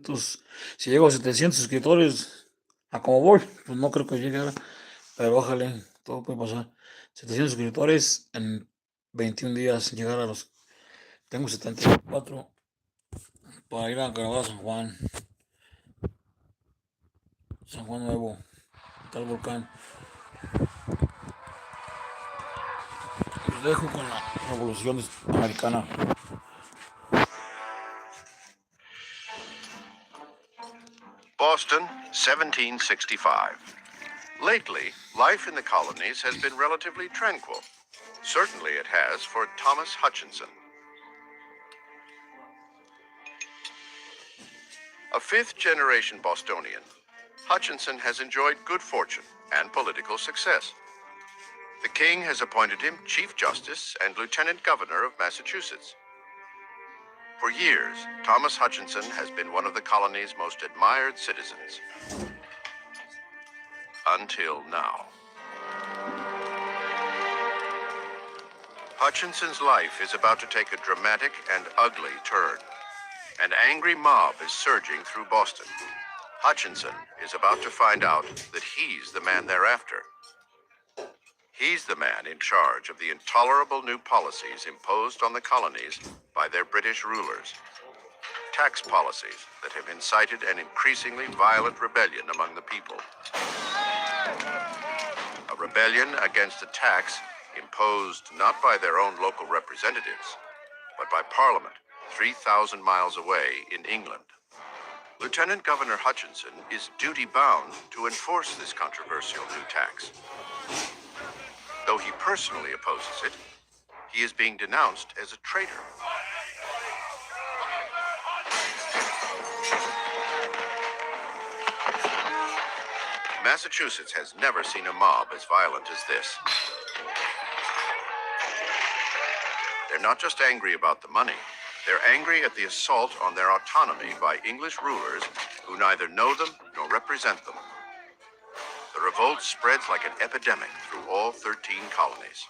Entonces, si llego a 700 suscriptores, a como voy, pues no creo que llegue ahora, pero ojalá, todo puede pasar. 700 suscriptores en 21 días, llegar a los... Tengo 74 para ir a grabar a San Juan Nuevo, tal volcán. Los dejo con la revolución americana. Boston, 1765. Lately, life in the colonies has been relatively tranquil. Certainly it has for Thomas Hutchinson. A fifth-generation Bostonian, Hutchinson has enjoyed good fortune and political success. The king has appointed him Chief Justice and Lieutenant Governor of Massachusetts. For years, Thomas Hutchinson has been one of the colony's most admired citizens. Until now. Hutchinson's life is about to take a dramatic and ugly turn. An angry mob is surging through Boston. Hutchinson is about to find out that he's the man they're after. He's the man in charge of the intolerable new policies imposed on the colonies by their British rulers. Tax policies that have incited an increasingly violent rebellion among the people. A rebellion against a tax imposed not by their own local representatives, but by Parliament 3,000 miles away in England. Lieutenant Governor Hutchinson is duty-bound to enforce this controversial new tax. Though he personally opposes it, he is being denounced as a traitor. Massachusetts has never seen a mob as violent as this. They're not just angry about the money, they're angry at the assault on their autonomy by English rulers who neither know them nor represent them. The revolt spreads like an epidemic through all 13 colonies.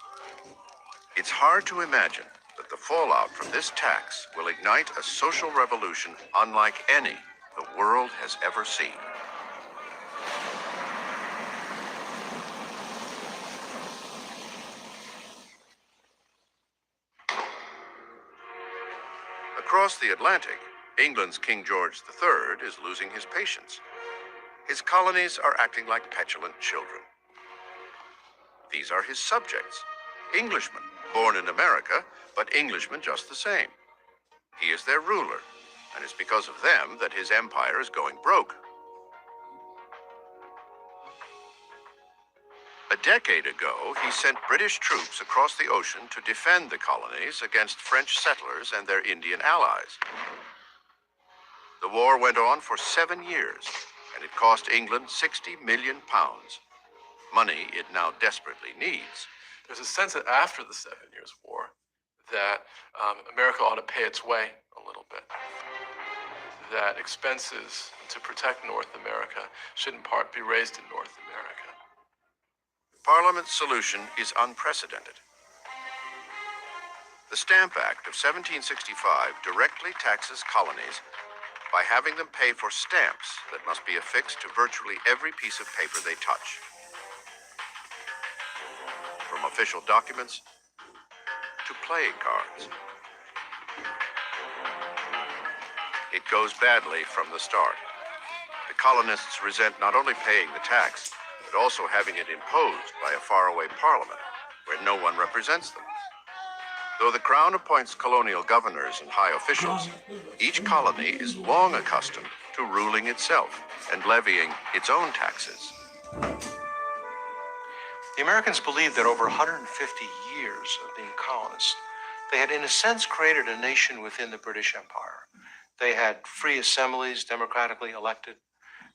It's hard to imagine that the fallout from this tax will ignite a social revolution unlike any the world has ever seen. Across the Atlantic, England's King George III is losing his patience. His colonies are acting like petulant children. These are his subjects, Englishmen, born in America, but Englishmen just the same. He is their ruler, and it's because of them that his empire is going broke. A decade ago, he sent British troops across the ocean to defend the colonies against French settlers and their Indian allies. The war went on for 7 years, and it cost England £60 million, money it now desperately needs. There's a sense that after the 7 Years' War, that America ought to pay its way a little bit. That expenses to protect North America should in part be raised in North America. Parliament's solution is unprecedented. The Stamp Act of 1765 directly taxes colonies by having them pay for stamps that must be affixed to virtually every piece of paper they touch. From official documents to playing cards. It goes badly from the start. The colonists resent not only paying the tax, but also having it imposed by a faraway parliament where no one represents them. Though the Crown appoints colonial governors and high officials, each colony is long accustomed to ruling itself and levying its own taxes. The Americans believed that over 150 years of being colonists, they had in a sense created a nation within the British Empire. They had free assemblies, democratically elected.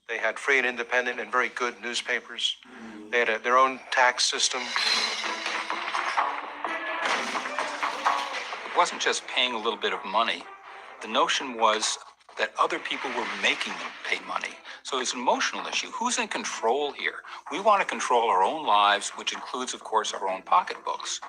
They had free and independent and very good newspapers. They had their own tax system. It wasn't just paying a little bit of money. The notion was that other people were making them pay money. So it's an emotional issue. Who's in control here? We want to control our own lives, which includes, of course, our own pocketbooks.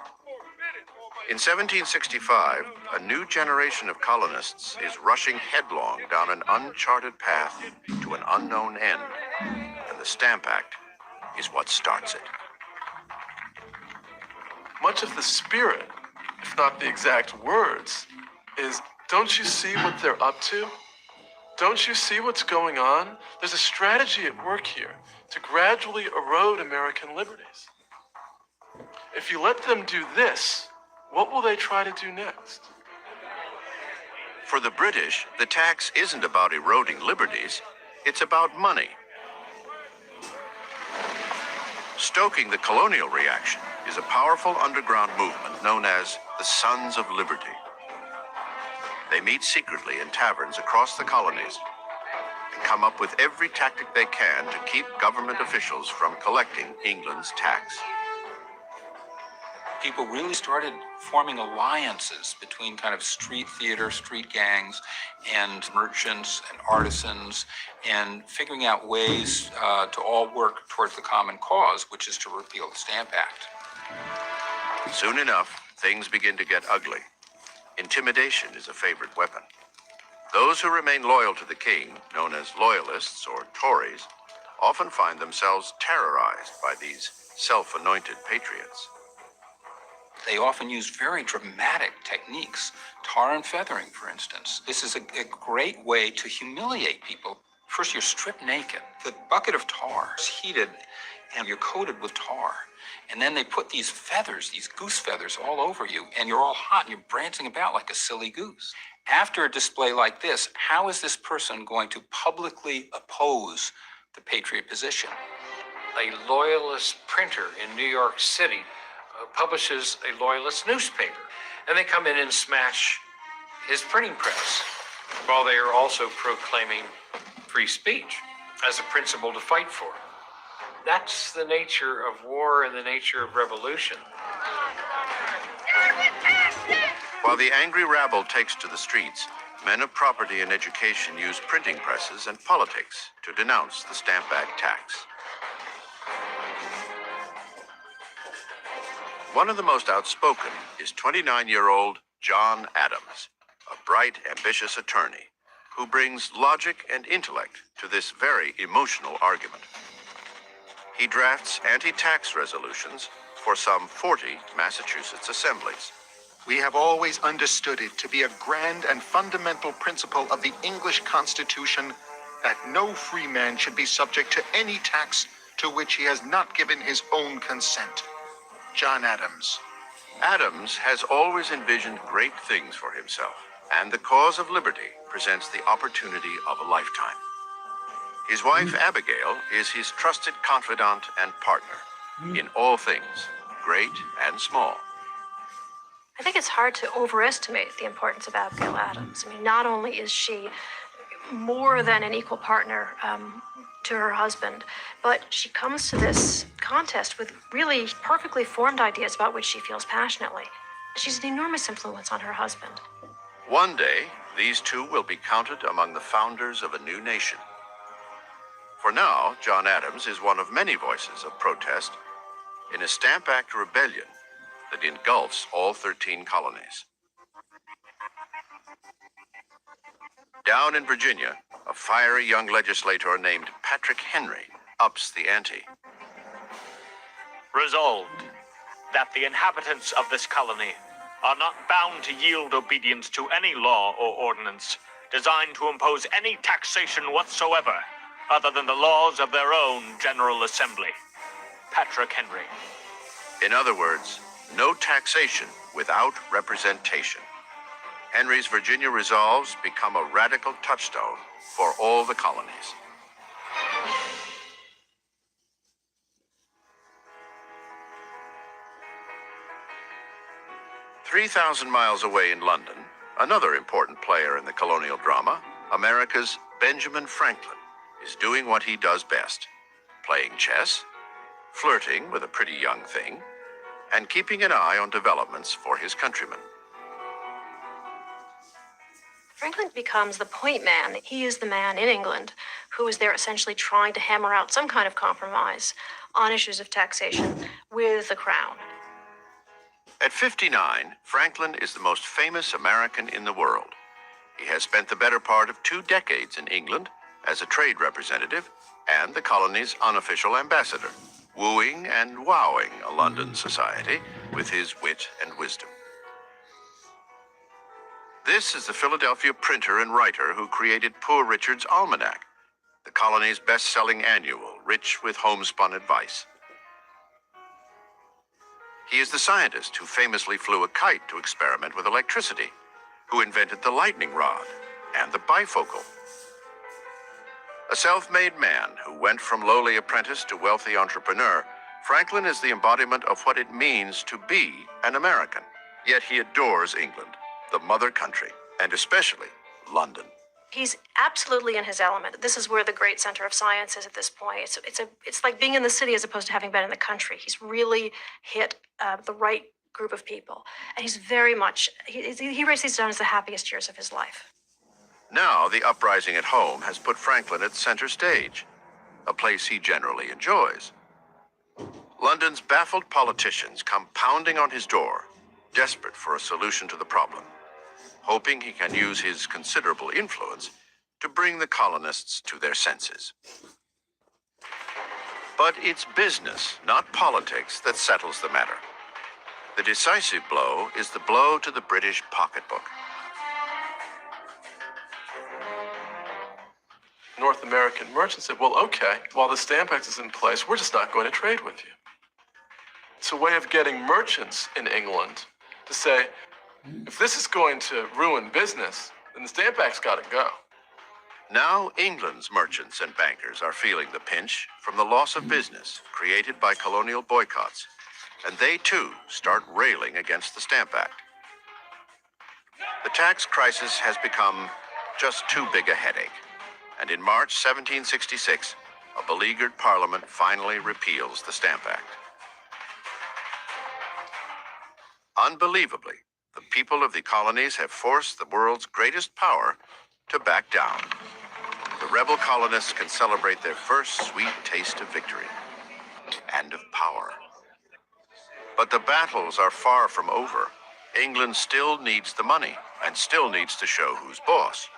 In 1765, a new generation of colonists is rushing headlong down an uncharted path to an unknown end, and the Stamp Act is what starts it. Much of the spirit, if not the exact words, is, don't you see what they're up to? Don't you see what's going on? There's a strategy at work here to gradually erode American liberties. If you let them do this, what will they try to do next? For the British, the tax isn't about eroding liberties, it's about money. Stoking the colonial reaction is a powerful underground movement known as the Sons of Liberty. They meet secretly in taverns across the colonies and come up with every tactic they can to keep government officials from collecting England's tax. People really started forming alliances between kind of street theater, street gangs, and merchants and artisans, and figuring out ways to all work towards the common cause, which is to repeal the Stamp Act. Soon enough, things begin to get ugly. Intimidation is a favorite weapon. Those who remain loyal to the king, known as loyalists or Tories, often find themselves terrorized by these self-anointed patriots. They often use very dramatic techniques, tar and feathering, for instance. This is a great way to humiliate people. First, you're stripped naked. The bucket of tar is heated, and you're coated with tar. And then they put these feathers, these goose feathers, all over you, and you're all hot, and you're prancing about like a silly goose. After a display like this, how is this person going to publicly oppose the patriot position? A loyalist printer in New York City publishes a loyalist newspaper, and they come in and smash his printing press, while they are also proclaiming free speech as a principle to fight for. That's the nature of war and the nature of revolution. While the angry rabble takes to the streets, men of property and education use printing presses and politics to denounce the Stamp Act tax. One of the most outspoken is 29-year-old John Adams, a bright, ambitious attorney who brings logic and intellect to this very emotional argument. He drafts anti-tax resolutions for some 40 Massachusetts assemblies. We have always understood it to be a grand and fundamental principle of the English Constitution that no free man should be subject to any tax to which he has not given his own consent. John Adams. Adams has always envisioned great things for himself, and the cause of liberty presents the opportunity of a lifetime. His wife, Abigail, is his trusted confidant and partner in all things, great and small. I think it's hard to overestimate the importance of Abigail Adams. I mean, not only is she more than an equal partner to her husband, but she comes to this contest with really perfectly formed ideas about which she feels passionately. She's an enormous influence on her husband. One day, these two will be counted among the founders of a new nation. For now, John Adams is one of many voices of protest in a Stamp Act rebellion that engulfs all 13 colonies. Down in Virginia, a fiery young legislator named Patrick Henry ups the ante. Resolved that the inhabitants of this colony are not bound to yield obedience to any law or ordinance designed to impose any taxation whatsoever other than the laws of their own General Assembly. Patrick Henry. In other words, no taxation without representation. Henry's Virginia resolves become a radical touchstone for all the colonies. "3,000 miles away in London, another important player in the colonial drama, America's Benjamin Franklin, is doing what he does best: playing chess, flirting with a pretty young thing, and keeping an eye on developments for his countrymen. Franklin becomes the point man. He is the man in England who is there essentially trying to hammer out some kind of compromise on issues of taxation with the crown. At 59, Franklin is the most famous American in the world. He has spent the better part of 2 decades in England as a trade representative and the colony's unofficial ambassador, wooing and wowing a London society with his wit and wisdom. This is the Philadelphia printer and writer who created Poor Richard's Almanac, the colony's best-selling annual, rich with homespun advice. He is the scientist who famously flew a kite to experiment with electricity, who invented the lightning rod and the bifocal. A self-made man who went from lowly apprentice to wealthy entrepreneur, Franklin is the embodiment of what it means to be an American. Yet he adores England, the mother country, and especially London. He's absolutely in his element. This is where the great center of science is at this point. It's like being in the city as opposed to having been in the country. He's really hit the right group of people. And he's very much, he writes these down as the happiest years of his life. Now the uprising at home has put Franklin at center stage, a place he generally enjoys. London's baffled politicians come pounding on his door, desperate for a solution to the problem, hoping he can use his considerable influence to bring the colonists to their senses. But it's business, not politics, that settles the matter. The decisive blow is the blow to the British pocketbook. North American merchants said, well, okay, while the Stamp Act is in place, we're just not going to trade with you. It's a way of getting merchants in England to say, if this is going to ruin business, then the Stamp Act's got to go. Now England's merchants and bankers are feeling the pinch from the loss of business created by colonial boycotts, and they too start railing against the Stamp Act. The tax crisis has become just too big a headache, and in March 1766, a beleaguered parliament finally repeals the Stamp Act. Unbelievably, the people of the colonies have forced the world's greatest power to back down. The rebel colonists can celebrate their first sweet taste of victory and of power. But the battles are far from over. England still needs the money and still needs to show who's boss.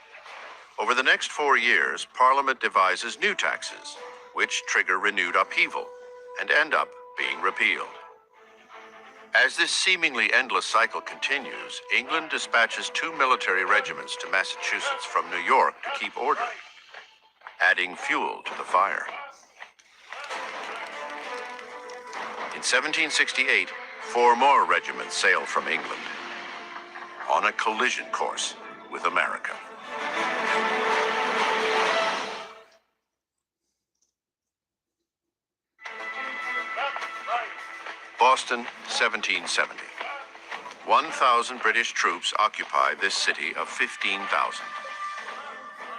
Over the next 4 years, Parliament devises new taxes, which trigger renewed upheaval and end up being repealed. As this seemingly endless cycle continues, England dispatches 2 military regiments to Massachusetts from New York to keep order, adding fuel to the fire. In 1768, 4 more regiments sail from England on a collision course with America. Boston, 1770. 1,000 British troops occupy this city of 15,000.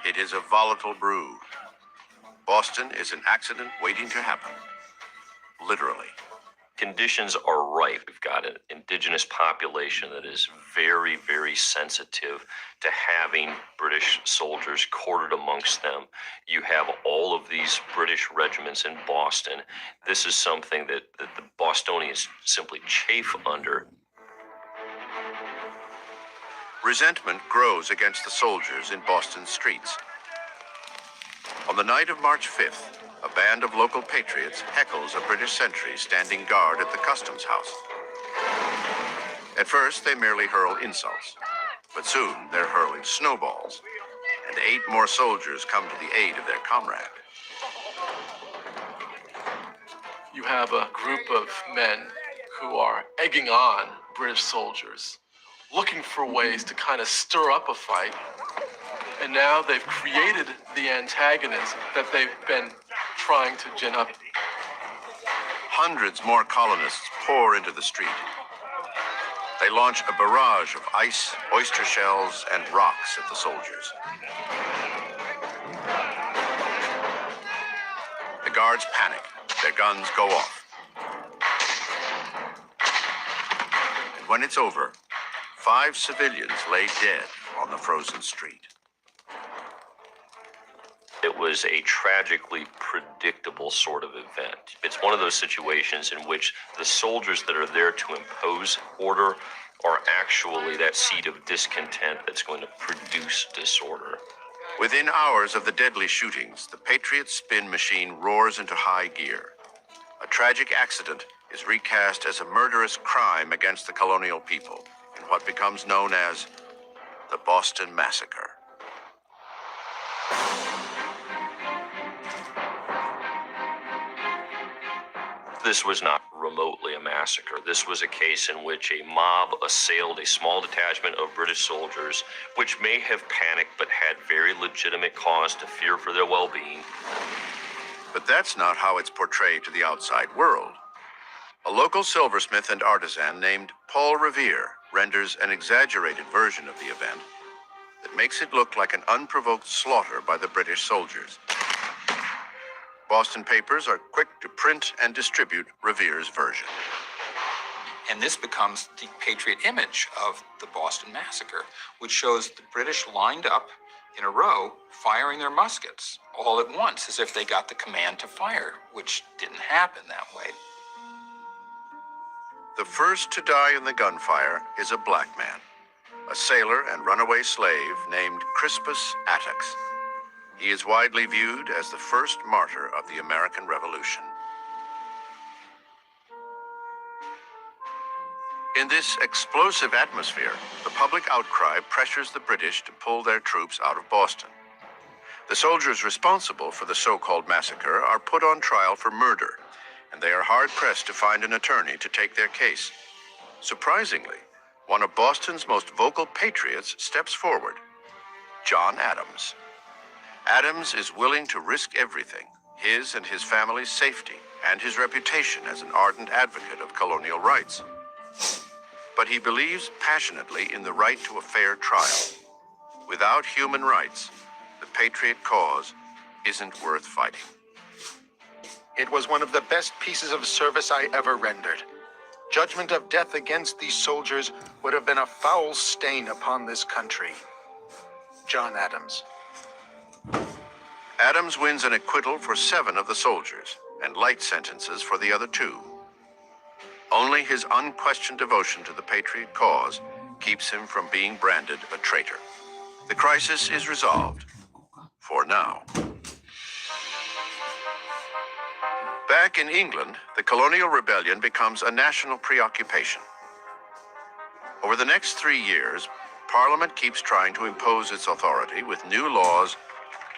It is a volatile brew. Boston is an accident waiting to happen. Literally. Conditions are ripe. We've got an indigenous population that is very, very sensitive to having British soldiers quartered amongst them. You have all of these British regiments in Boston. This is something that the Bostonians simply chafe under. Resentment grows against the soldiers in Boston's streets. On the night of March 5th, a band of local patriots heckles a British sentry standing guard at the customs house. At first, they merely hurl insults, but soon they're hurling snowballs, and 8 more soldiers come to the aid of their comrade. You have a group of men who are egging on British soldiers, looking for ways to kind of stir up a fight, and now they've created the antagonism that they've been trying to gin up. Hundreds more colonists pour into the street. They launch a barrage of ice, oyster shells, and rocks at the soldiers. The guards panic. Their guns go off. And when it's over, 5 civilians lay dead on the frozen street. It was a tragically predictable sort of event. It's one of those situations in which the soldiers that are there to impose order are actually that seed of discontent that's going to produce disorder. Within hours of the deadly shootings, the Patriot spin machine roars into high gear. A tragic accident is recast as a murderous crime against the colonial people in what becomes known as the Boston Massacre. This was not remotely a massacre. This was a case in which a mob assailed a small detachment of British soldiers, which may have panicked but had very legitimate cause to fear for their well-being. But that's not how it's portrayed to the outside world. A local silversmith and artisan named Paul Revere renders an exaggerated version of the event that makes it look like an unprovoked slaughter by the British soldiers. Boston papers are quick to print and distribute Revere's version. And this becomes the Patriot image of the Boston Massacre, which shows the British lined up in a row, firing their muskets all at once, as if they got the command to fire, which didn't happen that way. The first to die in the gunfire is a black man, a sailor and runaway slave named Crispus Attucks. He is widely viewed as the first martyr of the American Revolution. In this explosive atmosphere, the public outcry pressures the British to pull their troops out of Boston. The soldiers responsible for the so-called massacre are put on trial for murder, and they are hard-pressed to find an attorney to take their case. Surprisingly, one of Boston's most vocal patriots steps forward, John Adams. Adams is willing to risk everything, his and his family's safety, and his reputation as an ardent advocate of colonial rights. But he believes passionately in the right to a fair trial. Without human rights, the patriot cause isn't worth fighting. It was one of the best pieces of service I ever rendered. Judgment of death against these soldiers would have been a foul stain upon this country. John Adams. Adams wins an acquittal for 7 of the soldiers and light sentences for the other 2. Only his unquestioned devotion to the patriot cause keeps him from being branded a traitor. The crisis is resolved, for now. Back in England, the colonial rebellion becomes a national preoccupation. Over the next 3 years, Parliament keeps trying to impose its authority with new laws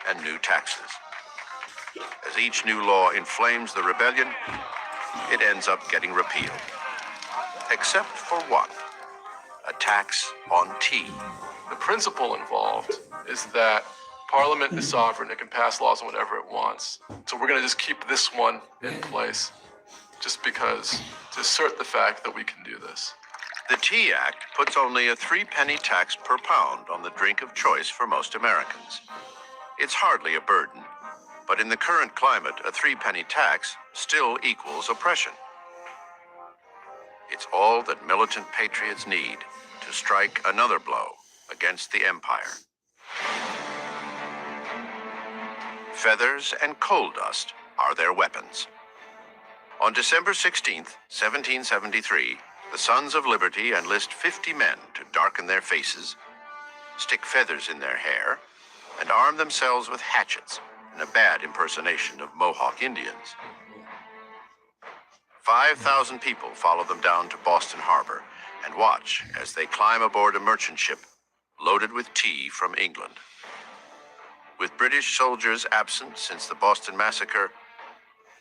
and new taxes. As each new law inflames the rebellion, it ends up getting repealed. Except for one, a tax on tea. The principle involved is that Parliament is sovereign. It can pass laws on whatever it wants. So we're going to just keep this one in place just because, to assert the fact that we can do this. The Tea Act puts only a 3-penny tax per pound on the drink of choice for most Americans. It's hardly a burden, but in the current climate, a 3-penny tax still equals oppression. It's all that militant patriots need to strike another blow against the empire. Feathers and coal dust are their weapons. On December 16th, 1773, the Sons of Liberty enlist 50 men to darken their faces, stick feathers in their hair, and arm themselves with hatchets in a bad impersonation of Mohawk Indians. 5,000 people follow them down to Boston Harbor and watch as they climb aboard a merchant ship loaded with tea from England. With British soldiers absent since the Boston Massacre,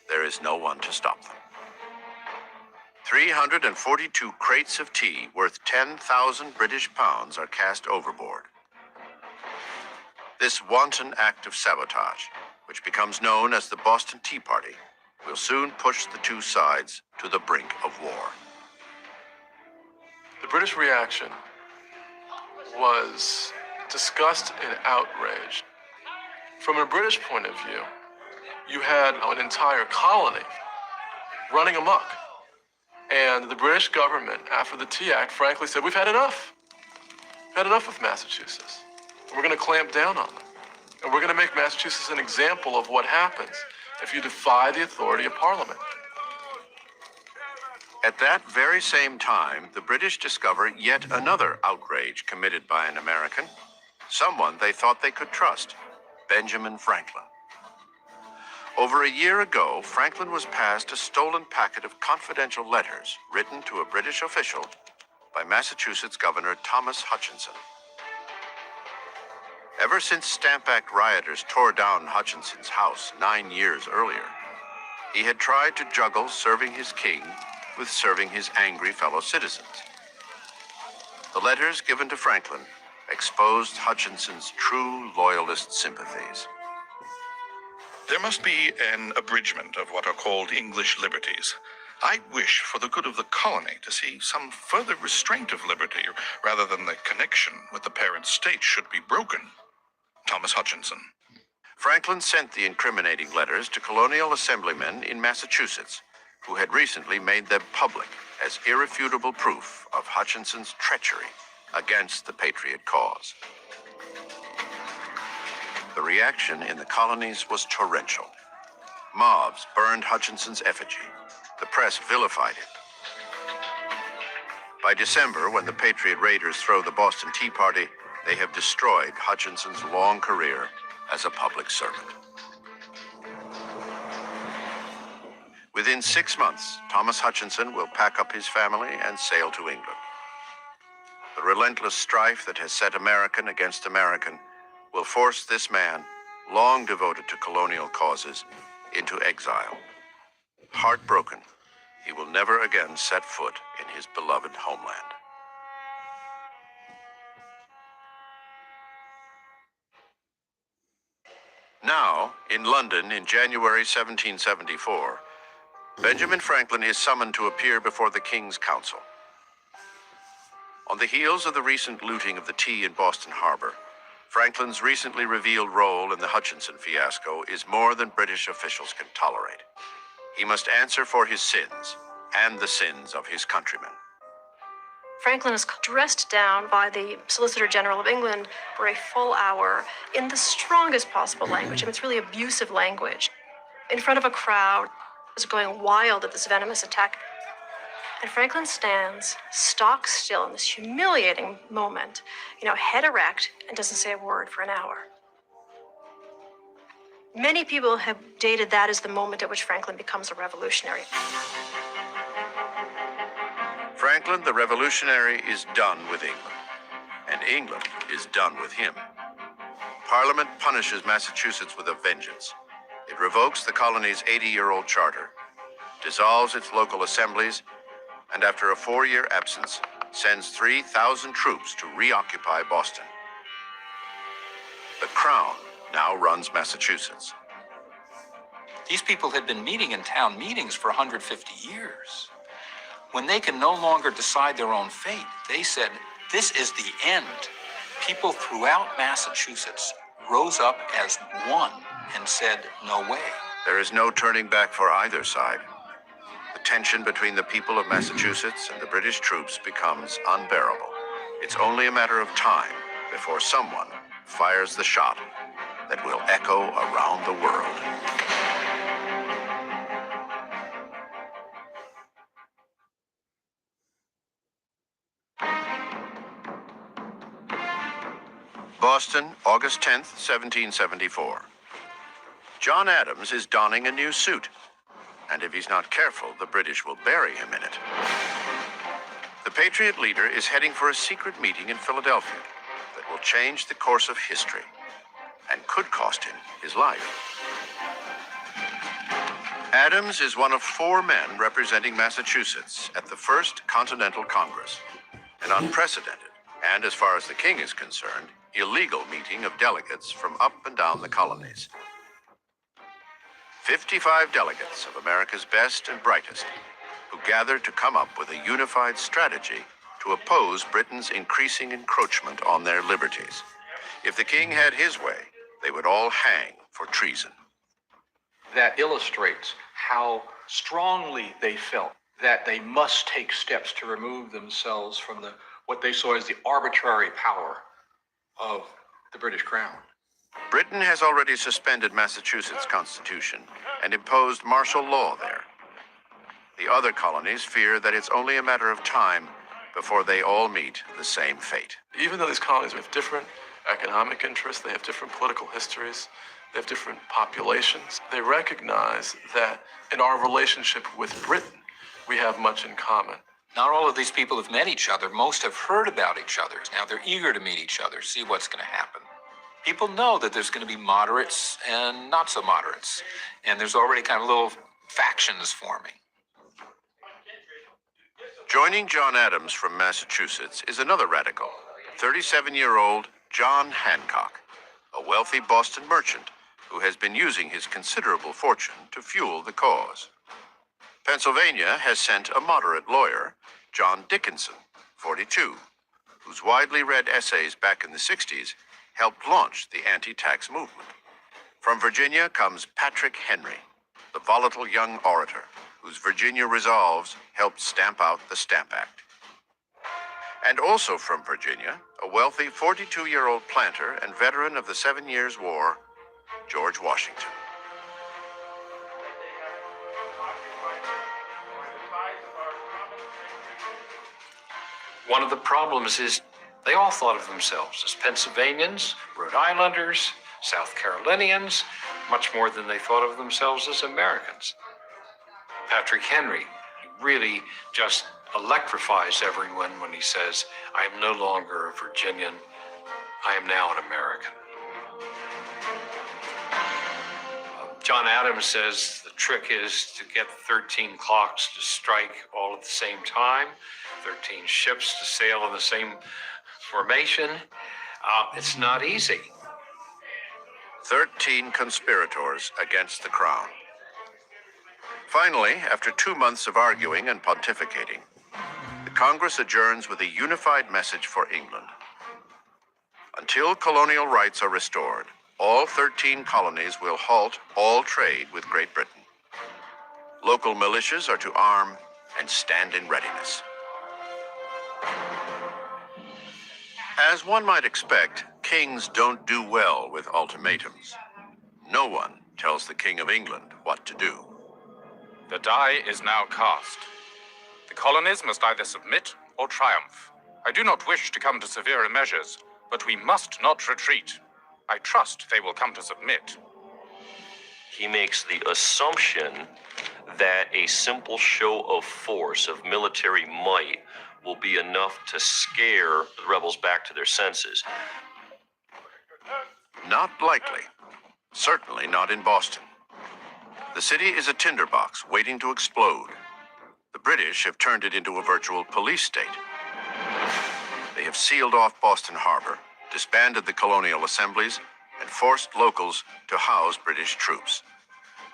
there is no one to stop them. 342 crates of tea worth 10,000 British pounds are cast overboard. This wanton act of sabotage, which becomes known as the Boston Tea Party, will soon push the two sides to the brink of war. The British reaction was disgust and outrage. From a British point of view, you had an entire colony running amok. And the British government, after the Tea Act, frankly said, we've had enough. We've had enough of Massachusetts. We're going to clamp down on them. And we're going to make Massachusetts an example of what happens if you defy the authority of Parliament. At that very same time, the British discover yet another outrage committed by an American, someone they thought they could trust, Benjamin Franklin. Over a year ago, Franklin was passed a stolen packet of confidential letters written to a British official by Massachusetts Governor Thomas Hutchinson. Ever since Stamp Act rioters tore down Hutchinson's house 9 years earlier, he had tried to juggle serving his king with serving his angry fellow citizens. The letters given to Franklin exposed Hutchinson's true loyalist sympathies. There must be an abridgment of what are called English liberties. I wish, for the good of the colony, to see some further restraint of liberty, rather than the connection with the parent state should be broken. Thomas Hutchinson. Franklin sent the incriminating letters to colonial assemblymen in Massachusetts, who had recently made them public as irrefutable proof of Hutchinson's treachery against the Patriot cause. The reaction in the colonies was torrential. Mobs burned Hutchinson's effigy. The press vilified him. By December, when the Patriot Raiders throw the Boston Tea Party, they have destroyed Hutchinson's long career as a public servant. Within 6 months, Thomas Hutchinson will pack up his family and sail to England. The relentless strife that has set American against American will force this man, long devoted to colonial causes, into exile. Heartbroken, he will never again set foot in his beloved homeland. Now, in London in January 1774, Benjamin Franklin is summoned to appear before the King's Council. On the heels of the recent looting of the tea in Boston Harbor, Franklin's recently revealed role in the Hutchinson fiasco is more than British officials can tolerate. He must answer for his sins and the sins of his countrymen. Franklin is dressed down by the Solicitor General of England for a full hour in the strongest possible language. I mean, it's really abusive language. In front of a crowd, is going wild at this venomous attack. And Franklin stands stock still in this humiliating moment, head erect, and doesn't say a word for an hour. Many people have dated that as the moment at which Franklin becomes a revolutionary. Franklin the revolutionary is done with England, and England is done with him. Parliament punishes Massachusetts with a vengeance. It revokes the colony's 80-year-old charter, dissolves its local assemblies, and after a 4-year absence, sends 3,000 troops to reoccupy Boston. The Crown now runs Massachusetts. These people had been meeting in town meetings for 150 years. When they can no longer decide their own fate, they said, this is the end. People throughout Massachusetts rose up as one and said, no way. There is no turning back for either side. The tension between the people of Massachusetts and the British troops becomes unbearable. It's only a matter of time before someone fires the shot that will echo around the world. Boston, August 10th, 1774. John Adams is donning a new suit, and if he's not careful, the British will bury him in it. The Patriot leader is heading for a secret meeting in Philadelphia that will change the course of history and could cost him his life. Adams is one of 4 men representing Massachusetts at the First Continental Congress, an unprecedented, and as far as the king is concerned, illegal meeting of delegates from up and down the colonies. 55 delegates of America's best and brightest who gathered to come up with a unified strategy to oppose Britain's increasing encroachment on their liberties. If the king had his way, they would all hang for treason. That illustrates how strongly they felt that they must take steps to remove themselves from what they saw as the arbitrary power of the British Crown. Britain has already suspended Massachusetts' constitution and imposed martial law there. The other colonies fear that it's only a matter of time before they all meet the same fate. Even though these colonies have different economic interests, they have different political histories, they have different populations, they recognize that in our relationship with Britain, we have much in common. Not all of these people have met each other. Most have heard about each other. Now they're eager to meet each other, see what's going to happen. People know that there's going to be moderates and not so moderates. And there's already kind of little factions forming. Joining John Adams from Massachusetts is another radical, 37-year-old John Hancock, a wealthy Boston merchant who has been using his considerable fortune to fuel the cause. Pennsylvania has sent a moderate lawyer, John Dickinson, 42, whose widely read essays back in the 60s helped launch the anti-tax movement. From Virginia comes Patrick Henry, the volatile young orator whose Virginia resolves helped stamp out the Stamp Act. And also from Virginia, a wealthy 42-year-old planter and veteran of the 7 Years' War, George Washington. One of the problems is they all thought of themselves as Pennsylvanians, Rhode Islanders, South Carolinians, much more than they thought of themselves as Americans. Patrick Henry really just electrifies everyone when he says, I am no longer a Virginian, I am now an American. John Adams says the trick is to get 13 clocks to strike all at the same time, 13 ships to sail in the same formation. It's not easy. 13 conspirators against the crown. Finally, after 2 months of arguing and pontificating, the Congress adjourns with a unified message for England. Until colonial rights are restored, all 13 colonies will halt all trade with Great Britain. Local militias are to arm and stand in readiness. As one might expect, kings don't do well with ultimatums. No one tells the King of England what to do. The die is now cast. The colonies must either submit or triumph. I do not wish to come to severer measures, but we must not retreat. I trust they will come to submit. He makes the assumption that a simple show of force, of military might, will be enough to scare the rebels back to their senses. Not likely. Certainly not in Boston. The city is a tinderbox waiting to explode. The British have turned it into a virtual police state. They have sealed off Boston Harbor, disbanded the colonial assemblies, and forced locals to house British troops.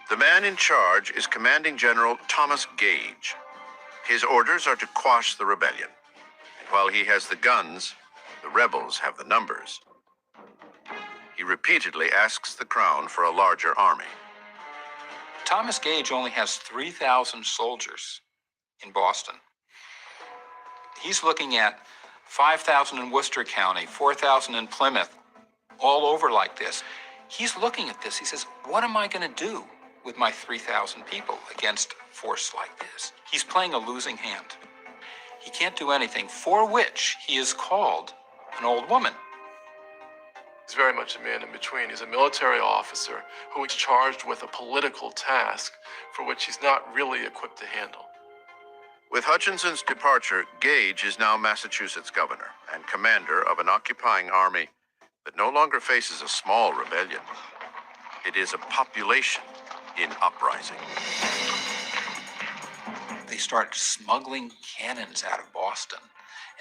The man in charge is Commanding General Thomas Gage. His orders are to quash the rebellion. And while he has the guns, the rebels have the numbers. He repeatedly asks the crown for a larger army. Thomas Gage only has 3,000 soldiers in Boston. He's looking at 5,000 in Worcester County, 4,000 in Plymouth, all over like this. He's looking at this. He says, what am I going to do with my 3,000 people against force like this? He's playing a losing hand. He can't do anything for which he is called an old woman. He's very much a man in between. He's a military officer who is charged with a political task for which he's not really equipped to handle. With Hutchinson's departure, Gage is now Massachusetts governor and commander of an occupying army that no longer faces a small rebellion. It is a population in uprising. They start smuggling cannons out of Boston,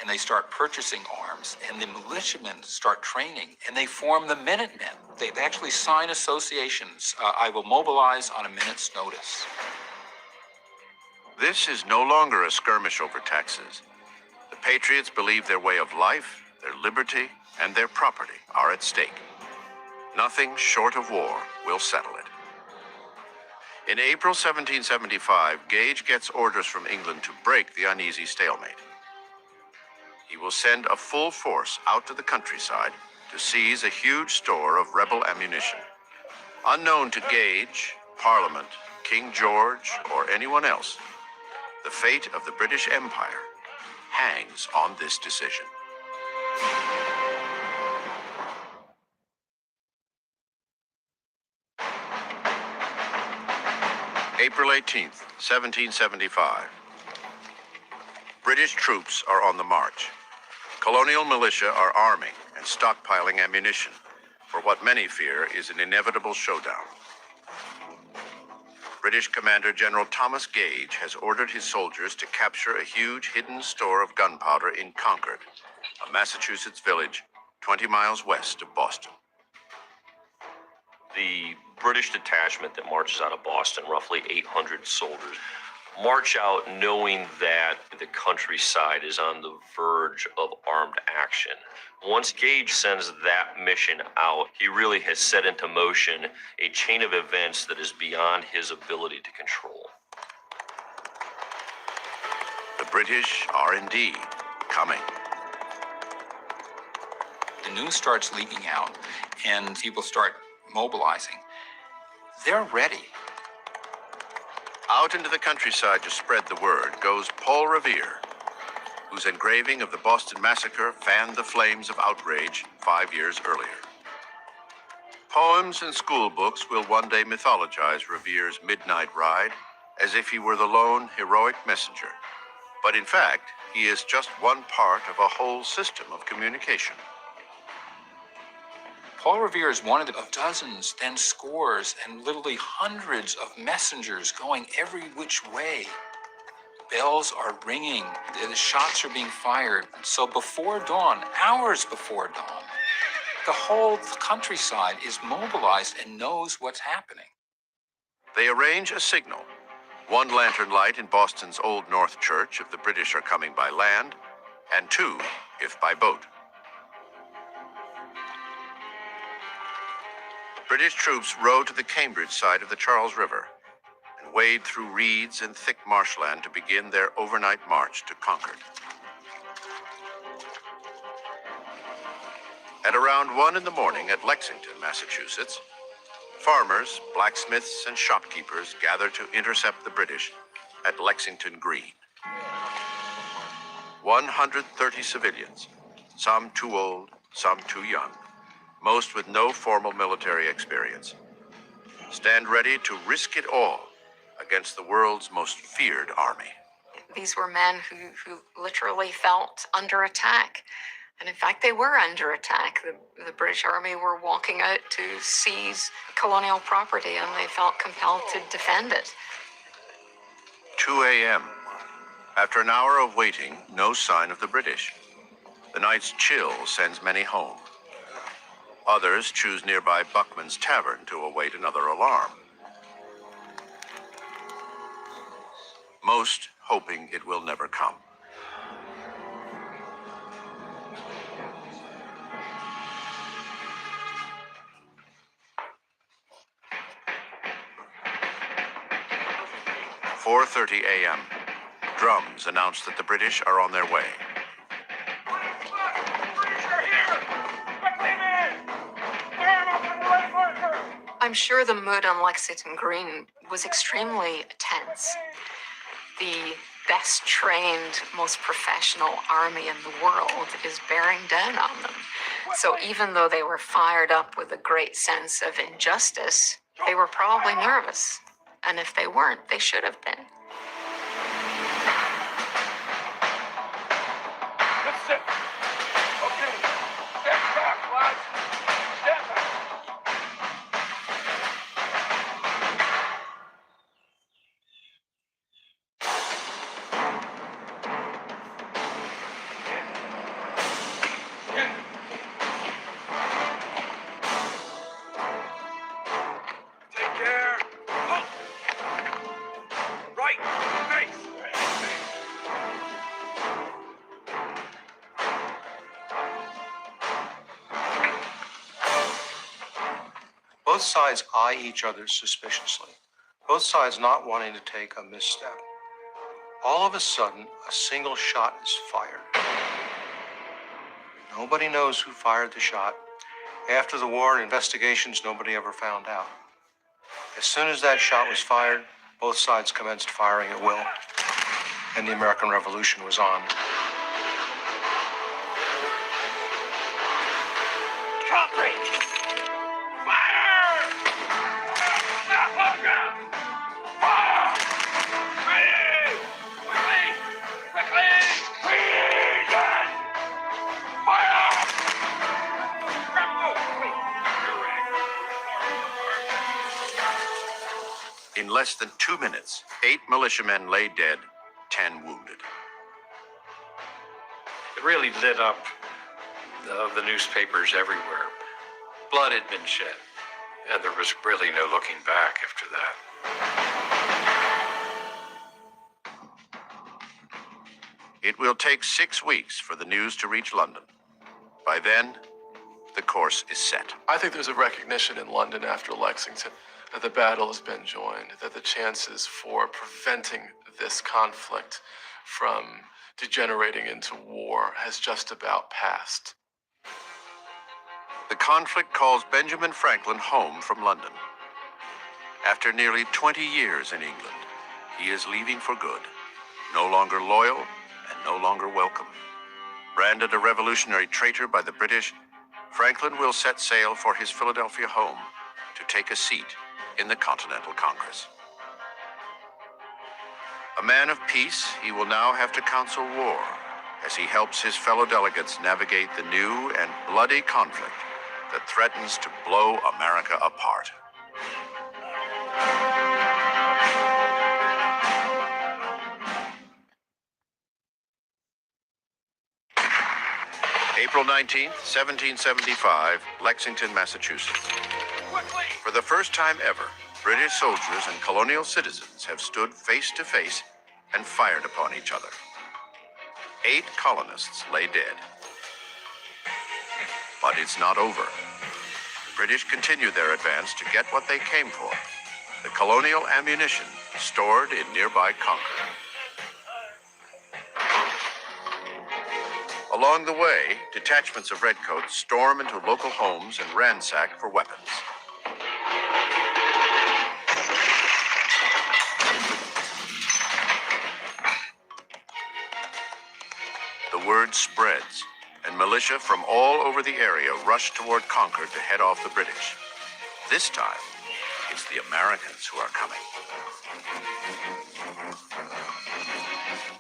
and they start purchasing arms, and the militiamen start training, and they form the Minutemen. They actually sign associations. I will mobilize on a minute's notice. This is no longer a skirmish over taxes. The Patriots believe their way of life, their liberty, and their property are at stake. Nothing short of war will settle it. In April 1775, Gage gets orders from England to break the uneasy stalemate. He will send a full force out to the countryside to seize a huge store of rebel ammunition. Unknown to Gage, Parliament, King George, or anyone else, the fate of the British Empire hangs on this decision. April 18th, 1775. British troops are on the march. Colonial militia are arming and stockpiling ammunition for what many fear is an inevitable showdown. British Commander General Thomas Gage has ordered his soldiers to capture a huge hidden store of gunpowder in Concord, a Massachusetts village 20 miles west of Boston. The British detachment that marches out of Boston, roughly 800 soldiers, march out knowing that the countryside is on the verge of armed action. Once Gage sends that mission out, he really has set into motion a chain of events that is beyond his ability to control. The British are indeed coming. The news starts leaking out, and people start mobilizing. They're ready. Out into the countryside to spread the word goes Paul Revere, whose engraving of the Boston Massacre fanned the flames of outrage 5 years earlier. Poems and school books will one day mythologize Revere's midnight ride as if he were the lone heroic messenger. But in fact, he is just one part of a whole system of communication. Paul Revere is one of dozens, then scores, and literally hundreds of messengers going every which way. Bells are ringing, the shots are being fired. So before dawn, hours before dawn, the whole countryside is mobilized and knows what's happening. They arrange a signal. One lantern light in Boston's Old North Church if the British are coming by land, and two if by boat. British troops row to the Cambridge side of the Charles River and wade through reeds and thick marshland to begin their overnight march to Concord. At around 1 in the morning at Lexington, Massachusetts, farmers, blacksmiths, and shopkeepers gather to intercept the British at Lexington Green. 130 civilians, some too old, some too young, most with no formal military experience, stand ready to risk it all against the world's most feared army. These were men who literally felt under attack. And in fact, they were under attack. The British Army were walking out to seize colonial property, and they felt compelled to defend it. 2 a.m. After an hour of waiting, no sign of the British. The night's chill sends many home. Others choose nearby Buckman's Tavern to await another alarm. Most hoping it will never come. At 4:30 a.m. Drums announce that the British are on their way. I'm sure the mood on Lexington Green was extremely tense. The best trained, most professional army in the world is bearing down on them. So even though they were fired up with a great sense of injustice, they were probably nervous. And if they weren't, they should have been. That's it. Okay. Step back, lads. Step back. Take care. Halt. Right. Face. Both sides eye each other suspiciously, both sides not wanting to take a misstep. All of a sudden, a single shot is fired. Nobody knows who fired the shot, After the war and investigations, nobody ever found out. As soon as that shot was fired, both sides commenced firing at will, and the American Revolution was on. Concrete! Fire! Fire! Ready! Quickly! Reason! Fire! In less than 2 minutes, 8 militiamen lay dead, 10 wounded. It really lit up the newspapers everywhere. Blood had been shed, and there was really no looking back after that. It will take 6 weeks for the news to reach London. By then, the course is set. I think there's a recognition in London after Lexington that the battle has been joined, that the chances for preventing this conflict from degenerating into war has just about passed. The conflict calls Benjamin Franklin home from London. After nearly 20 years in England, he is leaving for good, no longer loyal and no longer welcome. Branded a revolutionary traitor by the British, Franklin will set sail for his Philadelphia home to take a seat in the Continental Congress. A man of peace, he will now have to counsel war as he helps his fellow delegates navigate the new and bloody conflict that threatens to blow America apart. April 19th, 1775, Lexington, Massachusetts. For the first time ever, British soldiers and colonial citizens have stood face to face and fired upon each other. 8 colonists lay dead. But it's not over. The British continue their advance to get what they came for, the colonial ammunition stored in nearby Concord. Along the way, detachments of redcoats storm into local homes and ransack for weapons. The word spreads, and militia from all over the area rush toward Concord to head off the British. This time, it's the Americans who are coming.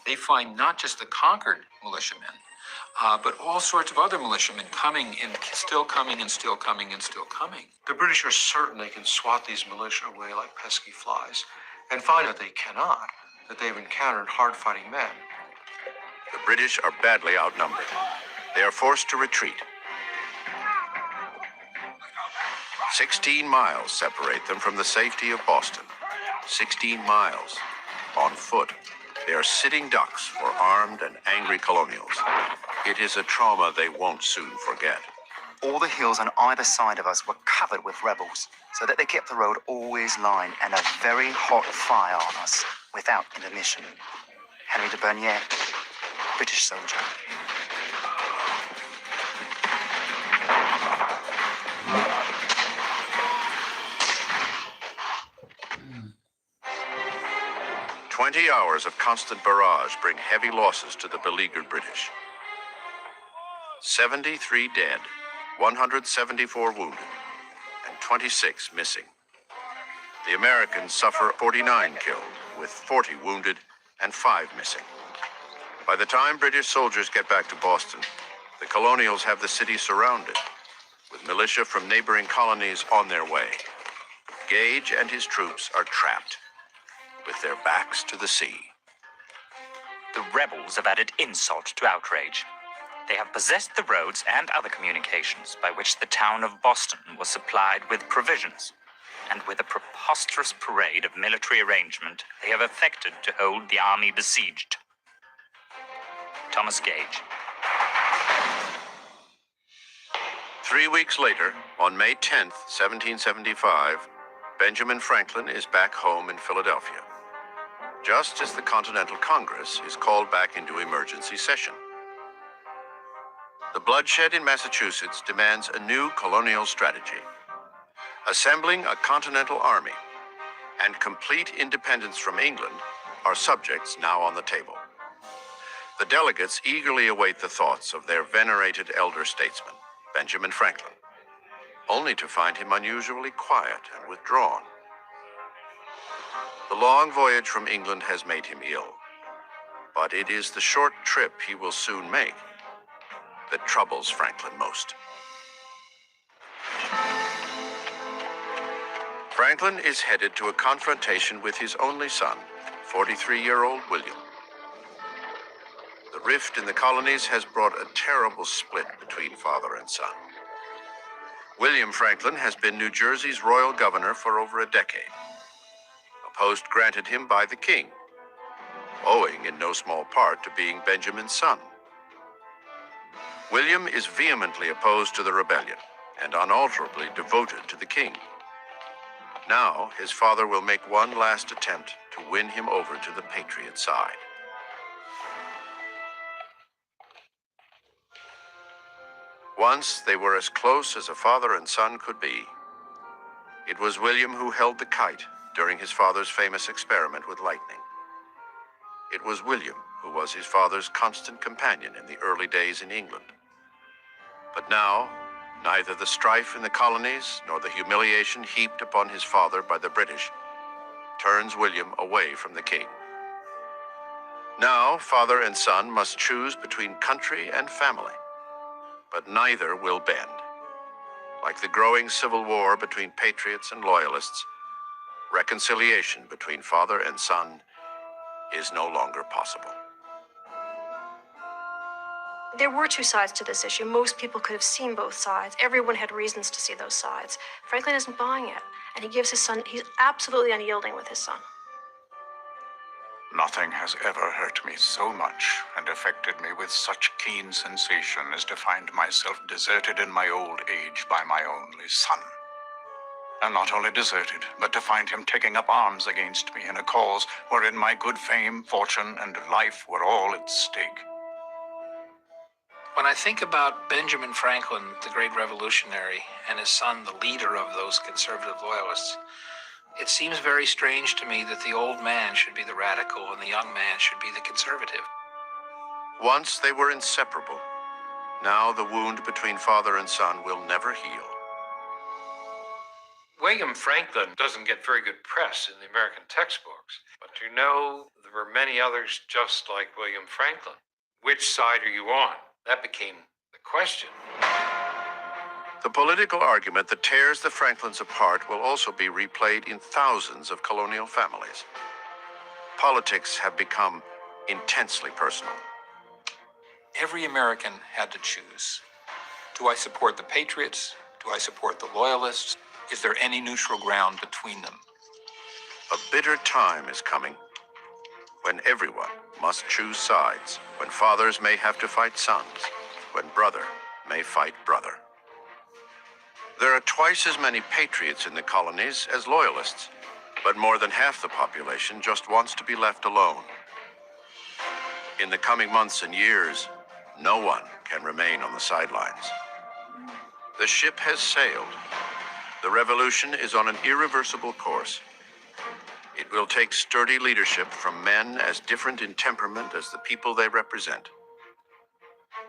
They find not just the Concord militiamen, but all sorts of other militiamen coming and still coming and still coming and still coming. The British are certain they can swat these militia away like pesky flies, and find that they cannot, that they've encountered hard-fighting men. The British are badly outnumbered. They are forced to retreat. 16 miles separate them from the safety of Boston. 16 miles on foot. They are sitting ducks for armed and angry colonials. It is a trauma they won't soon forget. All the hills on either side of us were covered with rebels, so that they kept the road always lined and a very hot fire on us without intermission. Henry de Bernier, British soldier. "20 hours of constant barrage bring heavy losses to the beleaguered British. 73 dead, 174 wounded, and 26 missing. The Americans suffer 49 killed, with 40 wounded and 5 missing. By the time British soldiers get back to Boston, the colonials have the city surrounded, with militia from neighboring colonies on their way. Gage and his troops are trapped, with their backs to the sea. The rebels have added insult to outrage. They have possessed the roads and other communications by which the town of Boston was supplied with provisions, and with a preposterous parade of military arrangement, they have affected to hold the army besieged. Thomas Gage. 3 weeks later, on May 10th, 1775, Benjamin Franklin is back home in Philadelphia, just as the Continental Congress is called back into emergency session. The bloodshed in Massachusetts demands a new colonial strategy. Assembling a continental army and complete independence from England are subjects now on the table. The delegates eagerly await the thoughts of their venerated elder statesman, Benjamin Franklin, only to find him unusually quiet and withdrawn. The long voyage from England has made him ill, but it is the short trip he will soon make that troubles Franklin most. Franklin is headed to a confrontation with his only son, 43-year-old William. The rift in the colonies has brought a terrible split between father and son. William Franklin has been New Jersey's royal governor for over a decade, a post granted him by the king, owing in no small part to being Benjamin's son. William is vehemently opposed to the rebellion and unalterably devoted to the king. Now, his father will make one last attempt to win him over to the Patriot side. Once they were as close as a father and son could be. It was William who held the kite during his father's famous experiment with lightning. It was William who was his father's constant companion in the early days in England. But now, neither the strife in the colonies nor the humiliation heaped upon his father by the British turns William away from the king. Now, father and son must choose between country and family, but neither will bend. Like the growing civil war between patriots and loyalists, reconciliation between father and son is no longer possible. There were two sides to this issue. Most people could have seen both sides. Everyone had reasons to see those sides. Franklin isn't buying it, and he gives his son, he's absolutely unyielding with his son. Nothing has ever hurt me so much and affected me with such keen sensation as to find myself deserted in my old age by my only son. And not only deserted, but to find him taking up arms against me in a cause wherein my good fame, fortune, and life were all at stake. When I think about Benjamin Franklin, the great revolutionary, and his son, the leader of those conservative loyalists, it seems very strange to me that the old man should be the radical and the young man should be the conservative. Once they were inseparable. Now the wound between father and son will never heal. William Franklin doesn't get very good press in the American textbooks, but you know there were many others just like William Franklin. Which side are you on? That became the question. The political argument that tears the Franklins apart will also be replayed in thousands of colonial families. Politics have become intensely personal. Every American had to choose. Do I support the Patriots? Do I support the Loyalists? Is there any neutral ground between them? A bitter time is coming when everyone must choose sides, when fathers may have to fight sons, when brother may fight brother. There are twice as many patriots in the colonies as loyalists, but more than half the population just wants to be left alone. In the coming months and years, no one can remain on the sidelines. The ship has sailed. The revolution is on an irreversible course. It will take sturdy leadership from men as different in temperament as the people they represent.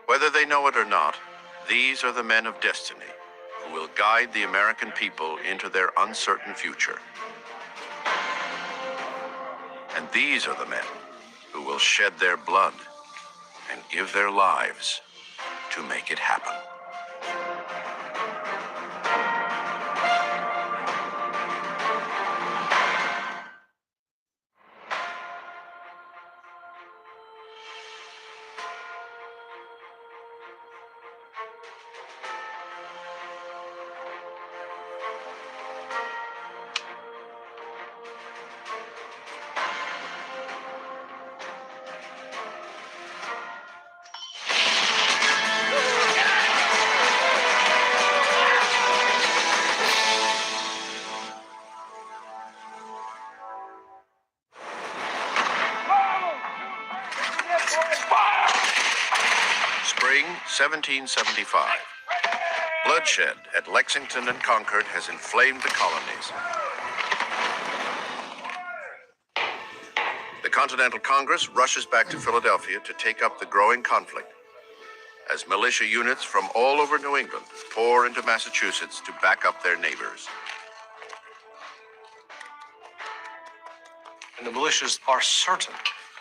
Whether they know it or not, these are the men of destiny who will guide the American people into their uncertain future. And these are the men who will shed their blood and give their lives to make it happen. Spring 1775. Bloodshed at Lexington and Concord has inflamed the colonies. The Continental Congress rushes back to Philadelphia to take up the growing conflict, as militia units from all over New England pour into Massachusetts to back up their neighbors. And the militias are certain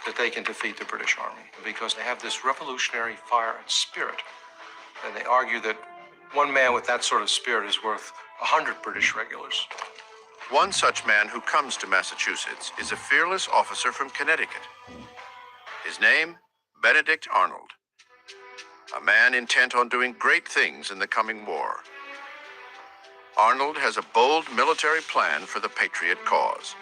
that they can defeat the British Army because they have this revolutionary fire and spirit. And they argue that one man with that sort of spirit is worth 100 British regulars. One such man who comes to Massachusetts is a fearless officer from Connecticut. His name, Benedict Arnold, a man intent on doing great things in the coming war. Arnold has a bold military plan for the Patriot cause.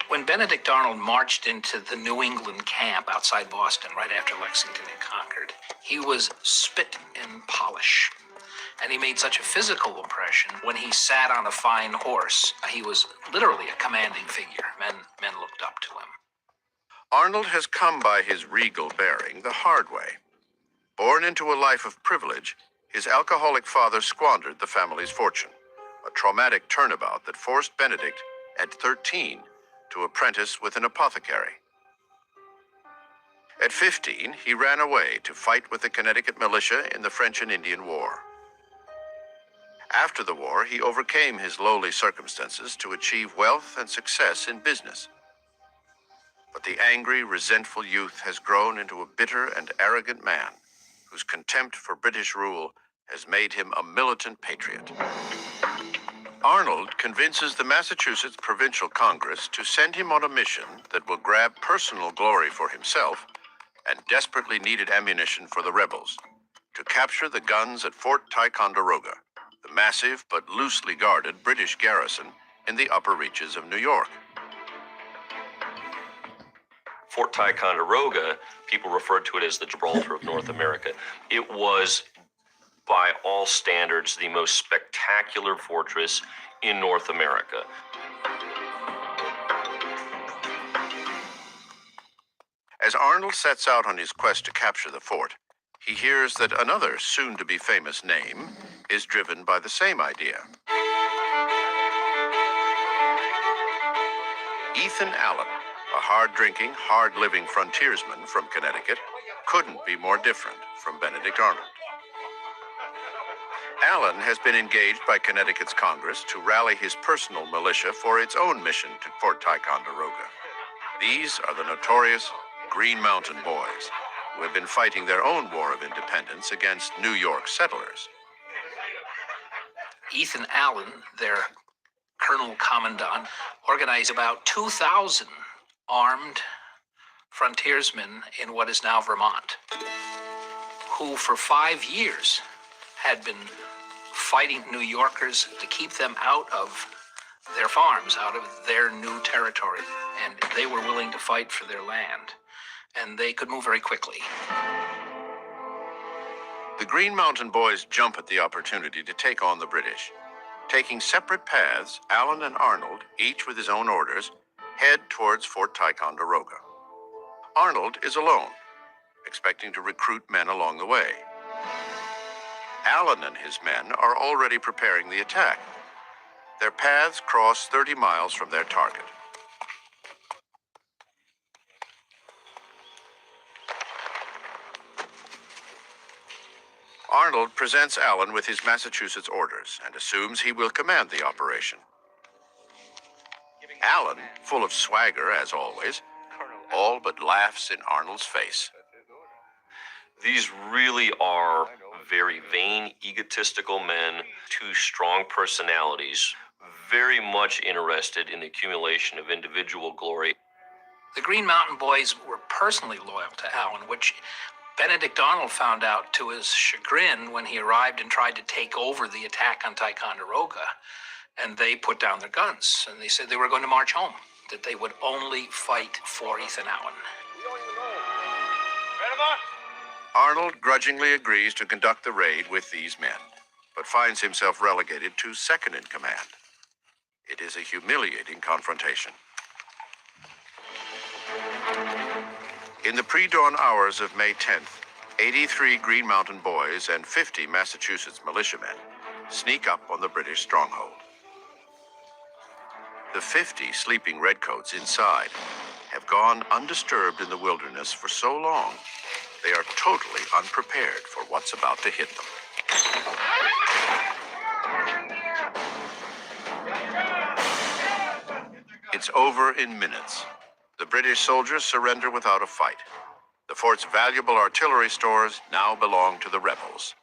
When Benedict Arnold marched into the New England camp outside Boston right after Lexington and Concord, he was spit and polish. And he made such a physical impression when he sat on a fine horse. He was literally a commanding figure. Men looked up to him. Arnold has come by his regal bearing the hard way. Born into a life of privilege, his alcoholic father squandered the family's fortune, a traumatic turnabout that forced Benedict, at 13, to apprentice with an apothecary. At 15, he ran away to fight with the Connecticut militia in the French and Indian War. After the war, he overcame his lowly circumstances to achieve wealth and success in business. But the angry, resentful youth has grown into a bitter and arrogant man whose contempt for British rule has made him a militant patriot. Arnold convinces the Massachusetts Provincial Congress to send him on a mission that will grab personal glory for himself and desperately needed ammunition for the rebels, to capture the guns at Fort Ticonderoga, the massive but loosely guarded British garrison in the upper reaches of New York. Fort Ticonderoga, people referred to it as the Gibraltar of North America. It was, by all standards, the most spectacular fortress in North America. As Arnold sets out on his quest to capture the fort, he hears that another soon-to-be famous name is driven by the same idea. Ethan Allen, a hard-drinking, hard-living frontiersman from Connecticut, couldn't be more different from Benedict Arnold. Allen has been engaged by Connecticut's Congress to rally his personal militia for its own mission to Fort Ticonderoga. These are the notorious Green Mountain Boys, who have been fighting their own war of independence against New York settlers. Ethan Allen, their Colonel Commandant, organized about 2,000 armed frontiersmen in what is now Vermont, who for 5 years had been fighting New Yorkers to keep them out of their farms, out of their new territory. And they were willing to fight for their land. And they could move very quickly. The Green Mountain Boys jump at the opportunity to take on the British. Taking separate paths, Allen and Arnold, each with his own orders, head towards Fort Ticonderoga. Arnold is alone, expecting to recruit men along the way. Allen and his men are already preparing the attack. Their paths cross 30 miles from their target. Arnold presents Allen with his Massachusetts orders and assumes he will command the operation. Allen, full of swagger as always, all but laughs in Arnold's face. These really are very vain, egotistical men, two strong personalities, very much interested in the accumulation of individual glory. The Green Mountain Boys were personally loyal to Allen, which Benedict Arnold found out to his chagrin when he arrived and tried to take over the attack on Ticonderoga. And they put down their guns, and they said they were going to march home, that they would only fight for Ethan Allen. Arnold grudgingly agrees to conduct the raid with these men, but finds himself relegated to second in command. It is a humiliating confrontation. In the pre-dawn hours of May 10th, 83 Green Mountain boys and 50 Massachusetts militiamen sneak up on the British stronghold. The 50 sleeping redcoats inside have gone undisturbed in the wilderness for so long, they are totally unprepared for what's about to hit them. It's over in minutes. The British soldiers surrender without a fight. The fort's valuable artillery stores now belong to the rebels.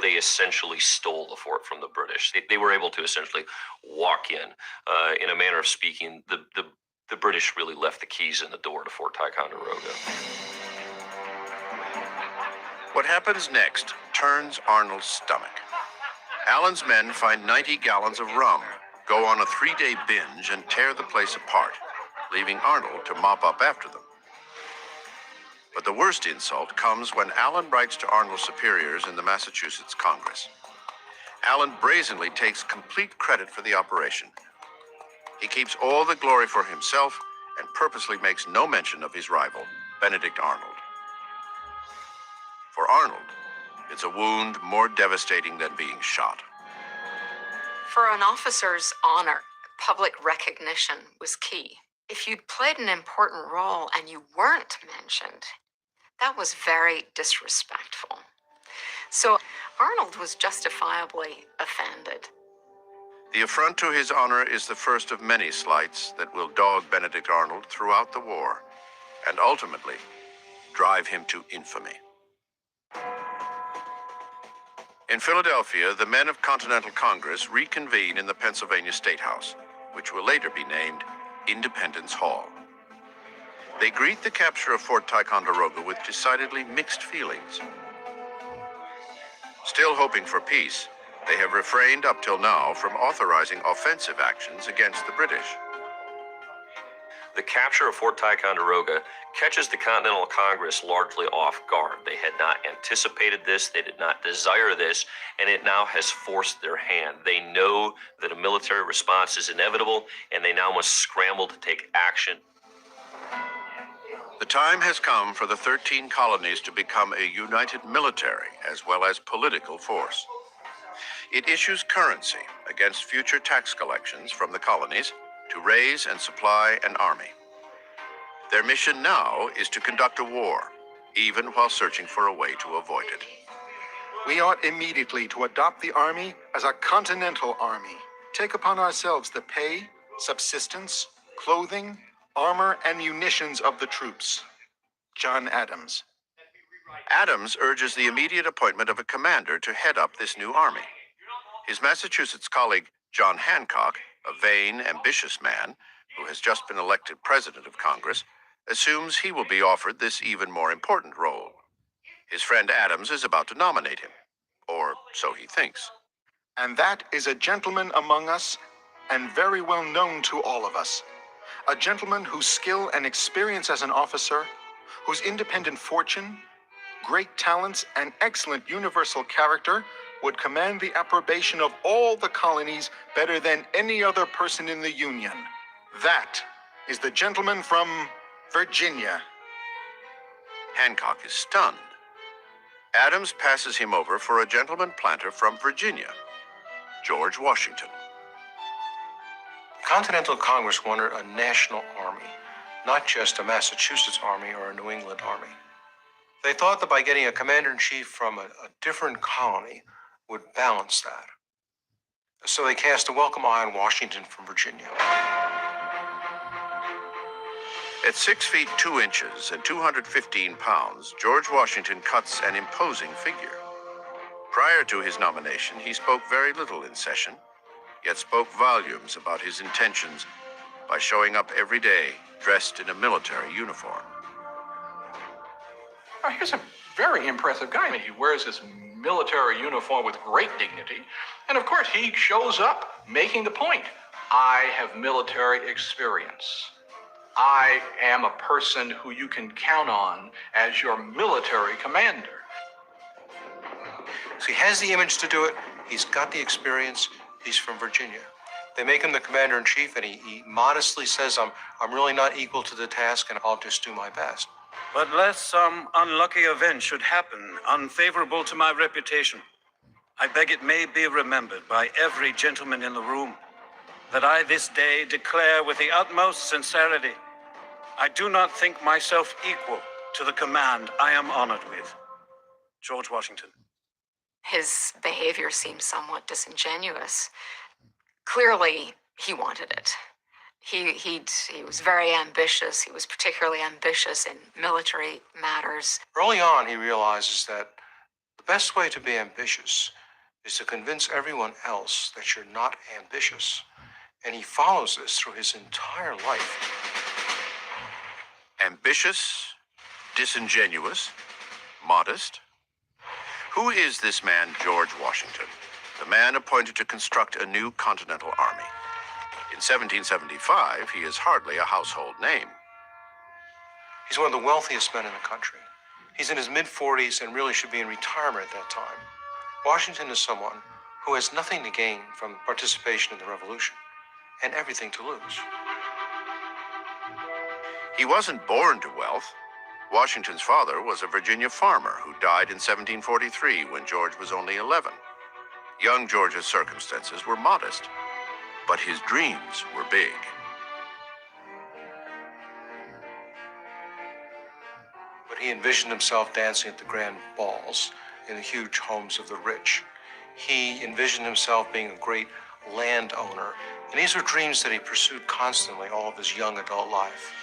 They essentially stole the fort from the British. They were able to essentially walk in a manner of speaking. The British really left the keys in the door to Fort Ticonderoga. What happens next turns Arnold's stomach. Allen's men find 90 gallons of rum, go on a 3-day binge, and tear the place apart, leaving Arnold to mop up after them. But the worst insult comes when Allen writes to Arnold's superiors in the Massachusetts Congress. Allen brazenly takes complete credit for the operation. He keeps all the glory for himself and purposely makes no mention of his rival, Benedict Arnold. For Arnold, it's a wound more devastating than being shot. For an officer's honor, public recognition was key. If you'd played an important role and you weren't mentioned, that was very disrespectful. So Arnold was justifiably offended. The affront to his honor is the first of many slights that will dog Benedict Arnold throughout the war and ultimately drive him to infamy. In Philadelphia, the men of Continental Congress reconvene in the Pennsylvania State House, which will later be named Independence Hall. They greet the capture of Fort Ticonderoga with decidedly mixed feelings. Still hoping for peace, they have refrained up till now from authorizing offensive actions against the British. The capture of Fort Ticonderoga catches the Continental Congress largely off guard. They had not anticipated this, they did not desire this, and it now has forced their hand. They know that a military response is inevitable, and they now must scramble to take action. The time has come for the 13 colonies to become a united military as well as political force. It issues currency against future tax collections from the colonies to raise and supply an army. Their mission now is to conduct a war, even while searching for a way to avoid it. We ought immediately to adopt the army as a continental army, take upon ourselves the pay, subsistence, clothing, armor, and munitions of the troops. John Adams. Adams urges the immediate appointment of a commander to head up this new army. His Massachusetts colleague, John Hancock, a vain, ambitious man who has just been elected president of Congress, assumes he will be offered this even more important role. His friend Adams is about to nominate him, or so he thinks. And that is a gentleman among us, and very well known to all of us. A gentleman whose skill and experience as an officer, whose independent fortune, great talents, and excellent universal character would command the approbation of all the colonies better than any other person in the Union. That is the gentleman from Virginia. Hancock is stunned. Adams passes him over for a gentleman planter from Virginia, George Washington. The Continental Congress wanted a national army, not just a Massachusetts army or a New England army. They thought that by getting a commander-in-chief from a different colony would balance that. So they cast a welcome eye on Washington from Virginia. At 6 feet 2 inches and 215 pounds, George Washington cuts an imposing figure. Prior to his nomination, he spoke very little in session, yet spoke volumes about his intentions by showing up every day dressed in a military uniform. Here's a very impressive guy. I mean, he wears his military uniform with great dignity. And of course, he shows up making the point. I have military experience. I am a person who you can count on as your military commander. So he has the image to do it. He's got the experience. He's from Virginia. They make him the commander-in-chief, and he modestly says, I'm really not equal to the task, and I'll just do my best. But lest some unlucky event should happen unfavorable to my reputation, I beg it may be remembered by every gentleman in the room that I this day declare with the utmost sincerity, I do not think myself equal to the command I am honored with. George Washington. His behavior seems somewhat disingenuous. Clearly, he wanted it. He was very ambitious. He was particularly ambitious in military matters. Early on, he realizes that the best way to be ambitious is to convince everyone else that you're not ambitious. And he follows this through his entire life. Ambitious, disingenuous, modest. Who is this man, George Washington, the man appointed to construct a new continental army? In 1775, he is hardly a household name. He's one of the wealthiest men in the country. He's in his mid-40s and really should be in retirement at that time. Washington is someone who has nothing to gain from participation in the revolution and everything to lose. He wasn't born to wealth. Washington's father was a Virginia farmer who died in 1743 when George was only 11. Young George's circumstances were modest, but his dreams were big. But he envisioned himself dancing at the grand balls in the huge homes of the rich. He envisioned himself being a great landowner, and these were dreams that he pursued constantly all of his young adult life.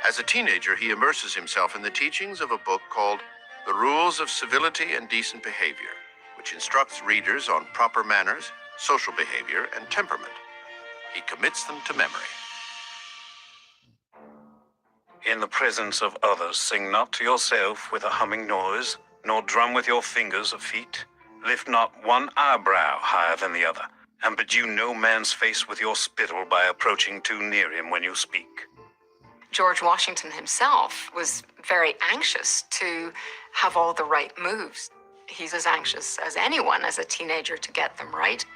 As a teenager, he immerses himself in the teachings of a book called The Rules of Civility and Decent Behavior, which instructs readers on proper manners, social behavior, and temperament. He commits them to memory. In the presence of others, sing not to yourself with a humming noise, nor drum with your fingers of feet. Lift not one eyebrow higher than the other, and bedew no man's face with your spittle by approaching too near him when you speak. George Washington himself was very anxious to have all the right moves. He's as anxious as anyone as a teenager to get them right.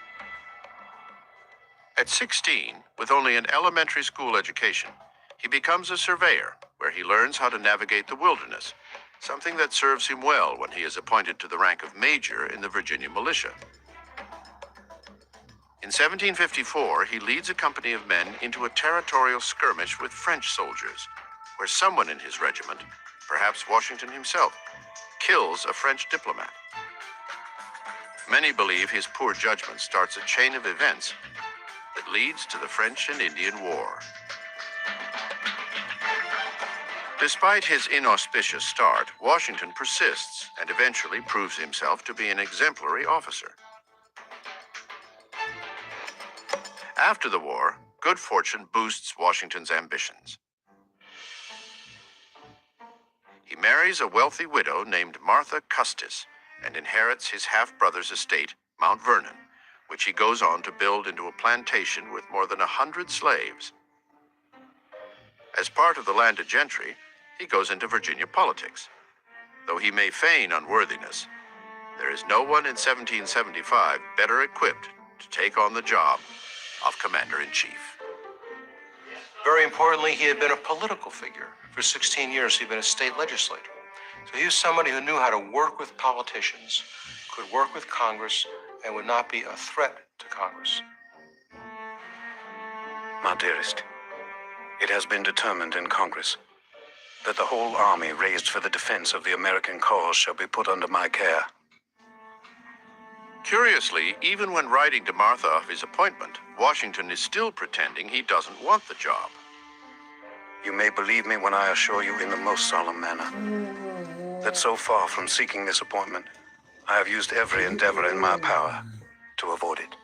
At 16, with only an elementary school education, he becomes a surveyor, where he learns how to navigate the wilderness, something that serves him well when he is appointed to the rank of major in the Virginia militia. In 1754, he leads a company of men into a territorial skirmish with French soldiers, where someone in his regiment, perhaps Washington himself, kills a French diplomat. Many believe his poor judgment starts a chain of events that leads to the French and Indian War. Despite his inauspicious start, Washington persists and eventually proves himself to be an exemplary officer. After the war, good fortune boosts Washington's ambitions. He marries a wealthy widow named Martha Custis and inherits his half-brother's estate, Mount Vernon, which he goes on to build into a plantation with more than 100 slaves. As part of the landed gentry, he goes into Virginia politics. Though he may feign unworthiness, there is no one in 1775 better equipped to take on the job of Commander-in-Chief. Very importantly, he had been a political figure. For 16 years, he'd been a state legislator. So he was somebody who knew how to work with politicians, could work with Congress, and would not be a threat to Congress. My dearest, it has been determined in Congress that the whole army raised for the defense of the American cause shall be put under my care. Curiously, even when writing to Martha of his appointment, Washington is still pretending he doesn't want the job. You may believe me when I assure you in the most solemn manner that so far from seeking this appointment, I have used every endeavor in my power to avoid it.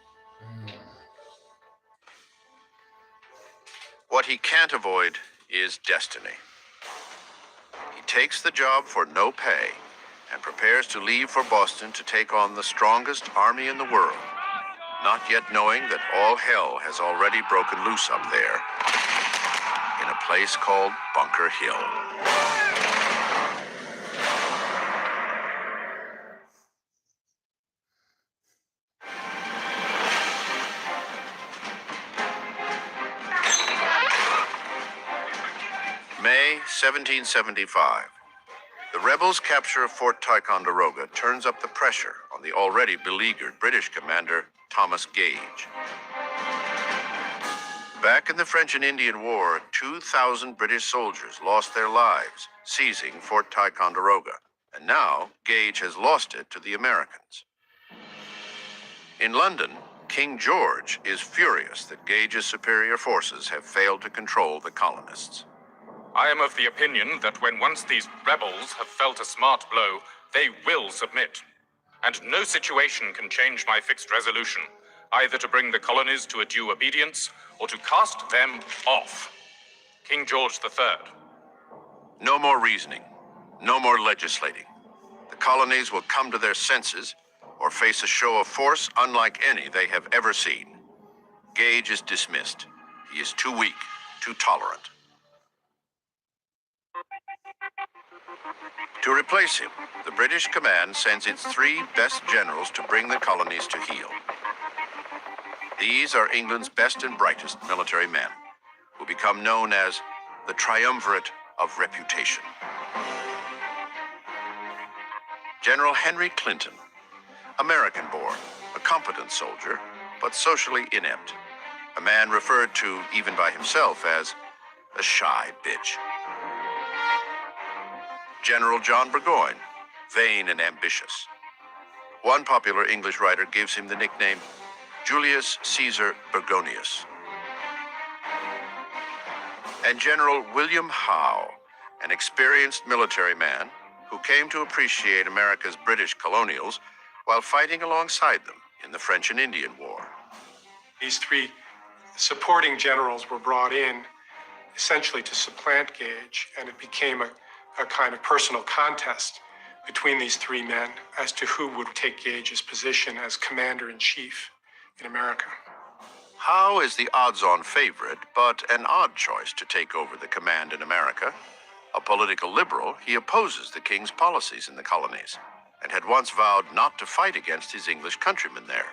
What he can't avoid is destiny. He takes the job for no pay and prepares to leave for Boston to take on the strongest army in the world, not yet knowing that all hell has already broken loose up there in a place called Bunker Hill. May May 1775. The rebels' capture of Fort Ticonderoga turns up the pressure on the already beleaguered British commander, Thomas Gage. Back in the French and Indian War, 2,000 British soldiers lost their lives seizing Fort Ticonderoga, and now Gage has lost it to the Americans. In London, King George is furious that Gage's superior forces have failed to control the colonists. I am of the opinion that when once these rebels have felt a smart blow, they will submit. And no situation can change my fixed resolution, either to bring the colonies to a due obedience or to cast them off. King George III. No more reasoning, no more legislating. The colonies will come to their senses or face a show of force unlike any they have ever seen. Gage is dismissed. He is too weak, too tolerant. To replace him, the British command sends its 3 best generals to bring the colonies to heel. These are England's best and brightest military men, who become known as the triumvirate of reputation. General Henry Clinton, American-born, a competent soldier, but socially inept. A man referred to, even by himself, as a shy bitch. General John Burgoyne, vain and ambitious. One popular English writer gives him the nickname Julius Caesar Burgonius. And General William Howe, an experienced military man who came to appreciate America's British colonials while fighting alongside them in the French and Indian War. These 3 supporting generals were brought in essentially to supplant Gage, and it became a kind of personal contest between these 3 men as to who would take Gage's position as commander-in-chief in America. Howe is the odds-on favorite, but an odd choice to take over the command in America. A political liberal, he opposes the king's policies in the colonies and had once vowed not to fight against his English countrymen there.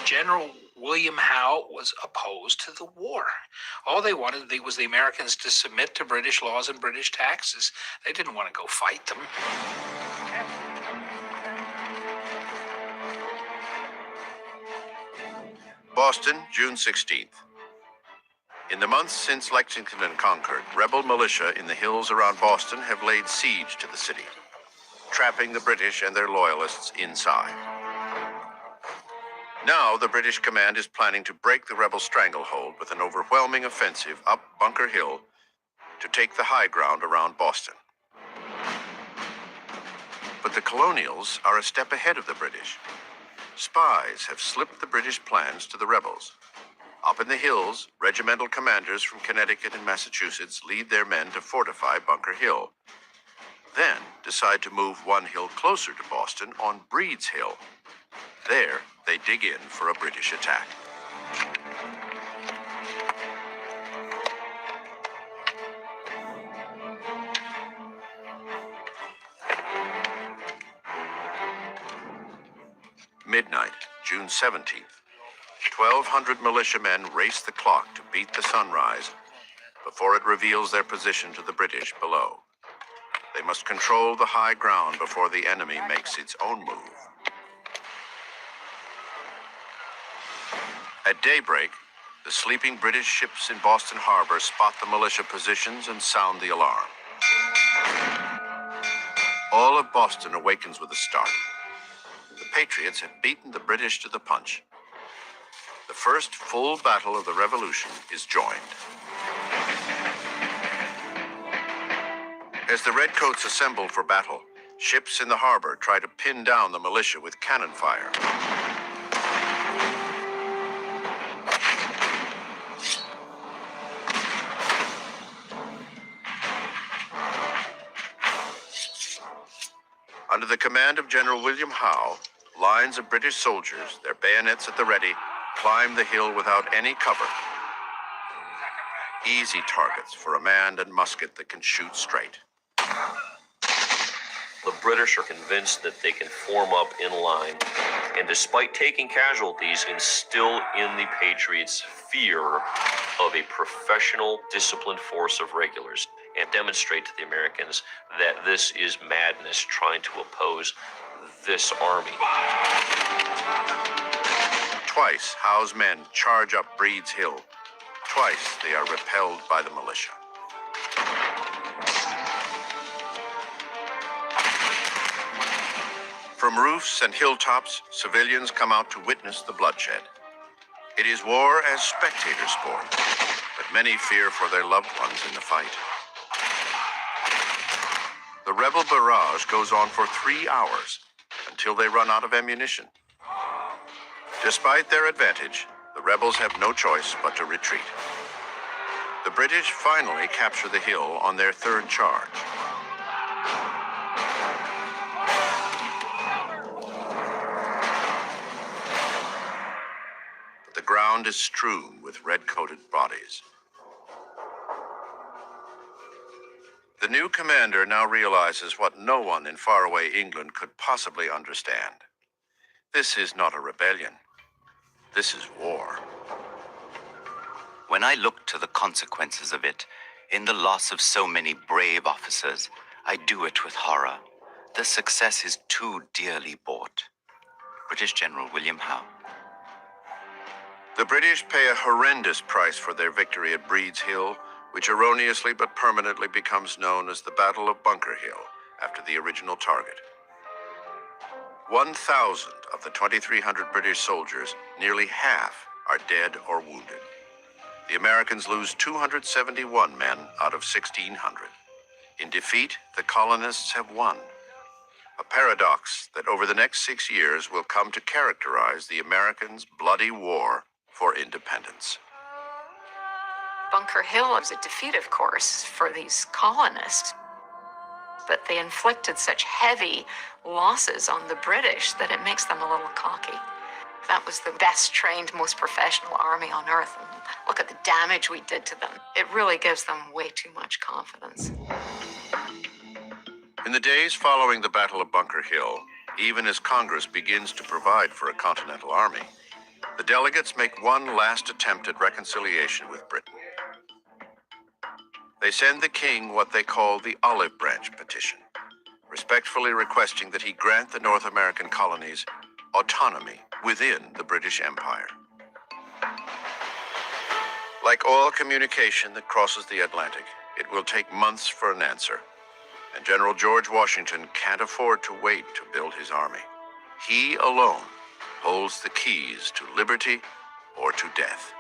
General William Howe was opposed to the war. All they wanted was the Americans to submit to British laws and British taxes. They didn't want to go fight them. Boston, June 16th. In the months since Lexington and Concord, rebel militia in the hills around Boston have laid siege to the city, trapping the British and their loyalists inside. Now, the British command is planning to break the rebel stranglehold with an overwhelming offensive up Bunker Hill to take the high ground around Boston. But the colonials are a step ahead of the British. Spies have slipped the British plans to the rebels. Up in the hills, regimental commanders from Connecticut and Massachusetts lead their men to fortify Bunker Hill, then decide to move one hill closer to Boston on Breed's Hill. There, they dig in for a British attack. Midnight, June 17th. 1,200 militiamen race the clock to beat the sunrise before it reveals their position to the British below. They must control the high ground before the enemy makes its own move. At daybreak, the sleeping British ships in Boston Harbor spot the militia positions and sound the alarm. All of Boston awakens with a start. The Patriots have beaten the British to the punch. The first full battle of the Revolution is joined. As the Redcoats assemble for battle, ships in the harbor try to pin down the militia with cannon fire. Under the command of General William Howe, lines of British soldiers, their bayonets at the ready, climb the hill without any cover. Easy targets for a man and musket that can shoot straight. The British are convinced that they can form up in line and despite taking casualties, instill in the Patriots fear of a professional, disciplined force of regulars, and demonstrate to the Americans that this is madness trying to oppose this army. Twice, Howe's men charge up Breed's Hill. Twice, they are repelled by the militia. From roofs and hilltops, civilians come out to witness the bloodshed. It is war as spectator sport, but many fear for their loved ones in the fight. The rebel barrage goes on for 3 hours until they run out of ammunition. Despite their advantage, the rebels have no choice but to retreat. The British finally capture the hill on their third charge. But the ground is strewn with red-coated bodies. The new commander now realizes what no one in faraway England could possibly understand. This is not a rebellion. This is war. When I look to the consequences of it, in the loss of so many brave officers, I do it with horror. The success is too dearly bought. British General William Howe. The British pay a horrendous price for their victory at Breed's Hill, which erroneously but permanently becomes known as the Battle of Bunker Hill, after the original target. 1,000 of the 2,300 British soldiers, nearly half, are dead or wounded. The Americans lose 271 men out of 1,600. In defeat, the colonists have won. A paradox that over the next 6 years will come to characterize the Americans' bloody war for independence. Bunker Hill was a defeat, of course, for these colonists. But they inflicted such heavy losses on the British that it makes them a little cocky. That was the best trained, most professional army on earth. And look at the damage we did to them. It really gives them way too much confidence. In the days following the Battle of Bunker Hill, even as Congress begins to provide for a continental army, the delegates make one last attempt at reconciliation with Britain. They send the king what they call the Olive Branch Petition, respectfully requesting that he grant the North American colonies autonomy within the British Empire. Like all communication that crosses the Atlantic, it will take months for an answer, and General George Washington can't afford to wait to build his army. He alone holds the keys to liberty or to death.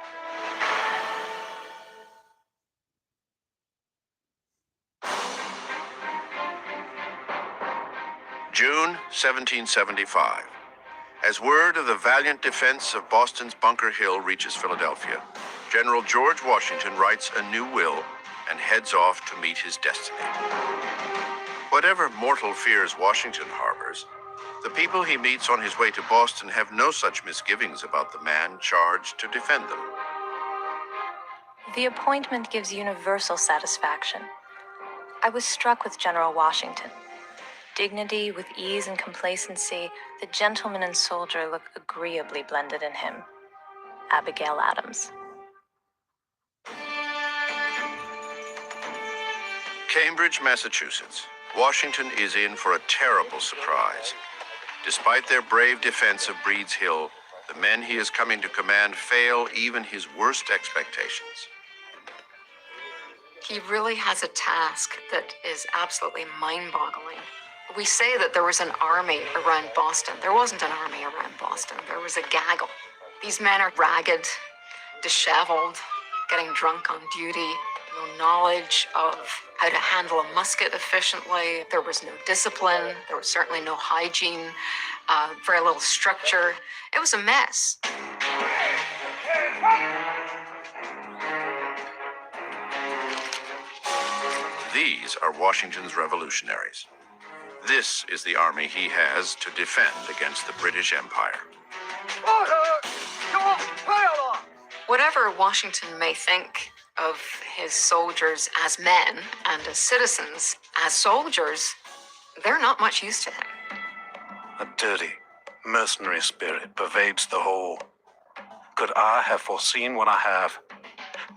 June 1775. As word of the valiant defense of Boston's Bunker Hill reaches Philadelphia, General George Washington writes a new will and heads off to meet his destiny. Whatever mortal fears Washington harbors, the people he meets on his way to Boston have no such misgivings about the man charged to defend them. The appointment gives universal satisfaction. I was struck with General Washington. Dignity with ease and complacency, the gentleman and soldier look agreeably blended in him. Abigail Adams. Cambridge, Massachusetts. Washington is in for a terrible surprise. Despite their brave defense of Breed's Hill, the men he is coming to command fail even his worst expectations. He really has a task that is absolutely mind-boggling. We say that there was an army around Boston. There wasn't an army around Boston. There was a gaggle. These men are ragged, disheveled, getting drunk on duty, no knowledge of how to handle a musket efficiently. There was no discipline. There was certainly no hygiene, very little structure. It was a mess. These are Washington's revolutionaries. This is the army he has to defend against the British Empire. Whatever Washington may think of his soldiers as men and as citizens, as soldiers, they're not much use to him. A dirty, mercenary spirit pervades the whole. Could I have foreseen what I have?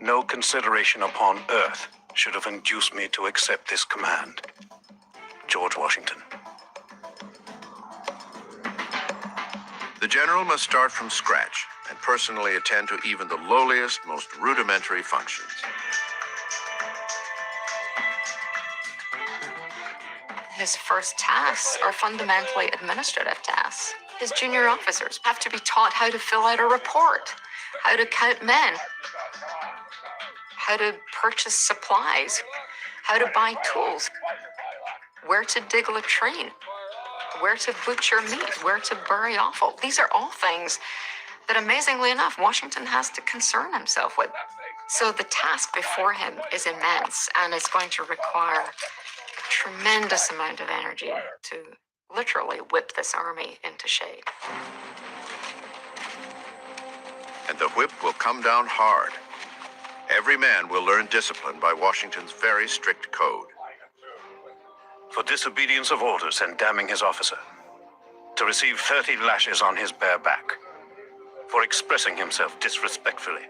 No consideration upon earth should have induced me to accept this command. George Washington. The general must start from scratch and personally attend to even the lowliest, most rudimentary functions. His first tasks are fundamentally administrative tasks. His junior officers have to be taught how to fill out a report, how to count men, how to purchase supplies, how to buy tools, where to dig latrine, where to butcher meat, where to bury offal. These are all things that, amazingly enough, Washington has to concern himself with. So the task before him is immense, and it's going to require a tremendous amount of energy to literally whip this army into shape. And the whip will come down hard. Every man will learn discipline by Washington's very strict code. For disobedience of orders and damning his officer, to receive 30 lashes on his bare back. For expressing himself disrespectfully,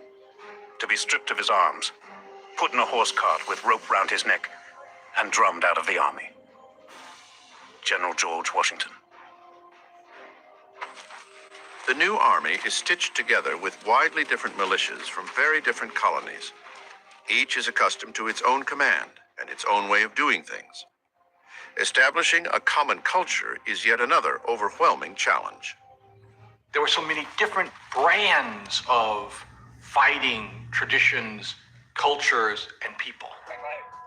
to be stripped of his arms, put in a horse cart with rope round his neck, and drummed out of the army. General George Washington. The new army is stitched together with widely different militias from very different colonies. Each is accustomed to its own command and its own way of doing things. Establishing a common culture is yet another overwhelming challenge. There were so many different brands of fighting, traditions, cultures, and people.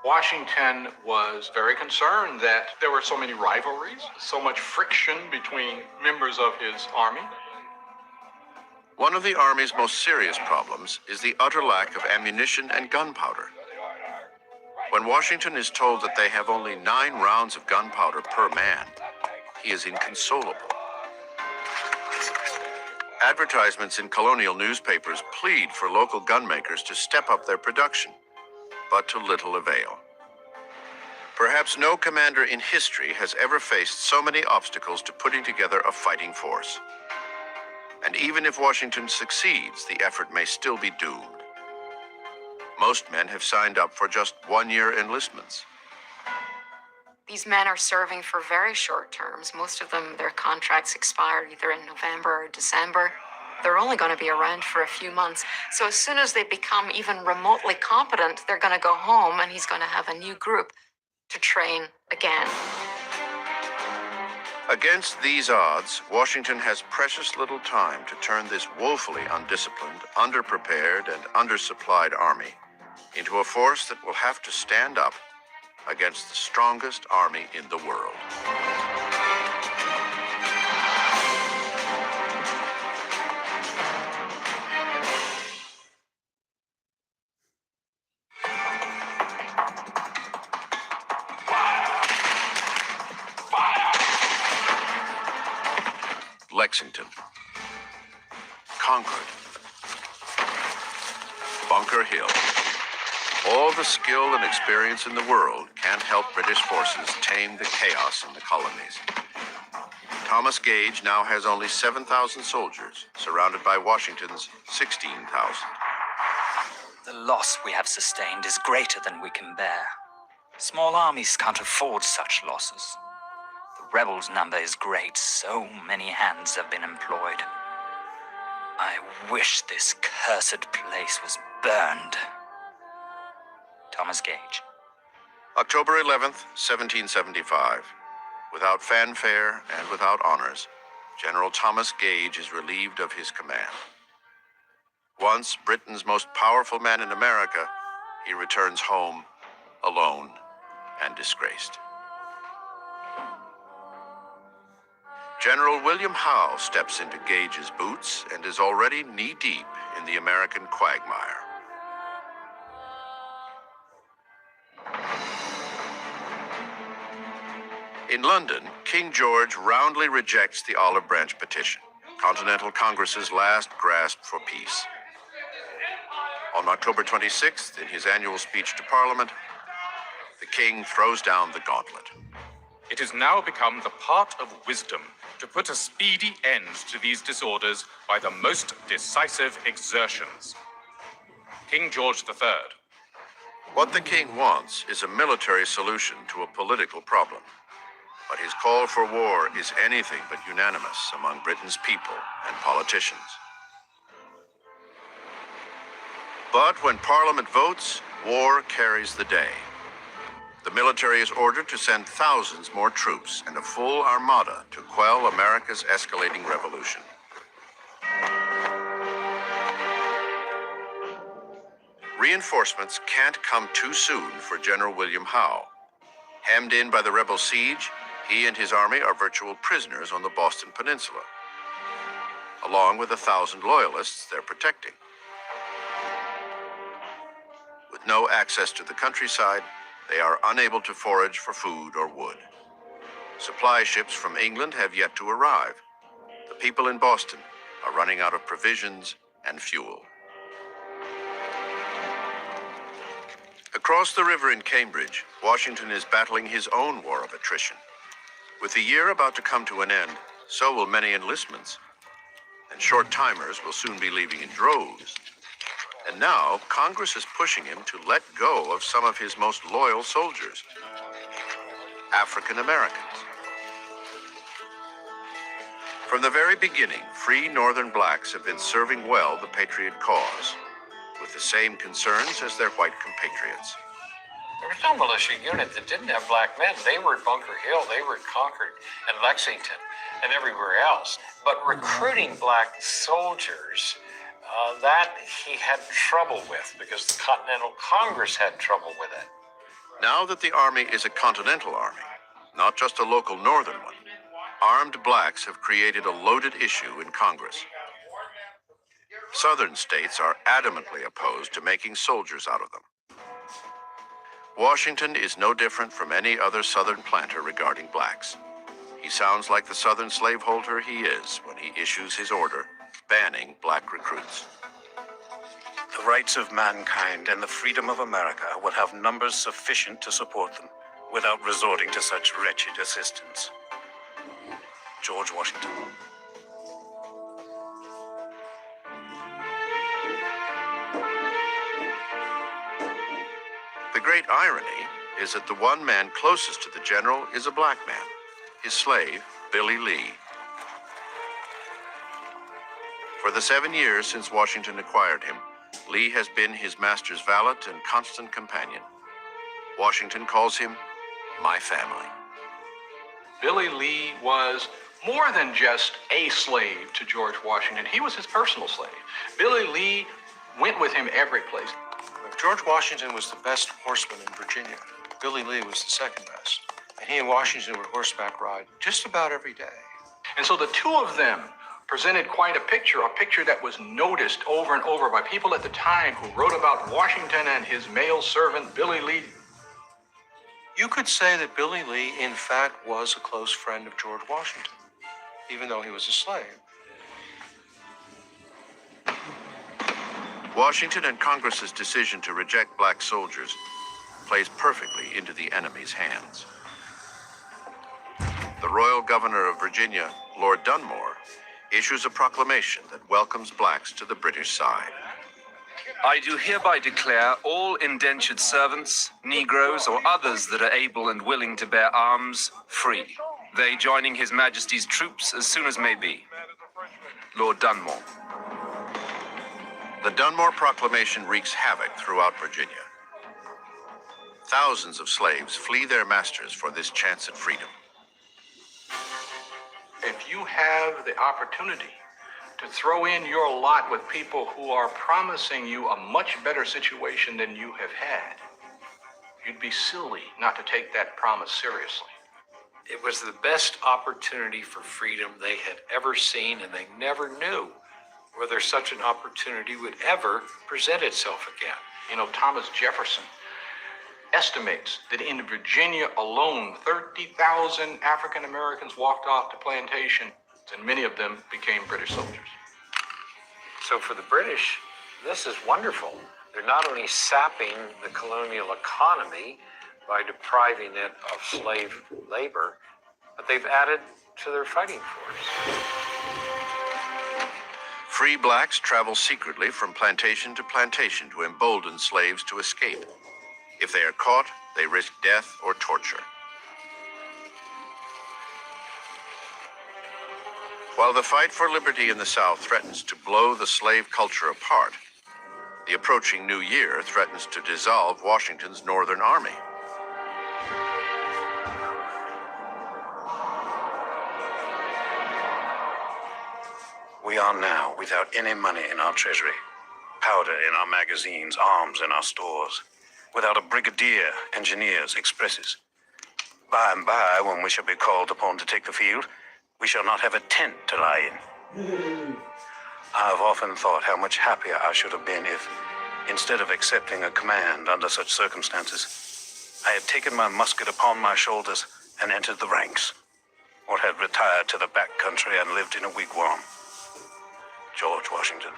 Washington was very concerned that there were so many rivalries, so much friction between members of his army. One of the Army's most serious problems is the utter lack of ammunition and gunpowder. When Washington is told that they have only 9 rounds of gunpowder per man, he is inconsolable. Advertisements in colonial newspapers plead for local gunmakers to step up their production, but to little avail. Perhaps no commander in history has ever faced so many obstacles to putting together a fighting force. And even if Washington succeeds, the effort may still be doomed. Most men have signed up for just 1-year enlistments. These men are serving for very short terms. Most of them, their contracts expire either in November or December. They're only going to be around for a few months. So as soon as they become even remotely competent, they're going to go home, and he's going to have a new group to train again. Against these odds, Washington has precious little time to turn this woefully undisciplined, underprepared, and undersupplied army into a force that will have to stand up against the strongest army in the world. Lexington. Concord. Bunker Hill. All the skill and experience in the world can't help British forces tame the chaos in the colonies. Thomas Gage now has only 7,000 soldiers, surrounded by Washington's 16,000. The loss we have sustained is greater than we can bear. Small armies can't afford such losses. The rebels' number is great. So many hands have been employed. I wish this cursed place was burned. Thomas Gage. October 11th, 1775. Without fanfare and without honors, General Thomas Gage is relieved of his command. Once Britain's most powerful man in America, he returns home alone and disgraced. General William Howe steps into Gage's boots and is already knee-deep in the American quagmire. In London, King George roundly rejects the Olive Branch Petition, Continental Congress's last grasp for peace. On October 26th, in his annual speech to Parliament, the king throws down the gauntlet. It has now become the part of wisdom to put a speedy end to these disorders by the most decisive exertions. King George III. What the king wants is a military solution to a political problem. But his call for war is anything but unanimous among Britain's people and politicians. But when Parliament votes, war carries the day. The military is ordered to send thousands more troops and a full armada to quell America's escalating revolution. Reinforcements can't come too soon for General William Howe. Hemmed in by the rebel siege, he and his army are virtual prisoners on the Boston Peninsula, along with 1,000 loyalists they're protecting. With no access to the countryside, they are unable to forage for food or wood. Supply ships from England have yet to arrive. The people in Boston are running out of provisions and fuel. Across the river in Cambridge, Washington is battling his own war of attrition. With the year about to come to an end, so will many enlistments. And short-timers will soon be leaving in droves. And now, Congress is pushing him to let go of some of his most loyal soldiers, African Americans. From the very beginning, free Northern blacks have been serving well the Patriot cause, with the same concerns as their white compatriots. There was no militia unit that didn't have black men. They were at Bunker Hill, they were at Concord and Lexington and everywhere else. But recruiting black soldiers, that he had trouble with because the Continental Congress had trouble with it. Now that the Army is a continental army, not just a local northern one, armed blacks have created a loaded issue in Congress. Southern states are adamantly opposed to making soldiers out of them. Washington is no different from any other Southern planter regarding blacks. He sounds like the Southern slaveholder he is when he issues his order banning black recruits. The rights of mankind and the freedom of America will have numbers sufficient to support them without resorting to such wretched assistance. George Washington. The great irony is that the one man closest to the general is a black man, his slave, Billy Lee. For the 7 years since Washington acquired him, Lee has been his master's valet and constant companion. Washington calls him my family. Billy Lee was more than just a slave to George Washington. He was his personal slave. Billy Lee went with him every place. If George Washington was the best horseman in Virginia, Billy Lee was the second best. And he and Washington would horseback ride just about every day. And so the two of them presented quite a picture that was noticed over and over by people at the time who wrote about Washington and his male servant, Billy Lee. You could say that Billy Lee, in fact, was a close friend of George Washington, even though he was a slave. Washington and Congress's decision to reject black soldiers plays perfectly into the enemy's hands. The Royal Governor of Virginia, Lord Dunmore, issues a proclamation that welcomes blacks to the British side. I do hereby declare all indentured servants, Negroes, or others that are able and willing to bear arms, free, they joining His Majesty's troops as soon as may be. Lord Dunmore. The Dunmore Proclamation wreaks havoc throughout Virginia. Thousands of slaves flee their masters for this chance at freedom. If you have the opportunity to throw in your lot with people who are promising you a much better situation than you have had, you'd be silly not to take that promise seriously. It was the best opportunity for freedom they had ever seen, and they never knew whether such an opportunity would ever present itself again. You know, Thomas Jefferson estimates that in Virginia alone, 30,000 African Americans walked off to plantations, and many of them became British soldiers. So for the British, this is wonderful. They're not only sapping the colonial economy by depriving it of slave labor, but they've added to their fighting force. Free blacks travel secretly from plantation to plantation to embolden slaves to escape. If they are caught, they risk death or torture. While the fight for liberty in the South threatens to blow the slave culture apart, the approaching new year threatens to dissolve Washington's Northern Army. We are now without any money in our treasury, powder in our magazines, arms in our stores, without a brigadier, engineers, expresses. By and by, when we shall be called upon to take the field, we shall not have a tent to lie in. I have often thought how much happier I should have been if, instead of accepting a command under such circumstances, I had taken my musket upon my shoulders and entered the ranks, or had retired to the back country and lived in a wigwam. George Washington.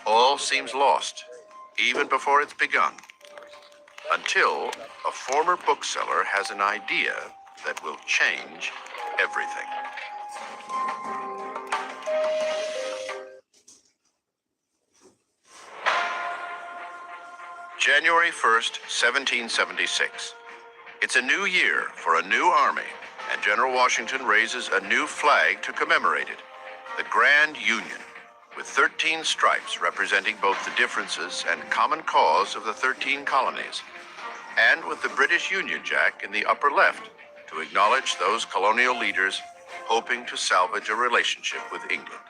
All seems lost, even before it's begun, until a former bookseller has an idea that will change everything. January 1st, 1776. It's a new year for a new army, and General Washington raises a new flag to commemorate it, the Grand Union, with 13 stripes representing both the differences and common cause of the 13 colonies, and with the British Union Jack in the upper left to acknowledge those colonial leaders hoping to salvage a relationship with England.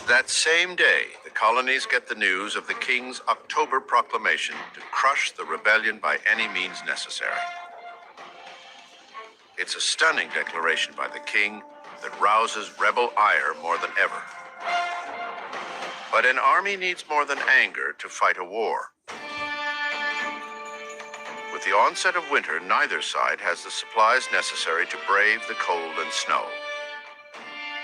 That same day, the colonies get the news of the King's October proclamation to crush the rebellion by any means necessary. It's a stunning declaration by the King that rouses rebel ire more than ever. But an army needs more than anger to fight a war. With the onset of winter, neither side has the supplies necessary to brave the cold and snow.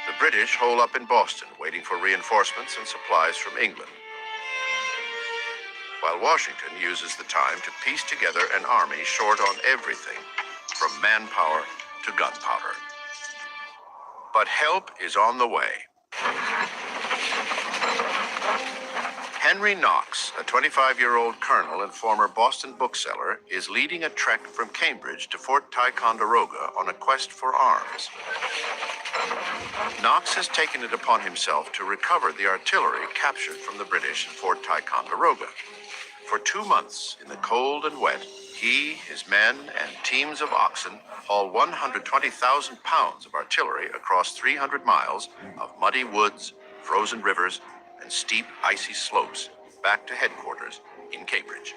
The British hole up in Boston, waiting for reinforcements and supplies from England, while Washington uses the time to piece together an army short on everything, from manpower to gunpowder. But help is on the way. Henry Knox, a 25-year-old colonel and former Boston bookseller, is leading a trek from Cambridge to Fort Ticonderoga on a quest for arms. Knox has taken it upon himself to recover the artillery captured from the British at Fort Ticonderoga. For 2 months, in the cold and wet, he, his men, and teams of oxen haul 120,000 pounds of artillery across 300 miles of muddy woods, frozen rivers, and steep, icy slopes back to headquarters in Cambridge.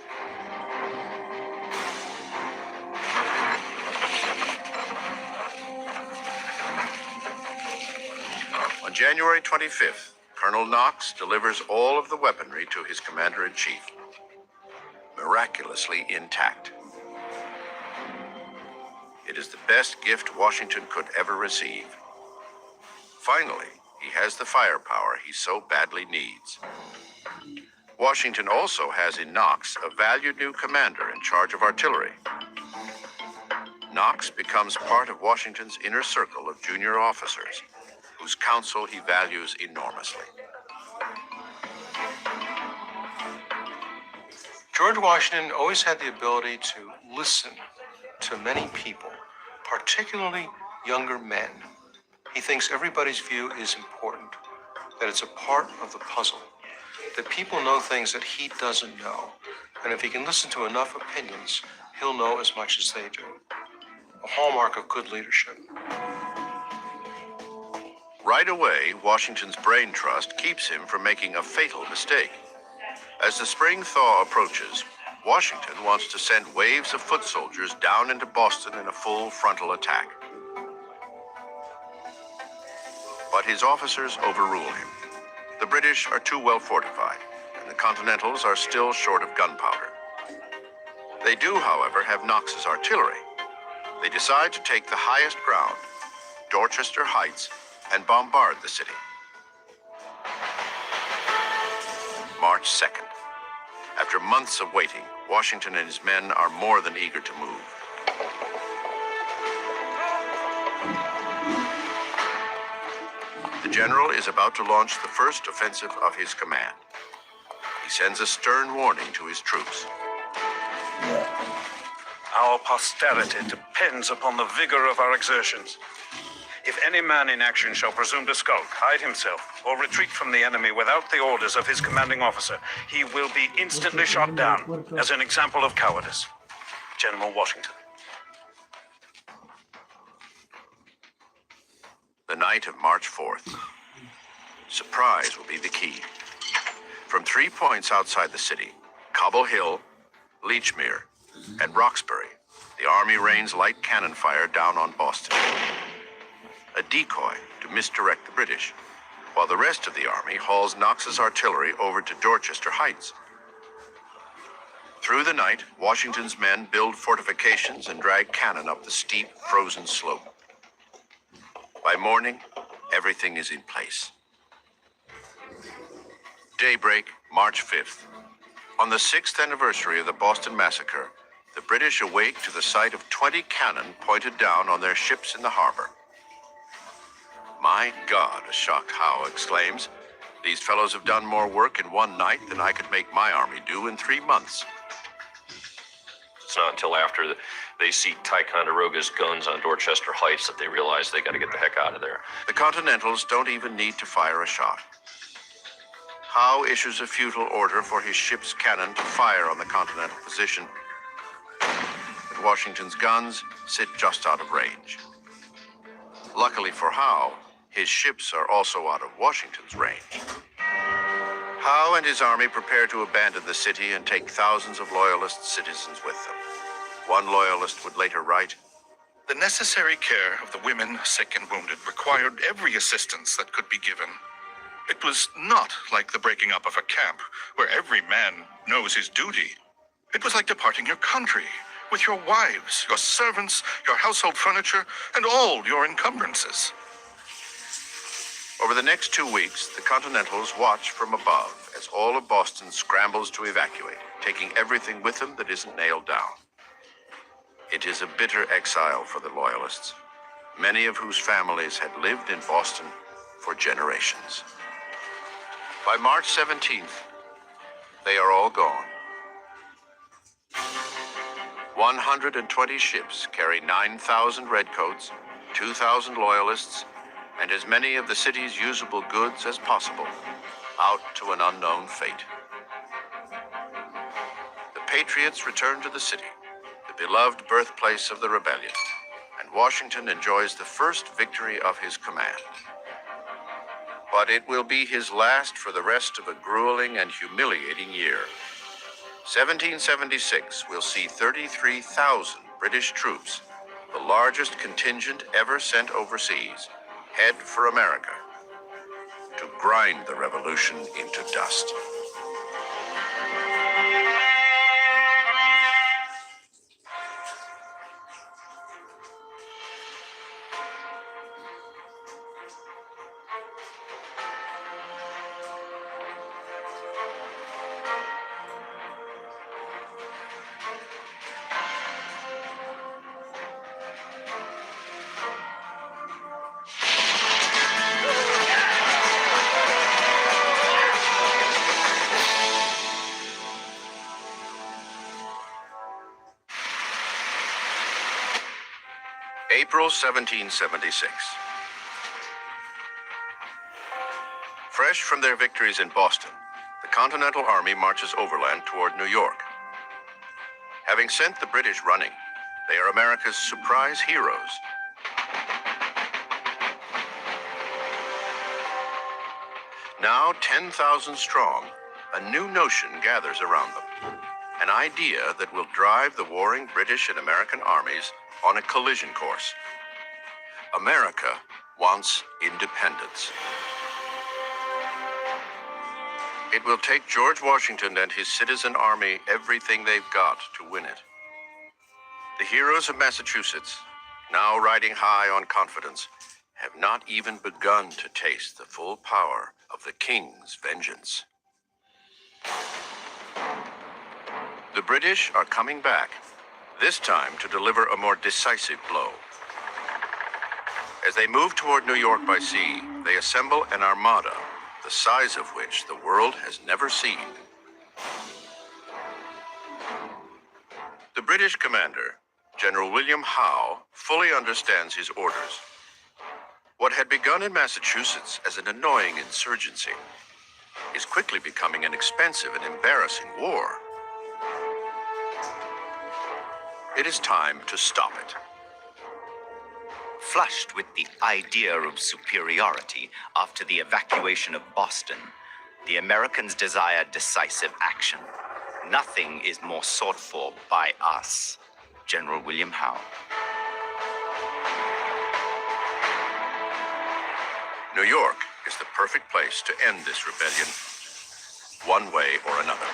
On January 25th, Colonel Knox delivers all of the weaponry to his commander-in-chief, miraculously intact. It is the best gift Washington could ever receive. Finally, he has the firepower he so badly needs. Washington also has in Knox a valued new commander in charge of artillery. Knox becomes part of Washington's inner circle of junior officers, whose counsel he values enormously. George Washington always had the ability to listen to many people, particularly younger men. He thinks everybody's view is important, that it's a part of the puzzle, that people know things that he doesn't know, and if he can listen to enough opinions, he'll know as much as they do. A hallmark of good leadership. Right away, Washington's brain trust keeps him from making a fatal mistake. As the spring thaw approaches, Washington wants to send waves of foot soldiers down into Boston in a full frontal attack. But his officers overrule him. The British are too well fortified, and the Continentals are still short of gunpowder. They do, however, have Knox's artillery. They decide to take the highest ground, Dorchester Heights and bombard the city. March 2nd. After months of waiting, Washington and his men are more than eager to move. The general is about to launch the first offensive of his command. He sends a stern warning to his troops. Our posterity depends upon the vigor of our exertions. If any man in action shall presume to skulk, hide himself, or retreat from the enemy without the orders of his commanding officer, he will be instantly shot down as an example of cowardice. General Washington. The night of March 4th. Surprise will be the key. From 3 points outside the city, Cobble Hill, Lechmere, and Roxbury, the Army rains light cannon fire down on Boston. A decoy to misdirect the British, while the rest of the Army hauls Knox's artillery over to Dorchester Heights. Through the night, Washington's men build fortifications and drag cannon up the steep, frozen slope. By morning, everything is in place. Daybreak, March 5th. On the 6th anniversary of the Boston Massacre, the British awake to the sight of 20 cannon pointed down on their ships in the harbor. "My God," a shocked Howe exclaims, "these fellows have done more work in one night than I could make my army do in 3 months." It's not until after they see Ticonderoga's guns on Dorchester Heights that they realize they got to get the heck out of there. The Continentals don't even need to fire a shot. Howe issues a futile order for his ship's cannon to fire on the Continental position, but Washington's guns sit just out of range. Luckily for Howe, his ships are also out of Washington's range. Howe and his army prepare to abandon the city and take thousands of Loyalist citizens with them. One Loyalist would later write, "The necessary care of the women, sick and wounded required every assistance that could be given. It was not like the breaking up of a camp, where every man knows his duty. It was like departing your country, with your wives, your servants, your household furniture, and all your encumbrances." Over the next 2 weeks, the Continentals watch from above as all of Boston scrambles to evacuate, taking everything with them that isn't nailed down. It is a bitter exile for the Loyalists, many of whose families had lived in Boston for generations. By March 17th, they are all gone. 120 ships carry 9,000 redcoats, 2,000 Loyalists, and as many of the city's usable goods as possible, out to an unknown fate. The Patriots return to the city, the beloved birthplace of the rebellion, and Washington enjoys the first victory of his command. But it will be his last for the rest of a grueling and humiliating year. 1776 will see 33,000 British troops, the largest contingent ever sent overseas, head for America to grind the revolution into dust. April 1776. Fresh from their victories in Boston, the Continental Army marches overland toward New York. Having sent the British running, they are America's surprise heroes. Now 10,000 strong, a new notion gathers around them. An idea that will drive the warring British and American armies on a collision course. America wants independence. It will take George Washington and his citizen army everything they've got to win it. The heroes of Massachusetts, now riding high on confidence, have not even begun to taste the full power of the king's vengeance. The British are coming back, this time to deliver a more decisive blow. As they move toward New York by sea, they assemble an armada, the size of which the world has never seen. The British commander, General William Howe, fully understands his orders. What had begun in Massachusetts as an annoying insurgency is quickly becoming an expensive and embarrassing war. It is time to stop it. Flushed with the idea of superiority after the evacuation of Boston, the Americans desire decisive action. Nothing is more sought for by us. General William Howe. New York is the perfect place to end this rebellion, one way or another.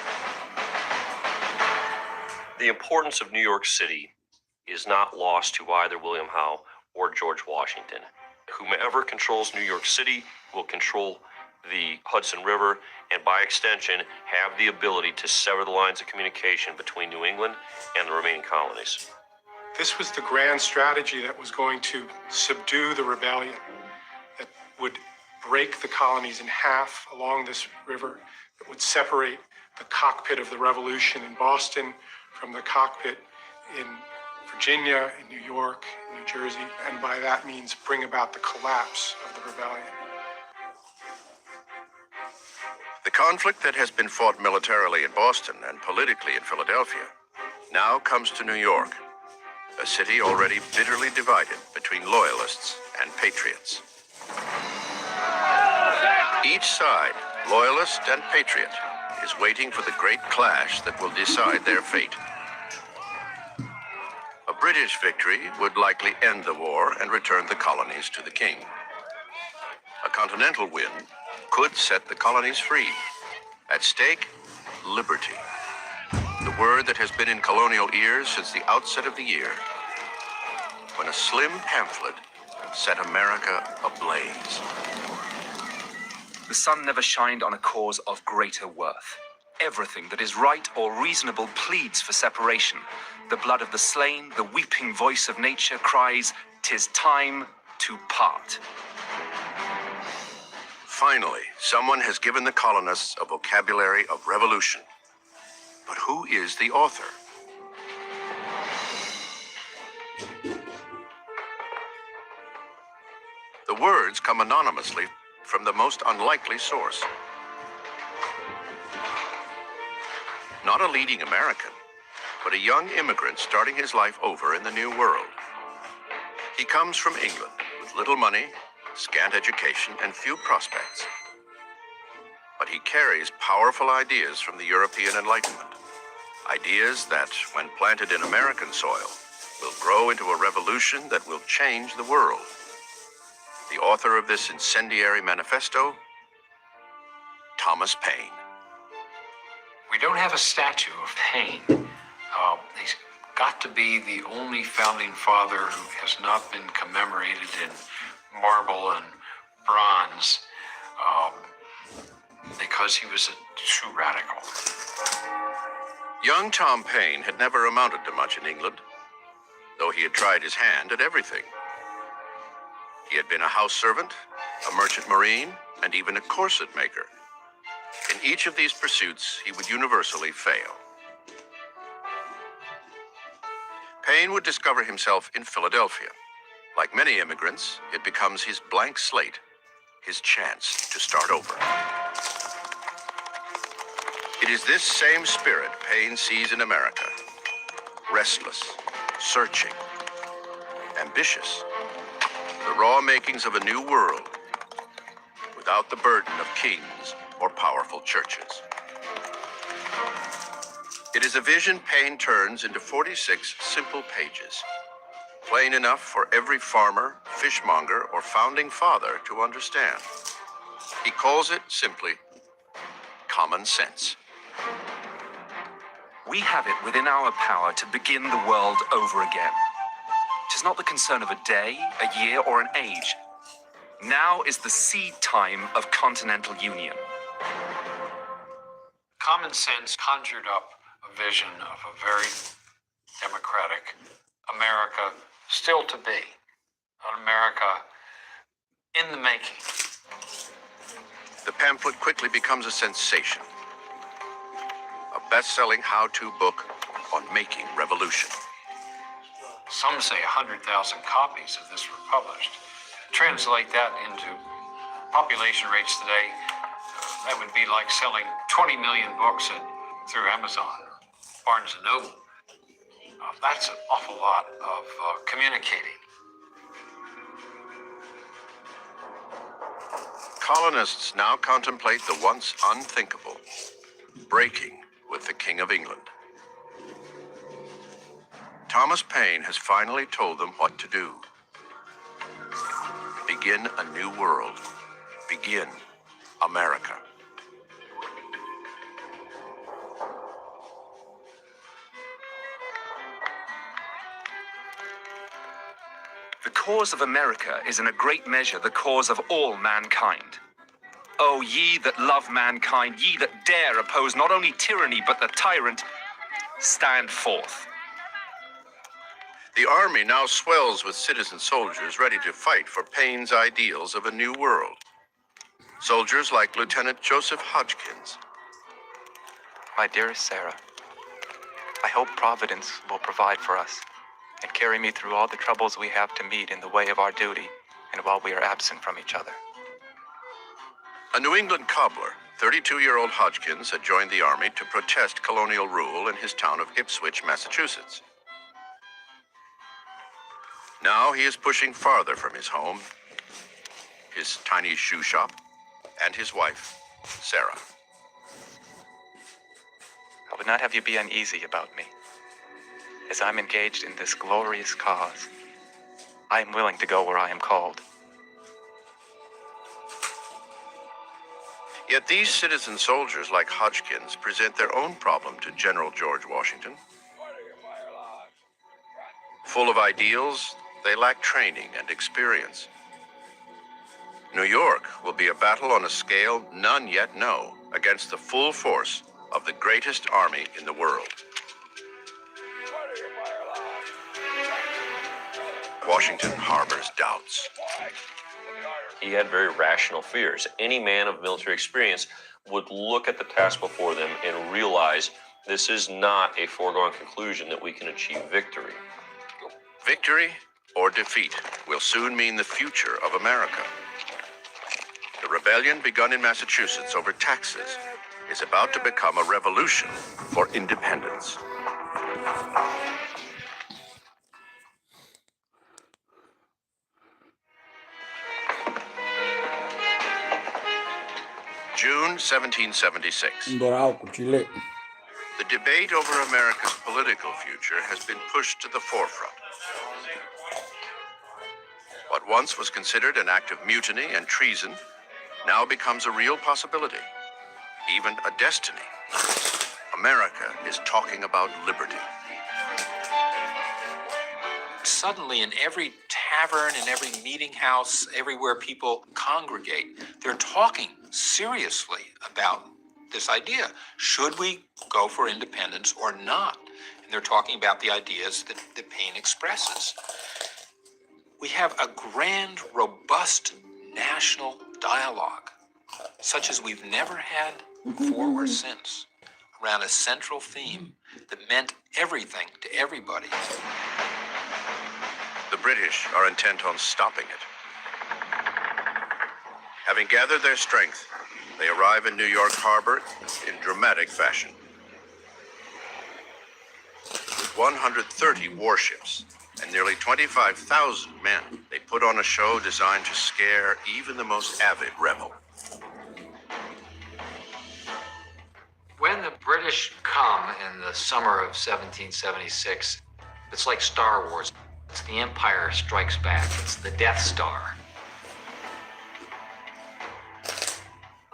The importance of New York City is not lost to either William Howe or George Washington. Whomever controls New York City will control the Hudson River and by extension have the ability to sever the lines of communication between New England and the remaining colonies. This was the grand strategy that was going to subdue the rebellion, that would break the colonies in half along this river, that would separate the cockpit of the revolution in Boston from the cockpit in Virginia, in New York, in New Jersey, and by that means bring about the collapse of the rebellion. The conflict that has been fought militarily in Boston and politically in Philadelphia now comes to New York, a city already bitterly divided between loyalists and patriots. Each side, loyalist and patriot, is waiting for the great clash that will decide their fate. A British victory would likely end the war and return the colonies to the king. A continental win could set the colonies free. At stake, liberty. The word that has been in colonial ears since the outset of the year, when a slim pamphlet set America ablaze. The sun never shined on a cause of greater worth. Everything that is right or reasonable pleads for separation. The blood of the slain, the weeping voice of nature cries, "'Tis time to part." Finally, someone has given the colonists a vocabulary of revolution. But who is the author? The words come anonymously from the most unlikely source. Not a leading American, but a young immigrant starting his life over in the New World. He comes from England with little money, scant education, and few prospects. But he carries powerful ideas from the European Enlightenment. Ideas that, when planted in American soil, will grow into a revolution that will change the world. The author of this incendiary manifesto, Thomas Paine. We don't have a statue of Paine. He's got to be the only founding father who has not been commemorated in marble and bronze because he was a true radical. Young Tom Paine had never amounted to much in England, though he had tried his hand at everything. He had been a house servant, a merchant marine, and even a corset maker. In each of these pursuits, he would universally fail. Paine would discover himself in Philadelphia. Like many immigrants, it becomes his blank slate, his chance to start over. It is this same spirit Paine sees in America. Restless, searching, ambitious. The raw makings of a new world, without the burden of kings or powerful churches. It is a vision Paine turns into 46 simple pages, plain enough for every farmer, fishmonger, or founding father to understand. He calls it simply common sense. We have it within our power to begin the world over again. 'Tis not the concern of a day, a year, or an age, Now is the seed time of continental union. Common sense conjured up a vision of a very democratic America still to be, an America in the making. The pamphlet quickly becomes a sensation. A best-selling how-to book on making revolution. Some say 100,000 copies of this were published. Translate that into population rates today, that would be like selling 20 million books through Amazon or Barnes & Noble. That's an awful lot of communicating. Colonists now contemplate the once unthinkable, breaking with the King of England. Thomas Paine has finally told them what to do. Begin a new world. Begin America. The cause of America is in a great measure the cause of all mankind. O ye that love mankind, ye that dare oppose not only tyranny but the tyrant, stand forth. The army now swells with citizen soldiers ready to fight for Paine's ideals of a new world. Soldiers like Lieutenant Joseph Hodgkins. My dearest Sarah, I hope Providence will provide for us and carry me through all the troubles we have to meet in the way of our duty and while we are absent from each other. A New England cobbler, 32-year-old Hodgkins had joined the army to protest colonial rule in his town of Ipswich, Massachusetts. Now he is pushing farther from his home, his tiny shoe shop, and his wife, Sarah. I would not have you be uneasy about me. As I'm engaged in this glorious cause, I am willing to go where I am called. Yet these citizen soldiers like Hodgkins present their own problem to General George Washington. Full of ideals, they lack training and experience. New York will be a battle on a scale none yet know against the full force of the greatest army in the world. Washington harbors doubts. He had very rational fears. Any man of military experience would look at the task before them and realize this is not a foregone conclusion that we can achieve victory. Victory or defeat will soon mean the future of America. The rebellion begun in Massachusetts over taxes is about to become a revolution for independence. June 1776. The debate over America's political future has been pushed to the forefront. What once was considered an act of mutiny and treason now becomes a real possibility, even a destiny. America is talking about liberty. Suddenly, in every tavern, in every meeting house, everywhere people congregate, they're talking seriously about this idea. Should we go for independence or not? And they're talking about the ideas that Paine expresses. We have a grand, robust national dialogue, such as we've never had before or since, around a central theme that meant everything to everybody. The British are intent on stopping it. Having gathered their strength, they arrive in New York Harbor in dramatic fashion. With 130 warships and nearly 25,000 men, they put on a show designed to scare even the most avid rebel. When the British come in the summer of 1776, it's like Star Wars. It's the Empire Strikes Back. It's the Death Star.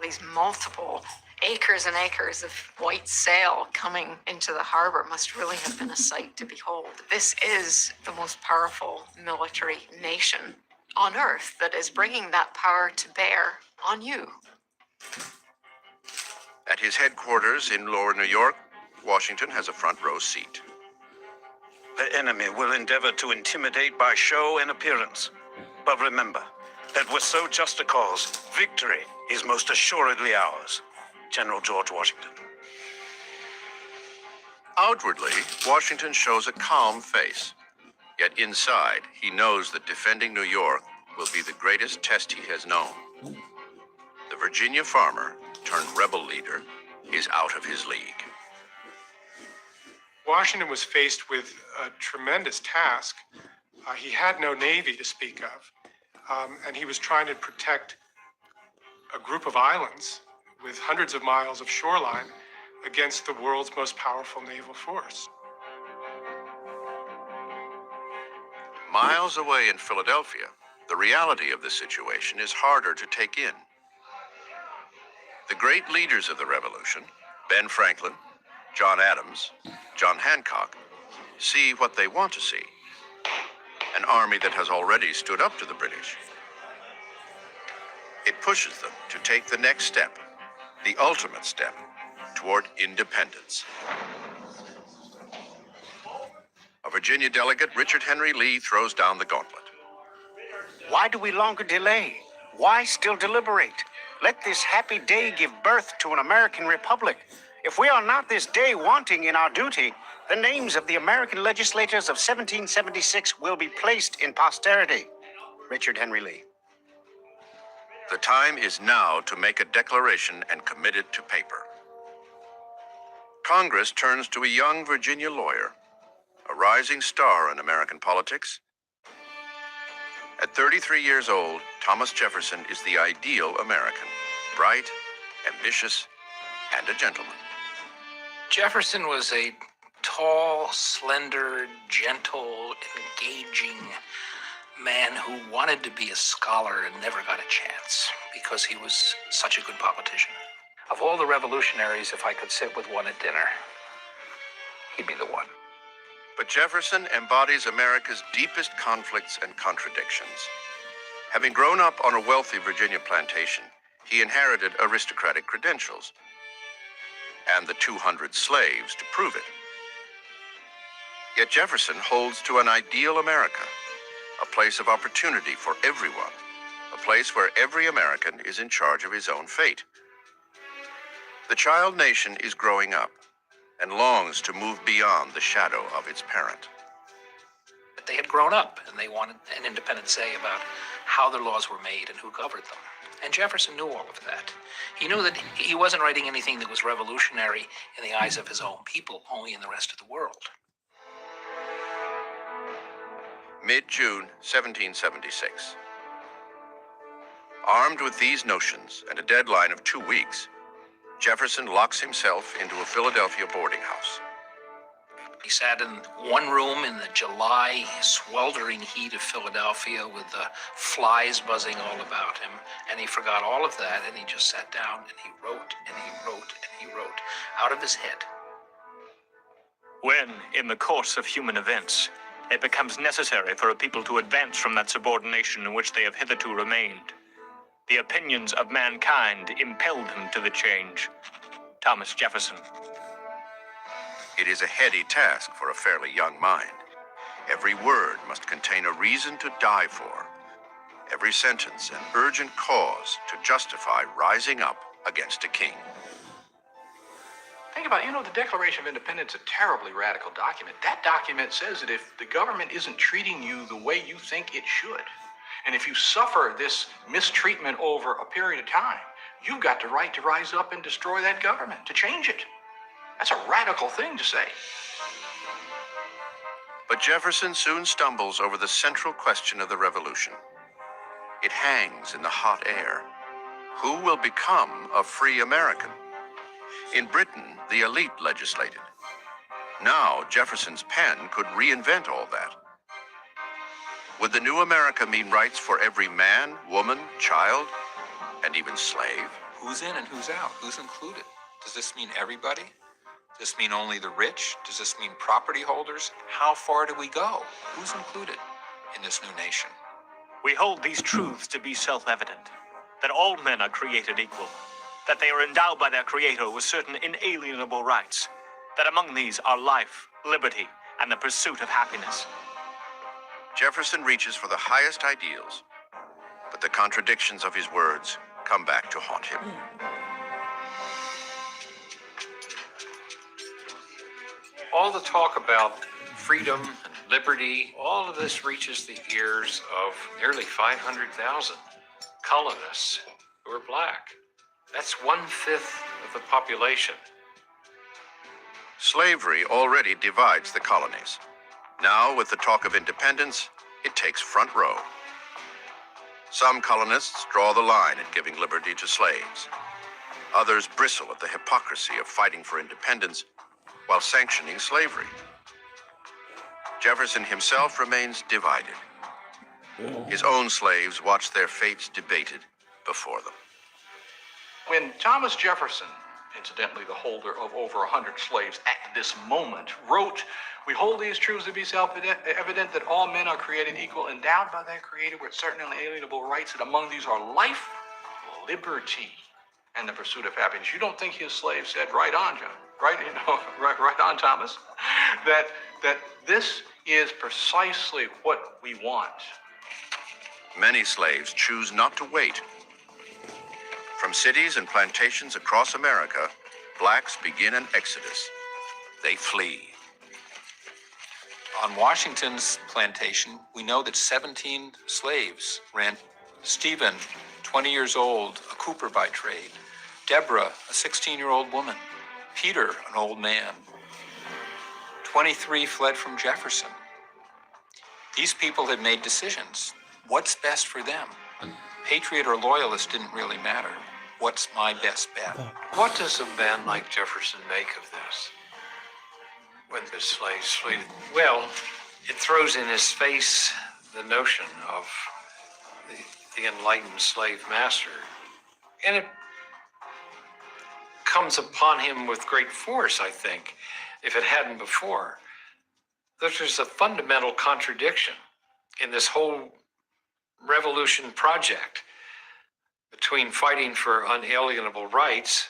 These multiple acres and acres of white sail coming into the harbor must really have been a sight to behold. This is the most powerful military nation on Earth that is bringing that power to bear on you. At his headquarters in Lower New York, Washington has a front row seat. The enemy will endeavor to intimidate by show and appearance. But remember that with so just a cause, victory is most assuredly ours. General George Washington. Outwardly, Washington shows a calm face. Yet inside, he knows that defending New York will be the greatest test he has known. The Virginia farmer, turned rebel leader, is out of his league. Washington was faced with a tremendous task. He had no navy to speak of, and he was trying to protect a group of islands with hundreds of miles of shoreline against the world's most powerful naval force. Miles away in Philadelphia, the reality of the situation is harder to take in. The great leaders of the Revolution, Ben Franklin, John Adams, John Hancock, see what they want to see. An army that has already stood up to the British. It pushes them to take the next step, the ultimate step, toward independence. A Virginia delegate, Richard Henry Lee, throws down the gauntlet. Why do we longer delay? Why still deliberate? Let this happy day give birth to an American republic. If we are not this day wanting in our duty, the names of the American legislators of 1776 will be placed in posterity. Richard Henry Lee. The time is now to make a declaration and commit it to paper. Congress turns to a young Virginia lawyer, a rising star in American politics. At 33 years old, Thomas Jefferson is the ideal American, bright, ambitious, and a gentleman. Jefferson was a tall, slender, gentle, engaging man who wanted to be a scholar and never got a chance because he was such a good politician. Of all the revolutionaries, if I could sit with one at dinner, he'd be the one. But Jefferson embodies America's deepest conflicts and contradictions. Having grown up on a wealthy Virginia plantation, he inherited aristocratic credentials and the 200 slaves to prove it. Yet Jefferson holds to an ideal America, a place of opportunity for everyone, a place where every American is in charge of his own fate. The child nation is growing up and longs to move beyond the shadow of its parent. But they had grown up and they wanted an independent say about how their laws were made and who governed them. And Jefferson knew all of that. He knew that he wasn't writing anything that was revolutionary in the eyes of his own people, only in the rest of the world. Mid-June 1776. Armed with these notions and a deadline of 2 weeks, Jefferson locks himself into a Philadelphia boarding house. He sat in one room in the July sweltering heat of Philadelphia with the flies buzzing all about him, and he forgot all of that, and he just sat down and he wrote and he wrote and he wrote out of his head. When, in the course of human events, it becomes necessary for a people to advance from that subordination in which they have hitherto remained, the opinions of mankind impel them to the change. Thomas Jefferson. It is a heady task for a fairly young mind. Every word must contain a reason to die for. Every sentence an urgent cause to justify rising up against a king. Think about it, the Declaration of Independence is a terribly radical document. That document says that if the government isn't treating you the way you think it should, and if you suffer this mistreatment over a period of time, you've got the right to rise up and destroy that government, to change it. That's a radical thing to say. But Jefferson soon stumbles over the central question of the Revolution. It hangs in the hot air. Who will become a free American? In Britain, the elite legislated. Now, Jefferson's pen could reinvent all that. Would the new America mean rights for every man, woman, child, and even slave? Who's in and who's out? Who's included? Does this mean everybody? Does this mean only the rich? Does this mean property holders? How far do we go? Who's included in this new nation? We hold these truths to be self-evident, that all men are created equal, that they are endowed by their Creator with certain inalienable rights, that among these are life, liberty, and the pursuit of happiness. Jefferson reaches for the highest ideals, but the contradictions of his words come back to haunt him. All the talk about freedom and liberty, all of this reaches the ears of nearly 500,000 colonists who are black. That's 1/5 of the population. Slavery already divides the colonies. Now, with the talk of independence, it takes front row. Some colonists draw the line at giving liberty to slaves. Others bristle at the hypocrisy of fighting for independence while sanctioning slavery. Jefferson himself remains divided. His own slaves watch their fates debated before them. When Thomas Jefferson, incidentally the holder of over 100 slaves at this moment, wrote, "We hold these truths to be self-evident that all men are created equal, endowed by their Creator with certain inalienable rights, and among these are life, liberty, and the pursuit of happiness." You don't think his slave said, "Right on, John, right, right on, Thomas," that this is precisely what we want. Many slaves choose not to wait. From cities and plantations across America, blacks begin an exodus. They flee. On Washington's plantation, we know that 17 slaves ran. Stephen, 20 years old, a cooper by trade. Deborah, a 16-year-old woman. Peter, an old man. 23 fled from Jefferson. These people had made decisions. What's best for them? Patriot or loyalist didn't really matter. What's my best bet? What does a man like Jefferson make of this? When the slaves flee? Well, it throws in his face the notion of the enlightened slave master. And it comes upon him with great force, I think, if it hadn't before. That there's a fundamental contradiction in this whole revolution project between fighting for unalienable rights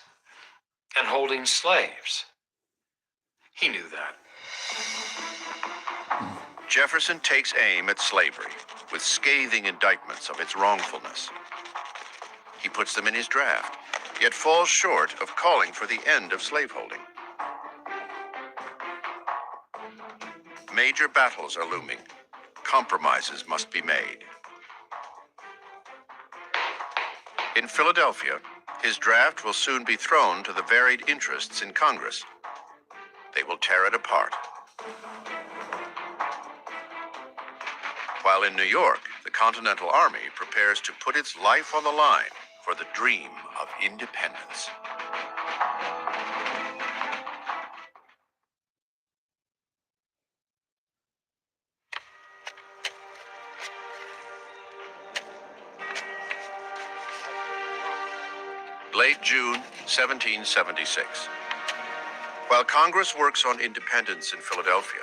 and holding slaves. He knew that. Jefferson takes aim at slavery with scathing indictments of its wrongfulness. He puts them in his draft, yet falls short of calling for the end of slaveholding. Major battles are looming. Compromises must be made. In Philadelphia, his draft will soon be thrown to the varied interests in Congress. They will tear it apart. While in New York, the Continental Army prepares to put its life on the line for the dream of independence. Late June, 1776. While Congress works on independence in Philadelphia,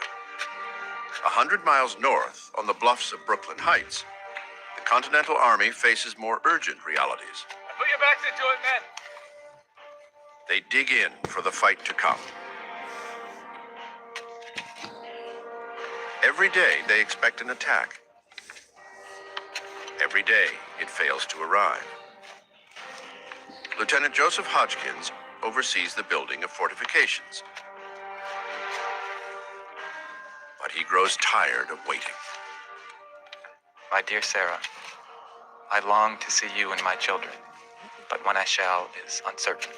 100 miles north on the bluffs of Brooklyn Heights, the Continental Army faces more urgent realities. Put your backs into it, men. They dig in for the fight to come. Every day they expect an attack. Every day it fails to arrive. Lieutenant Joseph Hodgkins oversees the building of fortifications. But he grows tired of waiting. My dear Sarah, I long to see you and my children, but when I shall is uncertain.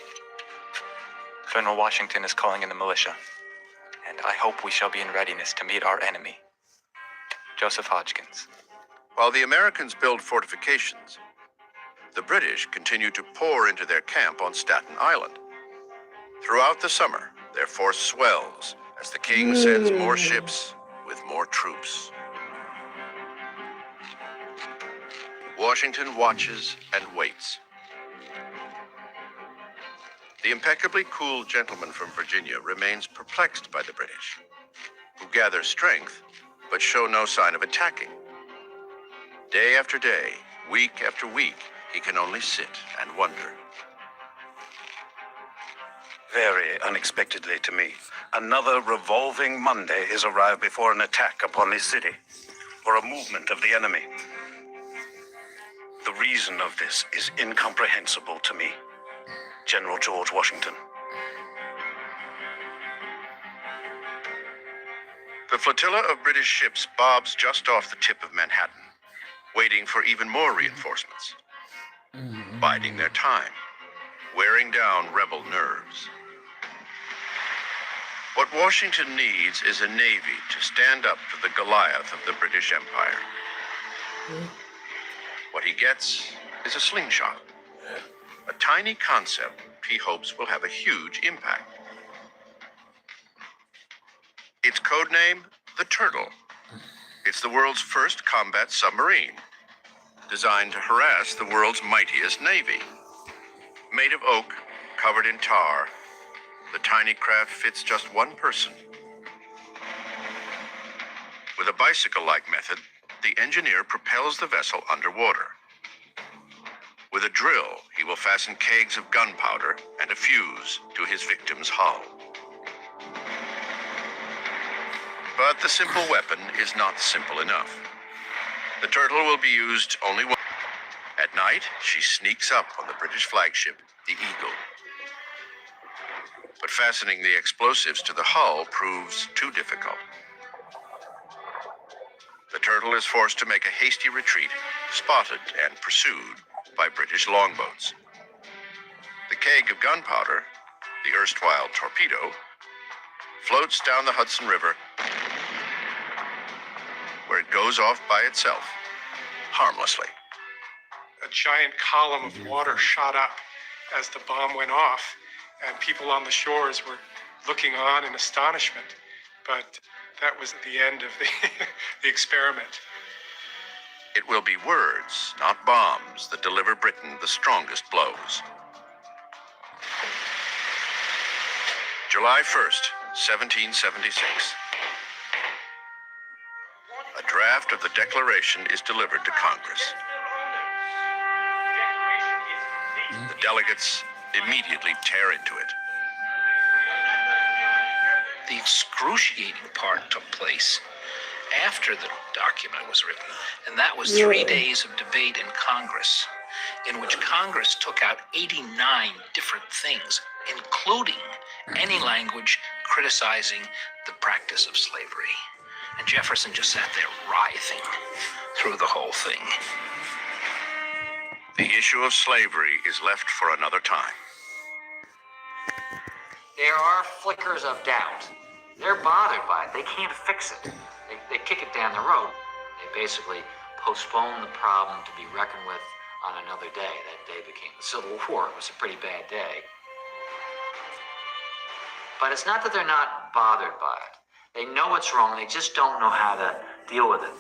General Washington is calling in the militia, and I hope we shall be in readiness to meet our enemy. Joseph Hodgkins. While the Americans build fortifications, the British continue to pour into their camp on Staten Island. Throughout the summer, their force swells as the king sends more ships with more troops. Washington watches and waits. The impeccably cool gentleman from Virginia remains perplexed by the British, who gather strength but show no sign of attacking. Day after day, week after week, he can only sit and wonder. Very unexpectedly to me, another revolving Monday is arrived before an attack upon this city, or a movement of the enemy. The reason of this is incomprehensible to me. General George Washington. The flotilla of British ships bobs just off the tip of Manhattan, waiting for even more reinforcements, biding their time, wearing down rebel nerves. What Washington needs is a navy to stand up to the Goliath of the British Empire. What he gets is a slingshot, a tiny concept he hopes will have a huge impact. Its codename, the Turtle. It's the world's first combat submarine, designed to harass the world's mightiest navy. Made of oak, covered in tar, the tiny craft fits just one person. With a bicycle-like method, the engineer propels the vessel underwater. With a drill, he will fasten kegs of gunpowder and a fuse to his victim's hull. But the simple weapon is not simple enough. The Turtle will be used only once. At night, she sneaks up on the British flagship, the Eagle. But fastening the explosives to the hull proves too difficult. The Turtle is forced to make a hasty retreat, spotted and pursued by British longboats. The keg of gunpowder, the erstwhile torpedo, floats down the Hudson River, where it goes off by itself, harmlessly. A giant column of water shot up as the bomb went off, and people on the shores were looking on in astonishment. But that was the end of the experiment. It will be words, not bombs, that deliver Britain the strongest blows. July 1st, 1776. A draft of the Declaration is delivered to Congress. The delegates immediately tear into it. The excruciating part took place after the document was written, and that was 3 days of debate in Congress, in which Congress took out 89 different things, including any language criticizing the practice of slavery. And Jefferson just sat there writhing through the whole thing. The issue of slavery is left for another time. There are flickers of doubt. They're bothered by it. They can't fix it. They kick it down the road. They basically postpone the problem to be reckoned with on another day. That day became the Civil War. It was a pretty bad day. But it's not that they're not bothered by it. They know it's wrong. They just don't know how to deal with it.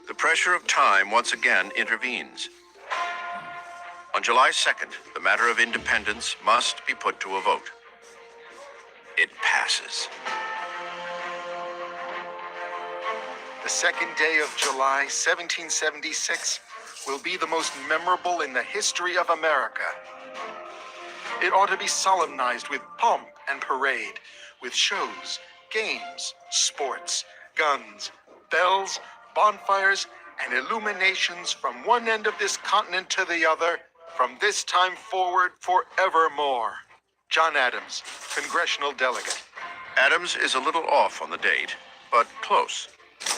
The pressure of time once again intervenes. On July 2nd, the matter of independence must be put to a vote. It passes. The second day of July, 1776, will be the most memorable in the history of America. It ought to be solemnized with pomp and parade, with shows, games, sports, guns, bells, bonfires, and illuminations from one end of this continent to the other, from this time forward forevermore. John Adams, congressional delegate. Adams is a little off on the date, but close.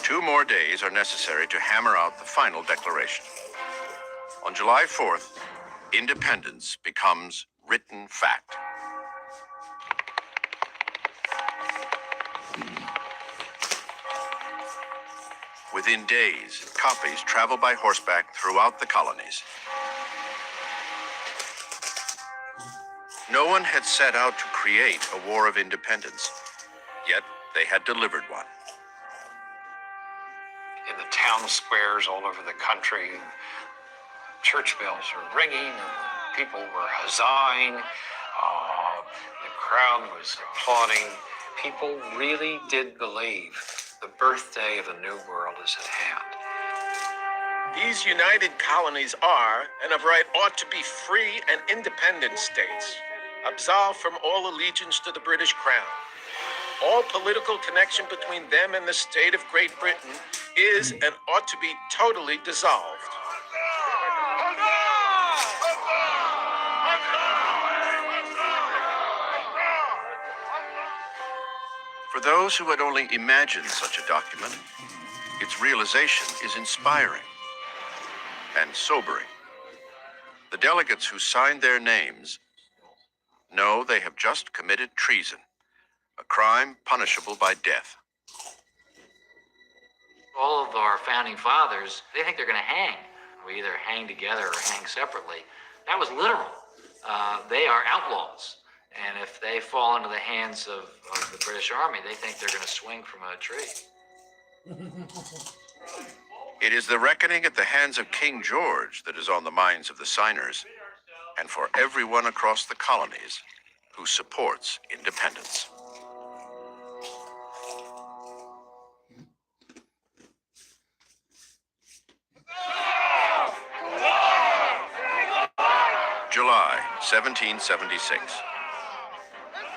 2 more days are necessary to hammer out the final declaration. On July 4th, independence becomes written fact. Within days, copies travel by horseback throughout the colonies. No one had set out to create a war of independence, yet they had delivered one. In the town squares all over the country, church bells were ringing, and people were huzzahing. The crowd was applauding, People really did believe the birthday of a new world is at hand. These united colonies are, and of right ought to be, free and independent states, absolved from all allegiance to the British Crown. All political connection between them and the state of Great Britain is and ought to be totally dissolved. For those who had only imagined such a document, its realization is inspiring and sobering. The delegates who signed their names know they have just committed treason, a crime punishable by death. All of our founding fathers, they think they're going to hang. We either hang together or hang separately. That was literal. They are outlaws. And if they fall into the hands of the British Army, they think they're going to swing from a tree. It is the reckoning at the hands of King George that is on the minds of the signers, and for everyone across the colonies who supports independence. July 1776.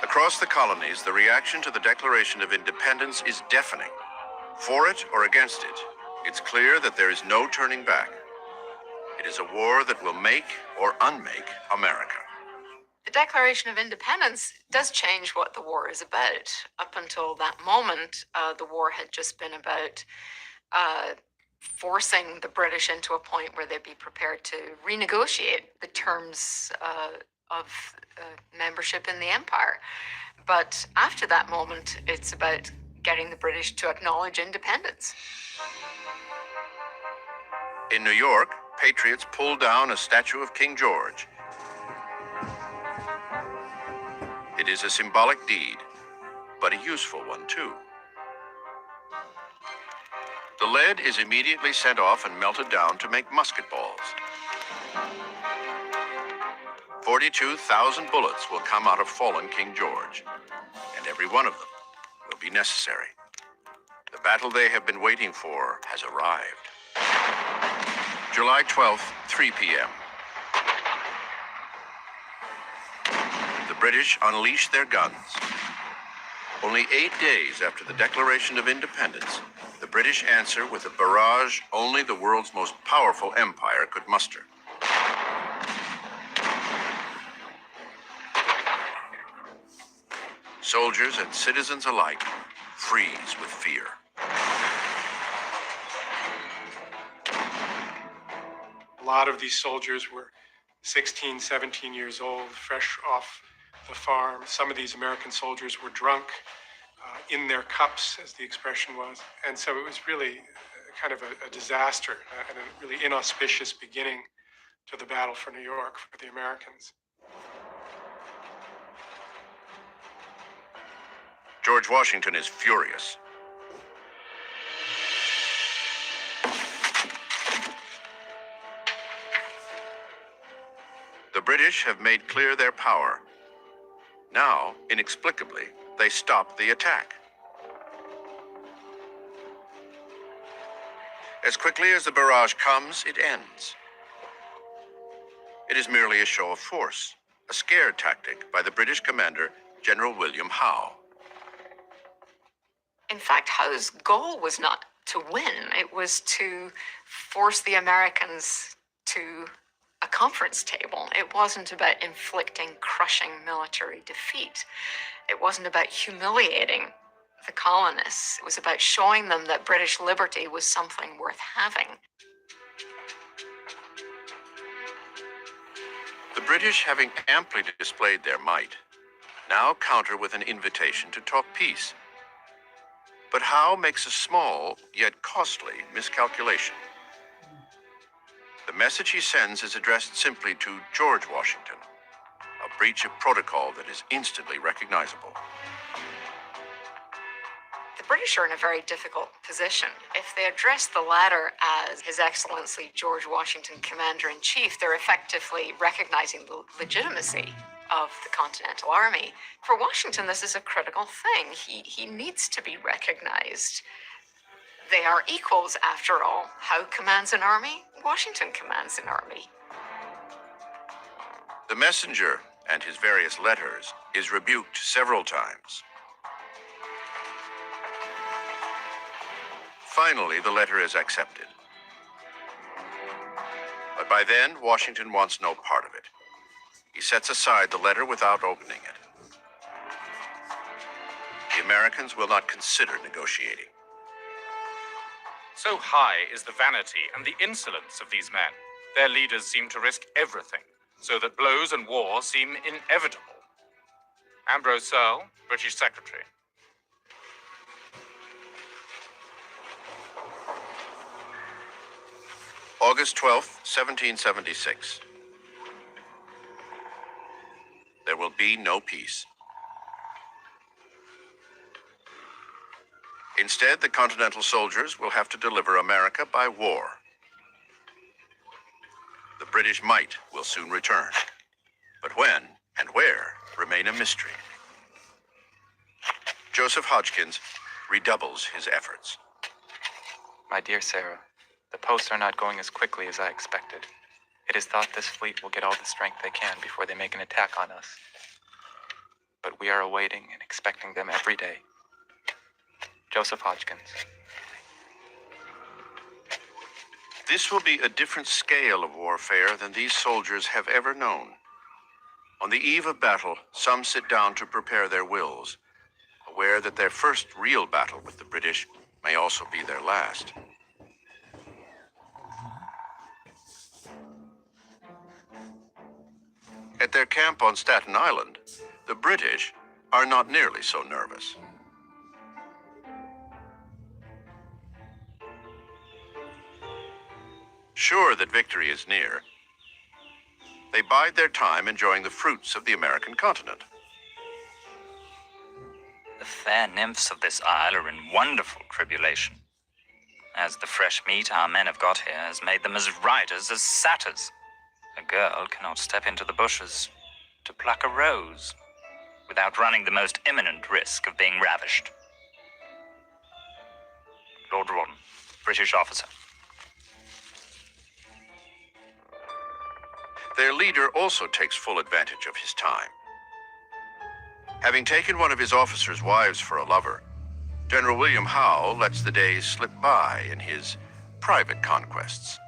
Across the colonies, the reaction to the Declaration of Independence is deafening. For it or against it, it's clear that there is no turning back. It is a war that will make or unmake America. The Declaration of Independence does change what the war is about. Up until that moment, the war had just been about forcing the British into a point where they'd be prepared to renegotiate the terms of membership in the empire. But after that moment, it's about getting the British to acknowledge independence. In New York, patriots pulled down a statue of King George. It is a symbolic deed, but a useful one too. The lead is immediately sent off and melted down to make musket balls. 42,000 bullets will come out of fallen King George, and every one of them will be necessary. The battle they have been waiting for has arrived. July 12th, 3 p.m. The British unleash their guns. Only 8 days after the Declaration of Independence, the British answer with a barrage only the world's most powerful empire could muster. Soldiers and citizens alike freeze with fear. A lot of these soldiers were 16, 17 years old, fresh off the farm. Some of these American soldiers were drunk in their cups, as the expression was. And so it was really kind of a disaster and a really inauspicious beginning to the battle for New York for the Americans. George Washington is furious. The British have made clear their power. Now, inexplicably, they stop the attack. As quickly as the barrage comes, it ends. It is merely a show of force, a scare tactic by the British commander, General William Howe. In fact, Howe's goal was not to win. It was to force the Americans to a conference table. It wasn't about inflicting crushing military defeat. It wasn't about humiliating the colonists. It was about showing them that British liberty was something worth having. The British, having amply displayed their might, now counter with an invitation to talk peace. But Howe makes a small, yet costly, miscalculation. The message he sends is addressed simply to George Washington, a breach of protocol that is instantly recognizable. The British are in a very difficult position. If they address the latter as His Excellency George Washington, Commander-in-Chief, they're effectively recognizing the legitimacy of the Continental Army. For Washington, this is a critical thing. He needs to be recognized. They are equals, after all. Howe commands an army, Washington commands an army. The messenger and his various letters is rebuked several times. Finally, the letter is accepted. But by then, Washington wants no part of it. He sets aside the letter without opening it. The Americans will not consider negotiating. So high is the vanity and the insolence of these men. Their leaders seem to risk everything, so that blows and war seem inevitable. Ambrose Searle, British Secretary. August 12th, 1776. There will be no peace. Instead, the Continental soldiers will have to deliver America by war. The British might will soon return, but when and where remain a mystery. Joseph Hodgkins redoubles his efforts. My dear Sarah, the posts are not going as quickly as I expected. It is thought this fleet will get all the strength they can before they make an attack on us. But we are awaiting and expecting them every day. Joseph Hodgkins. This will be a different scale of warfare than these soldiers have ever known. On the eve of battle, some sit down to prepare their wills, aware that their first real battle with the British may also be their last. At their camp on Staten Island, the British are not nearly so nervous. Sure that victory is near, they bide their time enjoying the fruits of the American continent. The fair nymphs of this isle are in wonderful tribulation, as the fresh meat our men have got here has made them as riders as satyrs. A girl cannot step into the bushes to pluck a rose without running the most imminent risk of being ravished. Lord Rawdon, British officer. Their leader also takes full advantage of his time. Having taken one of his officers' wives for a lover, General William Howe lets the days slip by in his private conquests.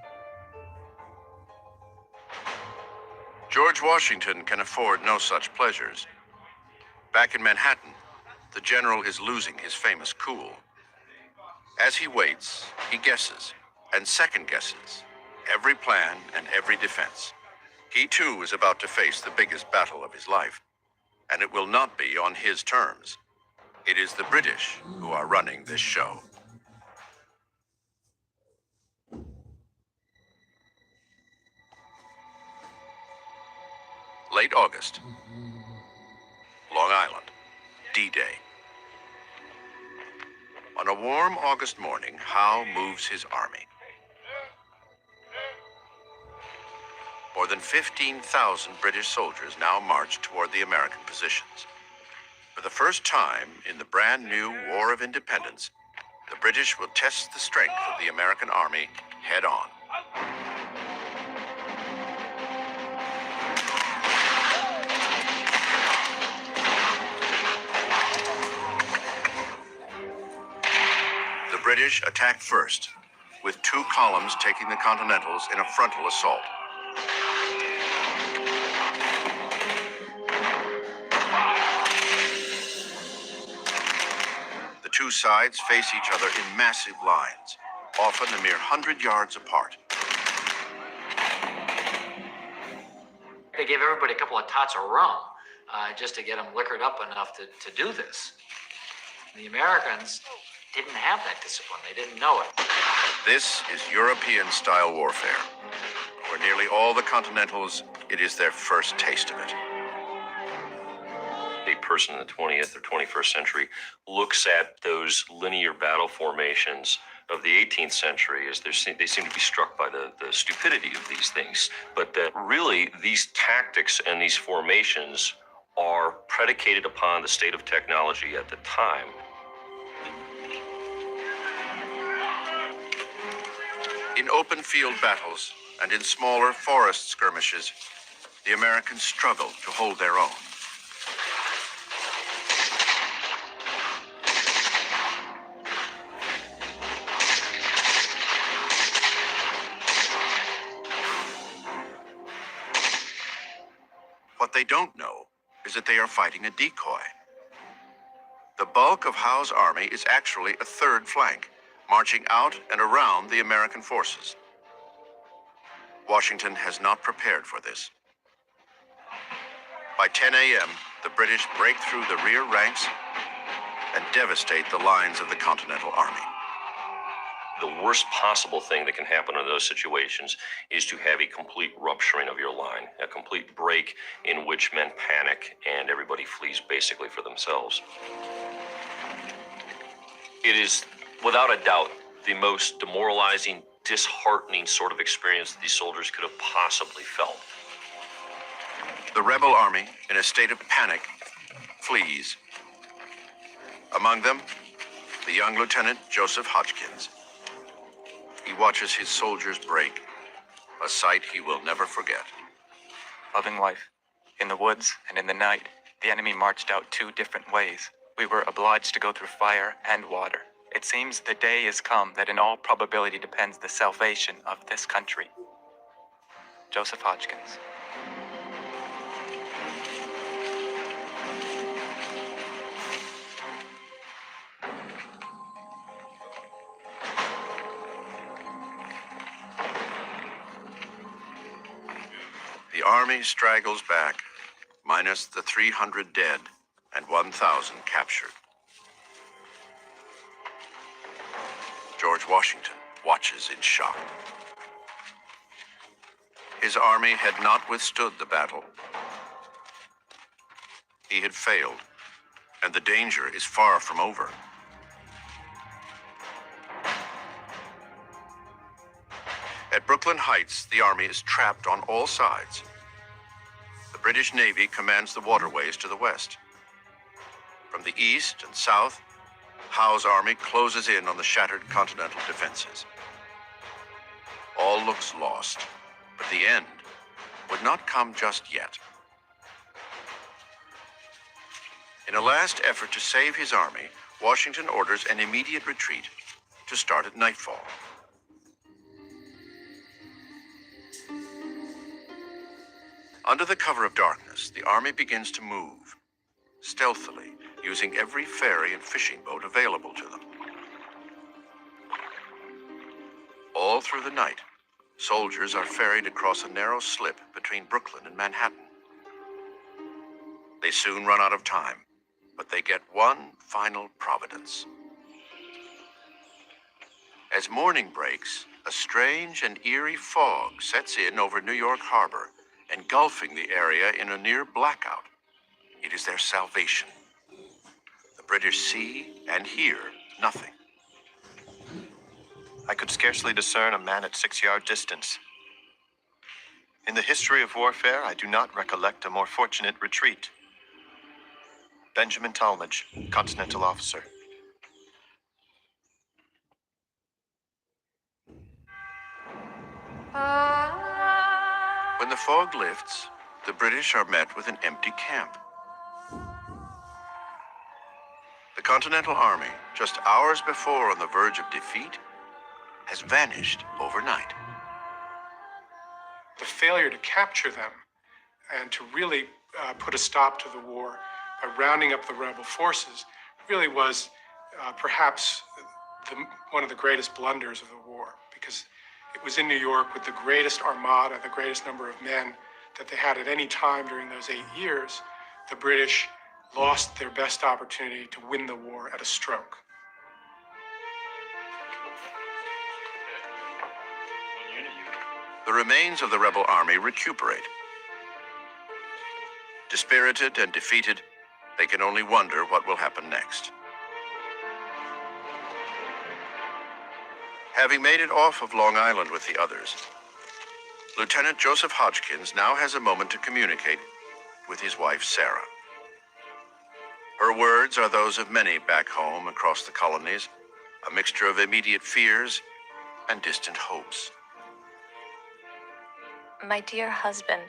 George Washington can afford no such pleasures. Back in Manhattan, the general is losing his famous cool. As he waits, he guesses and second guesses every plan and every defense. He too is about to face the biggest battle of his life, and it will not be on his terms. It is the British who are running this show. Late August, Long Island, D-Day. On a warm August morning, Howe moves his army. More than 15,000 British soldiers now march toward the American positions. For the first time in the brand new War of Independence, the British will test the strength of the American army head on. The British attack first, with two columns taking the Continentals in a frontal assault. The two sides face each other in massive lines, often a mere 100 yards apart. They gave everybody a couple of tots of rum just to get them liquored up enough to do this. The Americans didn't have that discipline. They didn't know it. This is European-style warfare. For nearly all the Continentals, it is their first taste of it. A person in the 20th or 21st century looks at those linear battle formations of the 18th century is they seem to be struck by the stupidity of these things, but that really these tactics and these formations are predicated upon the state of technology at the time. In open field battles and in smaller forest skirmishes, the Americans struggled to hold their own. What they don't know is that they are fighting a decoy. The bulk of Howe's army is actually a third flank, marching out and around the American forces. Washington has not prepared for this. By 10 a.m., the British break through the rear ranks and devastate the lines of the Continental Army. The worst possible thing that can happen in those situations is to have a complete rupturing of your line, a complete break in which men panic and everybody flees basically for themselves. It is, without a doubt, the most demoralizing, disheartening sort of experience that these soldiers could have possibly felt. The rebel army, in a state of panic, flees. Among them, the young Lieutenant Joseph Hodgkins. He watches his soldiers break, a sight he will never forget. Loving wife, in the woods and in the night, the enemy marched out 2 different ways. We were obliged to go through fire and water. It seems the day is come that in all probability depends the salvation of this country. Joseph Hodgkins. The army straggles back, minus the 300 dead and 1,000 captured. George Washington watches in shock. His army had not withstood the battle. He had failed, and the danger is far from over. At Brooklyn Heights, the army is trapped on all sides. The British Navy commands the waterways to the west. From the east and south, Howe's army closes in on the shattered continental defenses. All looks lost, but the end would not come just yet. In a last effort to save his army, Washington orders an immediate retreat to start at nightfall. Under the cover of darkness, the army begins to move, stealthily, using every ferry and fishing boat available to them. All through the night, soldiers are ferried across a narrow slip between Brooklyn and Manhattan. They soon run out of time, but they get one final providence. As morning breaks, a strange and eerie fog sets in over New York Harbor, engulfing the area in a near blackout. It is their salvation. The British see and hear nothing. I could scarcely discern a man at 6-yard distance. In the history of warfare, I do not recollect a more fortunate retreat. Benjamin Talmadge, Continental officer. When the fog lifts, the British are met with an empty camp. The Continental Army, just hours before on the verge of defeat, has vanished overnight. The failure to capture them and to really put a stop to the war by rounding up the rebel forces really was perhaps one of the greatest blunders of the war, because it was in New York with the greatest armada, the greatest number of men that they had at any time during those 8 years. The British lost their best opportunity to win the war at a stroke. The remains of the rebel army recuperate. Dispirited and defeated, they can only wonder what will happen next. Having made it off of Long Island with the others, Lieutenant Joseph Hodgkins now has a moment to communicate with his wife, Sarah. Her words are those of many back home across the colonies, a mixture of immediate fears and distant hopes. My dear husband,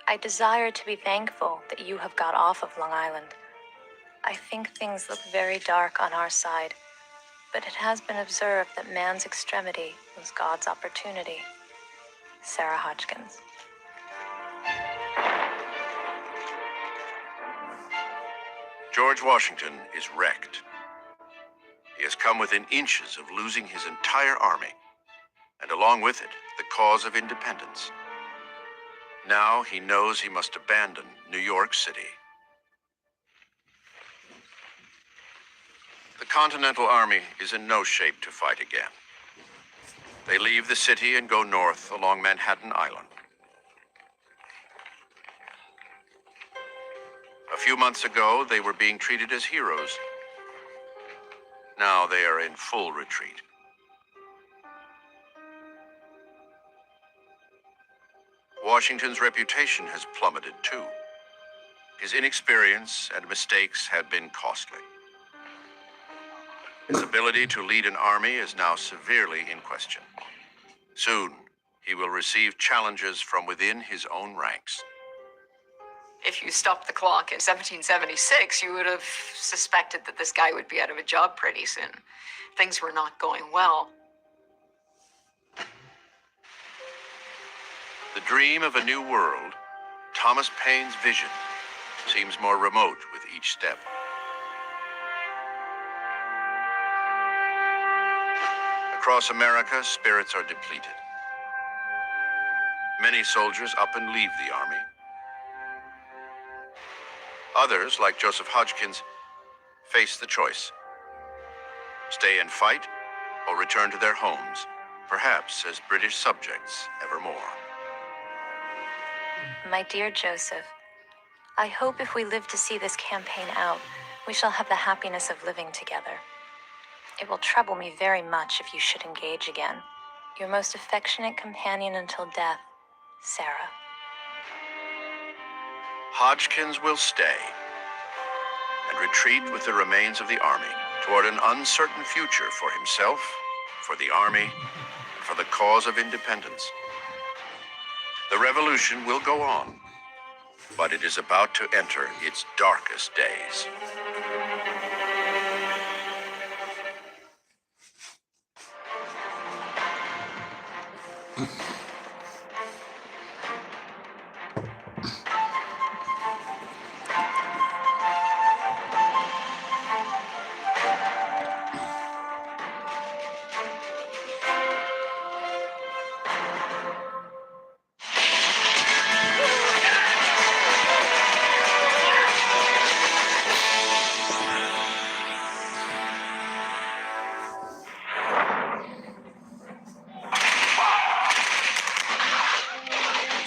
I desire to be thankful that you have got off of Long Island. I think things look very dark on our side, but it has been observed that man's extremity was God's opportunity. Sarah Hodgkins. George Washington is wrecked. He has come within inches of losing his entire army, and along with it, the cause of independence. Now he knows he must abandon New York City. The Continental Army is in no shape to fight again. They leave the city and go north along Manhattan Island. A few months ago, they were being treated as heroes. Now they are in full retreat. Washington's reputation has plummeted too. His inexperience and mistakes had been costly. His ability to lead an army is now severely in question. Soon, he will receive challenges from within his own ranks. If you stopped the clock in 1776, you would have suspected that this guy would be out of a job pretty soon. Things were not going well. The dream of a new world, Thomas Paine's vision, seems more remote with each step. Across America, spirits are depleted. Many soldiers up and leave the army. Others, like Joseph Hodgkins, face the choice: stay and fight, or return to their homes, perhaps as British subjects evermore. My dear Joseph, I hope if we live to see this campaign out, we shall have the happiness of living together. It will trouble me very much if you should engage again. Your most affectionate companion until death, Sarah. Hodgkins will stay and retreat with the remains of the army toward an uncertain future for himself, for the army, and for the cause of independence. The revolution will go on, but it is about to enter its darkest days.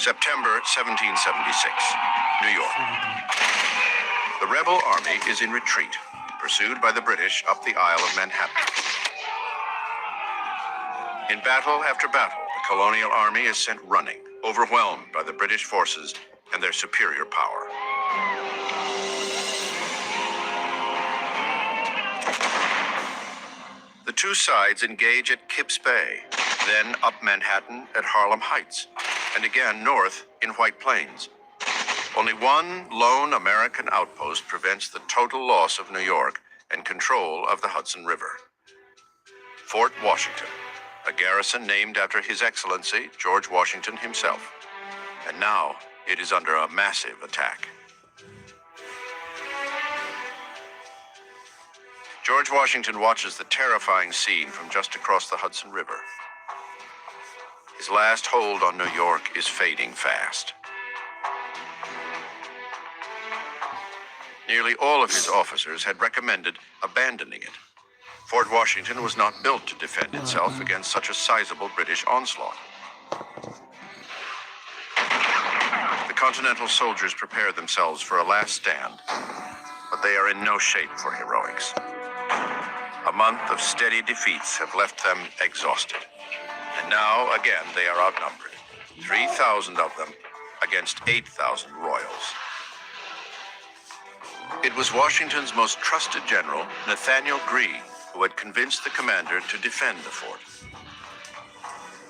September 1776, New York. The rebel army is in retreat, pursued by the British up the Isle of Manhattan. In battle after battle, the colonial army is sent running, overwhelmed by the British forces and their superior power. The two sides engage at Kips Bay, then up Manhattan at Harlem Heights, and again north in White Plains. Only one lone American outpost prevents the total loss of New York and control of the Hudson River. Fort Washington, a garrison named after His Excellency George Washington himself. And now it is under a massive attack. George Washington watches the terrifying scene from just across the Hudson River. His last hold on New York is fading fast. Nearly all of his officers had recommended abandoning it. Fort Washington was not built to defend itself against such a sizable British onslaught. The Continental soldiers prepare themselves for a last stand, but they are in no shape for heroics. A month of steady defeats have left them exhausted. And now, again, they are outnumbered. 3,000 of them against 8,000 royals. It was Washington's most trusted general, Nathaniel Greene, who had convinced the commander to defend the fort.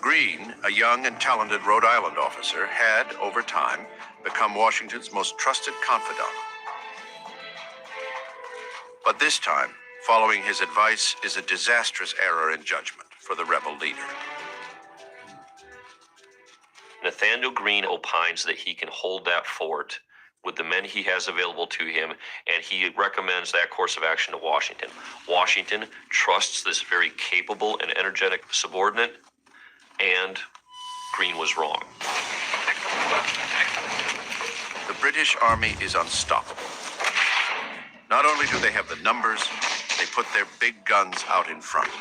Greene, a young and talented Rhode Island officer, had, over time, become Washington's most trusted confidant. But this time, following his advice is a disastrous error in judgment for the rebel leader. Nathaniel Greene opines that he can hold that fort with the men he has available to him, and he recommends that course of action to Washington. Washington trusts this very capable and energetic subordinate, and Greene was wrong. The British Army is unstoppable. Not only do they have the numbers, they put their big guns out in front.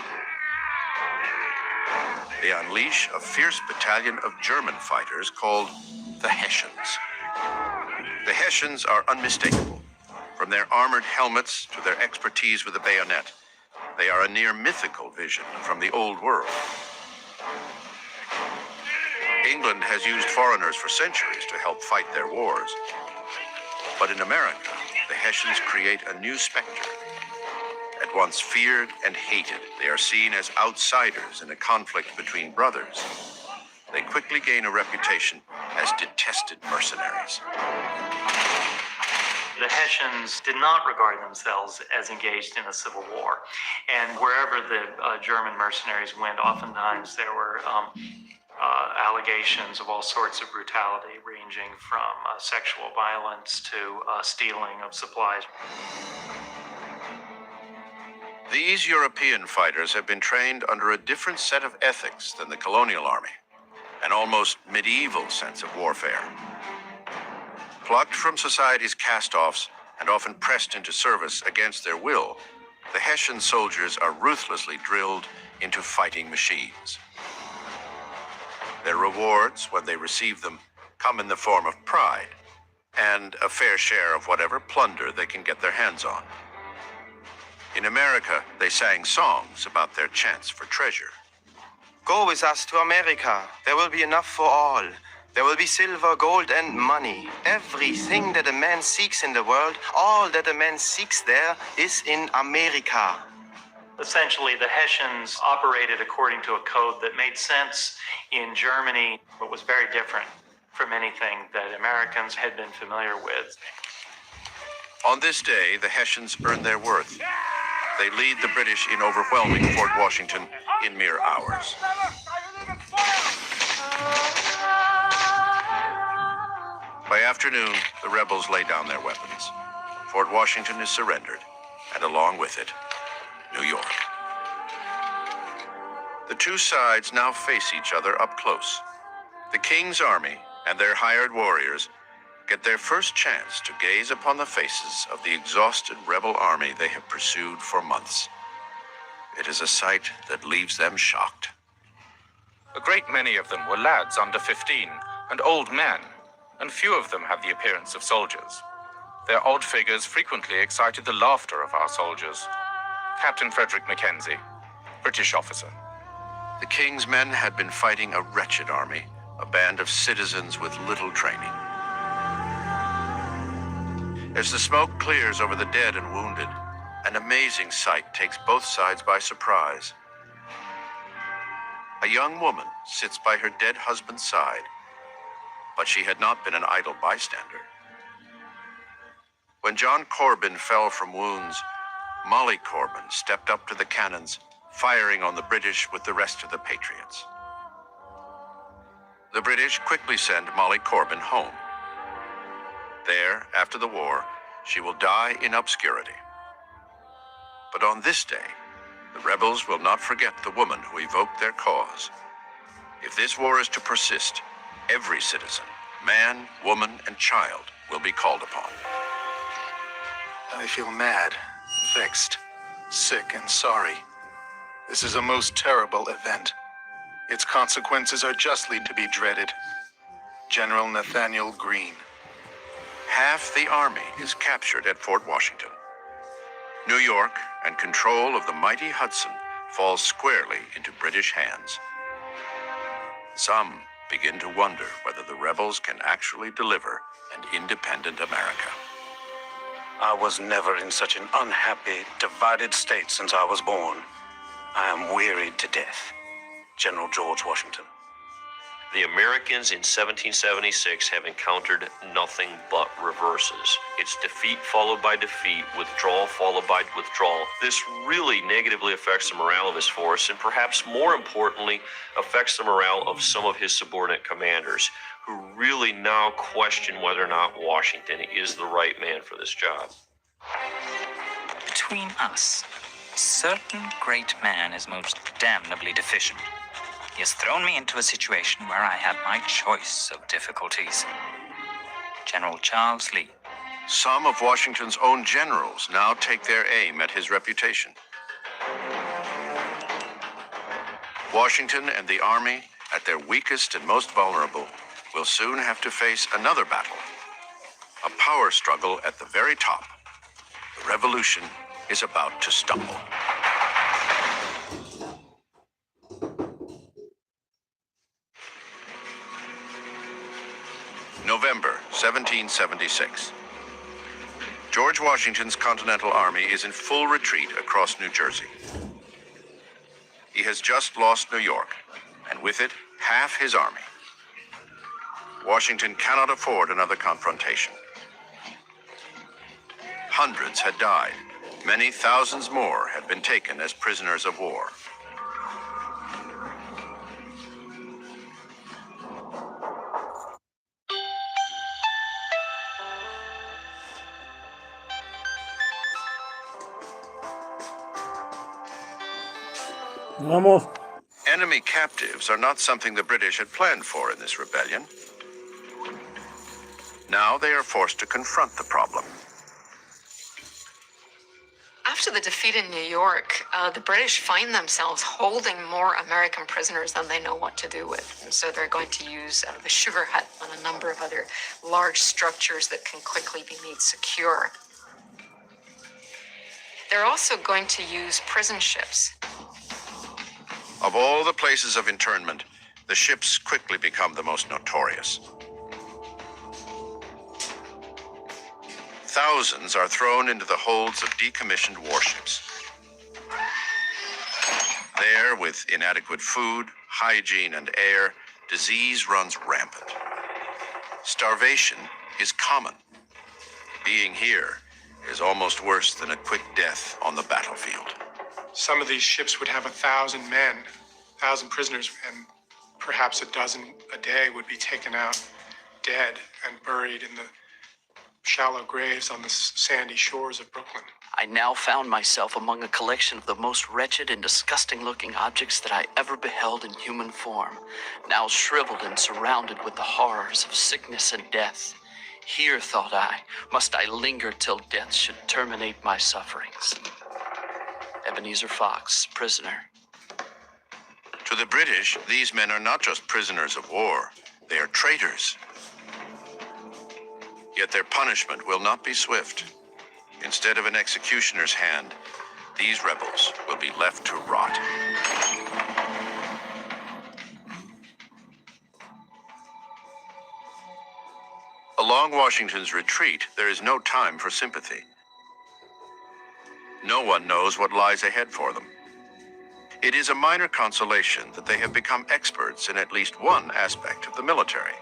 They unleash a fierce battalion of German fighters called the Hessians. The Hessians are unmistakable. From their armored helmets to their expertise with the bayonet, they are a near mythical vision from the old world. England has used foreigners for centuries to help fight their wars. But in America, the Hessians create a new specter. At once feared and hated, they are seen as outsiders in a conflict between brothers. They quickly gain a reputation as detested mercenaries. The Hessians did not regard themselves as engaged in a civil war. And wherever the German mercenaries went, oftentimes there were allegations of all sorts of brutality, ranging from sexual violence to stealing of supplies. These European fighters have been trained under a different set of ethics than the colonial army, an almost medieval sense of warfare. Plucked from society's cast-offs and often pressed into service against their will, the Hessian soldiers are ruthlessly drilled into fighting machines. Their rewards, when they receive them, come in the form of pride and a fair share of whatever plunder they can get their hands on. In America, they sang songs about their chance for treasure. Go with us to America. There will be enough for all. There will be silver, gold, and money. Everything that a man seeks in the world, all that a man seeks there is in America. Essentially, the Hessians operated according to a code that made sense in Germany, but was very different from anything that Americans had been familiar with. On this day, the Hessians earn their worth. They lead the British in overwhelming Fort Washington in mere hours. By afternoon, the rebels lay down their weapons. Fort Washington is surrendered, and along with it, New York. The two sides now face each other up close. The King's army and their hired warriors get their first chance to gaze upon the faces of the exhausted rebel army they have pursued for months. It is a sight that leaves them shocked. A great many of them were lads under 15 and old men, and few of them have the appearance of soldiers. Their odd figures frequently excited the laughter of our soldiers. Captain Frederick Mackenzie, British officer. The King's men had been fighting a wretched army, a band of citizens with little training. As the smoke clears over the dead and wounded, an amazing sight takes both sides by surprise. A young woman sits by her dead husband's side, but she had not been an idle bystander. When John Corbin fell from wounds, Molly Corbin stepped up to the cannons, firing on the British with the rest of the patriots. The British quickly send Molly Corbin home. There, after the war, she will die in obscurity. But on this day, the rebels will not forget the woman who evoked their cause. If this war is to persist, every citizen, man, woman, and child, will be called upon. I feel mad, vexed, sick, and sorry. This is a most terrible event. Its consequences are justly to be dreaded. General Nathaniel Greene. Half the army is captured at Fort Washington. New York and control of the mighty Hudson falls squarely into British hands. Some begin to wonder whether the rebels can actually deliver an independent America. I was never in such an unhappy, divided state since I was born. I am wearied to death. General George Washington. The Americans in 1776 have encountered nothing but reverses. It's defeat followed by defeat, withdrawal followed by withdrawal. This really negatively affects the morale of his force, and perhaps more importantly, affects the morale of some of his subordinate commanders, who really now question whether or not Washington is the right man for this job. Between us, a certain great man is most damnably deficient. He has thrown me into a situation where I have my choice of difficulties. General Charles Lee. Some of Washington's own generals now take their aim at his reputation. Washington and the army, at their weakest and most vulnerable, will soon have to face another battle. A power struggle at the very top. The revolution is about to stumble. November 1776. George Washington's Continental Army is in full retreat across New Jersey. He has just lost New York, and with it, half his army. Washington cannot afford another confrontation. Hundreds had died. Many thousands more had been taken as prisoners of war. Vamos. Enemy captives are not something the British had planned for in this rebellion. Now they are forced to confront the problem. After the defeat in New York, the British find themselves holding more American prisoners than they know what to do with. And so they're going to use the sugar hut and a number of other large structures that can quickly be made secure. They're also going to use prison ships. Of all the places of internment, the ships quickly become the most notorious. Thousands are thrown into the holds of decommissioned warships. There, with inadequate food, hygiene, and air, disease runs rampant. Starvation is common. Being here is almost worse than a quick death on the battlefield. Some of these ships would have 1,000 men, 1,000 prisoners, and perhaps a dozen a day would be taken out dead and buried in the shallow graves on the sandy shores of Brooklyn. I now found myself among a collection of the most wretched and disgusting-looking objects that I ever beheld in human form, now shriveled and surrounded with the horrors of sickness and death. Here, thought I, must I linger till death should terminate my sufferings. Ebenezer Fox, prisoner. To the British, these men are not just prisoners of war, they are traitors. Yet their punishment will not be swift. Instead of an executioner's hand, these rebels will be left to rot. Along Washington's retreat, there is no time for sympathy. No one knows what lies ahead for them. It is a minor consolation that they have become experts in at least one aspect of the military.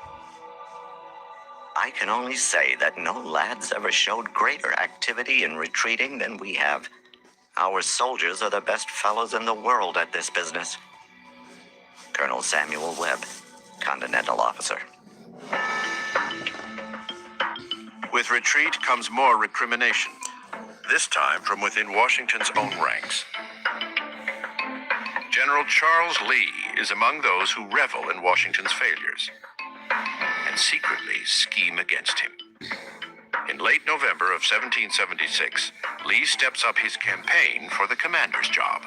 I can only say that no lads ever showed greater activity in retreating than we have. Our soldiers are the best fellows in the world at this business. Colonel Samuel Webb, Continental Officer. With retreat comes more recrimination, this time from within Washington's own ranks. General Charles Lee is among those who revel in Washington's failures and secretly scheme against him. In late November of 1776, Lee steps up his campaign for the commander's job.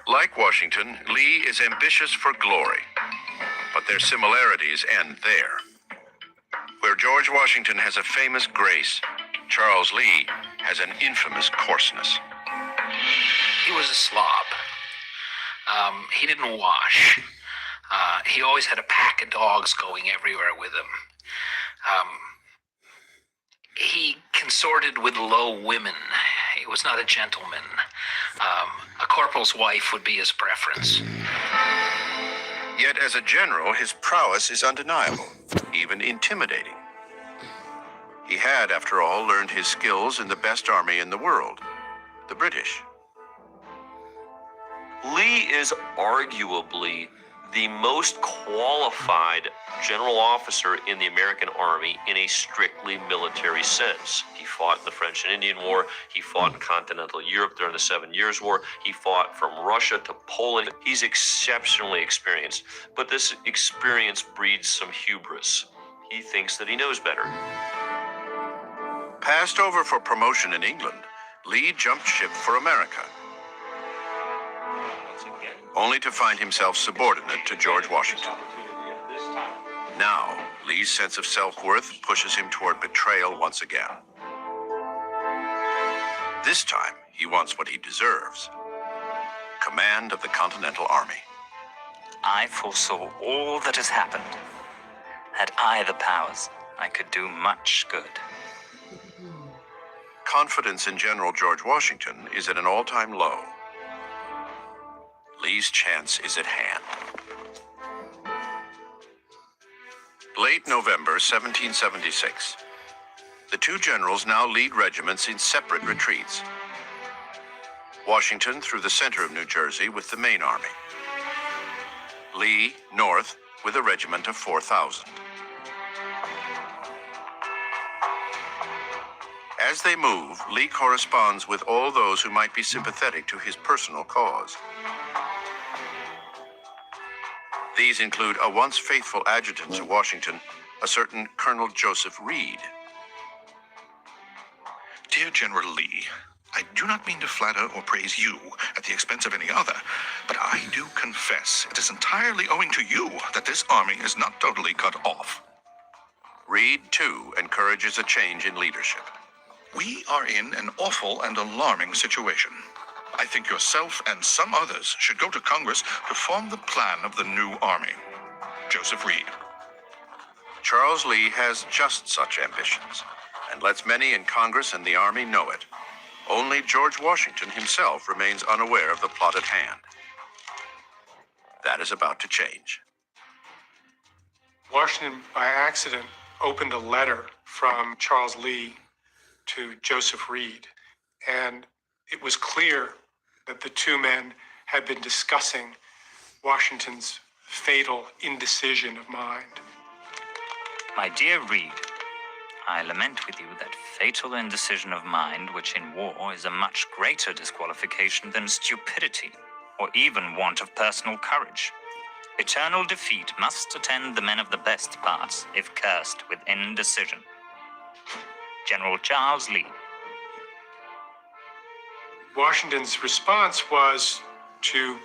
Like Washington, Lee is ambitious for glory, but their similarities end there. Where George Washington has a famous grace, Charles Lee has an infamous coarseness. He was a slob. He didn't wash. He always had a pack of dogs going everywhere with him. He consorted with low women. He was not a gentleman. A corporal's wife would be his preference. Yet as a general, his prowess is undeniable, even intimidating. He had, after all, learned his skills in the best army in the world, the British. Lee is arguably the most qualified general officer in the American Army in a strictly military sense. He fought in the French and Indian War. He fought in continental Europe during the 7 Years' War. He fought from Russia to Poland. He's exceptionally experienced, but this experience breeds some hubris. He thinks that he knows better. Passed over for promotion in England, Lee jumped ship for America, only to find himself subordinate to George Washington. Now, Lee's sense of self-worth pushes him toward betrayal once again. This time, he wants what he deserves: command of the Continental Army. I foresaw all that has happened. Had I the powers, I could do much good. Confidence in General George Washington is at an all-time low. Lee's chance is at hand. Late November 1776. The two generals now lead regiments in separate retreats. Washington through the center of New Jersey with the main army. Lee north with a regiment of 4,000. As they move, Lee corresponds with all those who might be sympathetic to his personal cause. These include a once faithful adjutant to Washington, a certain Colonel Joseph Reed. Dear General Lee, I do not mean to flatter or praise you at the expense of any other, but I do confess it is entirely owing to you that this army is not totally cut off. Reed, too, encourages a change in leadership. We are in an awful and alarming situation. I think yourself and some others should go to Congress to form the plan of the new army. Joseph Reed. Charles Lee has just such ambitions, and lets many in Congress and the Army know it. Only George Washington himself remains unaware of the plot at hand. That is about to change. Washington, by accident, opened a letter from Charles Lee to Joseph Reed, and it was clear that the two men had been discussing Washington's fatal indecision of mind. My dear Reed, I lament with you that fatal indecision of mind, which in war is a much greater disqualification than stupidity, or even want of personal courage. Eternal defeat must attend the men of the best parts, if cursed with indecision. General Charles Lee. Washington's response was to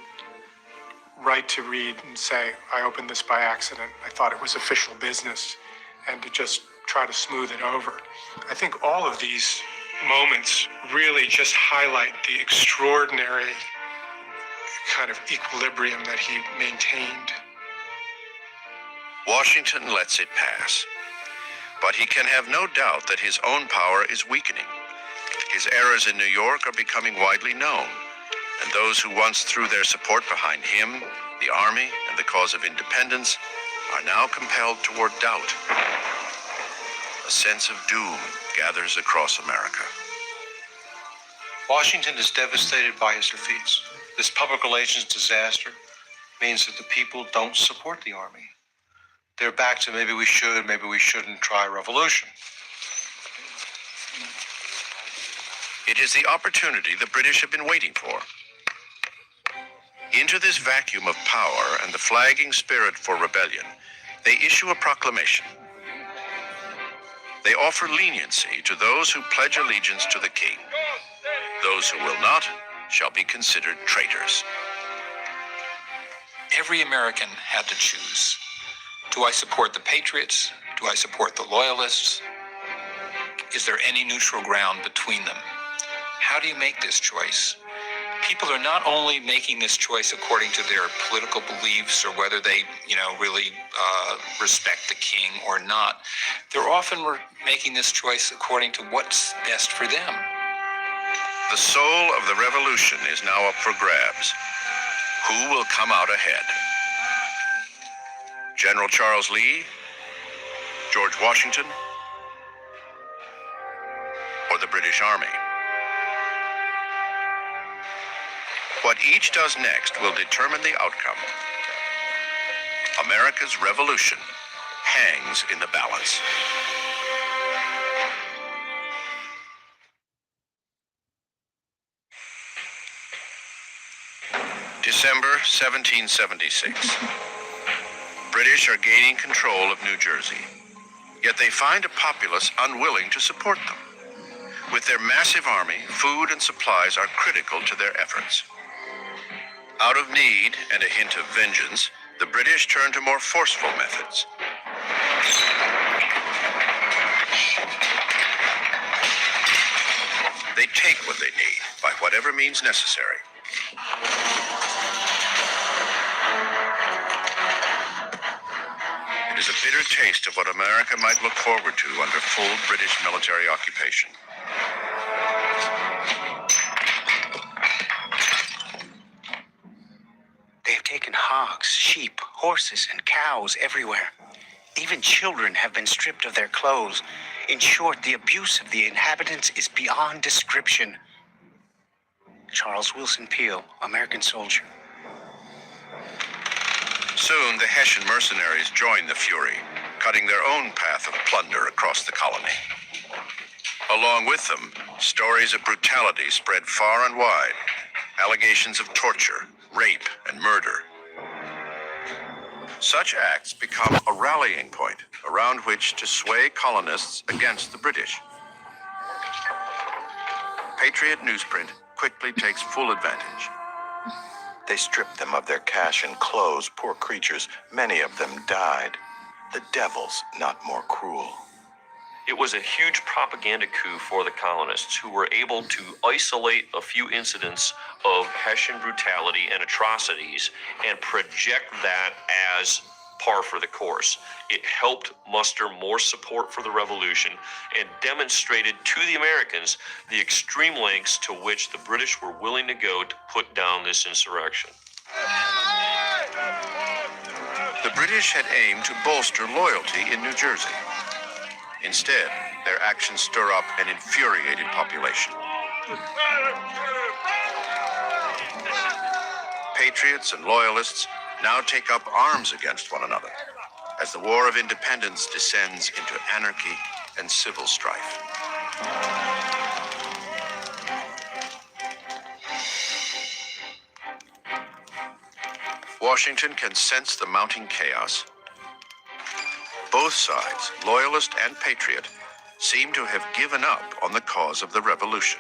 write to Reed and say, I opened this by accident. I thought it was official business, and to just try to smooth it over. I think all of these moments really just highlight the extraordinary kind of equilibrium that he maintained. Washington lets it pass, but he can have no doubt that his own power is weakening. His errors in New York are becoming widely known, and those who once threw their support behind him, the Army, and the cause of independence are now compelled toward doubt. A sense of doom gathers across America. Washington is devastated by his defeats. This public relations disaster means that the people don't support the Army. They're back to maybe we should, maybe we shouldn't try revolution. It is the opportunity the British have been waiting for. Into this vacuum of power and the flagging spirit for rebellion, they issue a proclamation. They offer leniency to those who pledge allegiance to the king. Those who will not shall be considered traitors. Every American had to choose. Do I support the patriots? Do I support the loyalists? Is there any neutral ground between them? How do you make this choice? People are not only making this choice according to their political beliefs or whether they, really respect the king or not. They're often making this choice according to what's best for them. The soul of the revolution is now up for grabs. Who will come out ahead? General Charles Lee, George Washington, or the British Army? What each does next will determine the outcome. America's revolution hangs in the balance. December 1776. British are gaining control of New Jersey, yet they find a populace unwilling to support them. With their massive army, food and supplies are critical to their efforts. Out of need and a hint of vengeance, the British turn to more forceful methods. They take what they need by whatever means necessary. It is a bitter taste of what America might look forward to under full British military occupation. They've taken hogs, sheep, horses, and cows everywhere. Even children have been stripped of their clothes. In short, the abuse of the inhabitants is beyond description. Charles Wilson Peel, American soldier. Soon, the Hessian mercenaries join the fury, cutting their own path of plunder across the colony. Along with them, stories of brutality spread far and wide, allegations of torture, rape, and murder. Such acts become a rallying point around which to sway colonists against the British. Patriot newsprint quickly takes full advantage. They stripped them of their cash and clothes, poor creatures. Many of them died. The devil's not more cruel. It was a huge propaganda coup for the colonists, who were able to isolate a few incidents of Hessian brutality and atrocities and project that as par for the course. It helped muster more support for the revolution and demonstrated to the Americans the extreme lengths to which the British were willing to go to put down this insurrection. The British had aimed to bolster loyalty in New Jersey. Instead, their actions stir up an infuriated population. Patriots and loyalists now take up arms against one another as the War of Independence descends into anarchy and civil strife. Washington can sense the mounting chaos. Both sides, loyalist and patriot, seem to have given up on the cause of the revolution.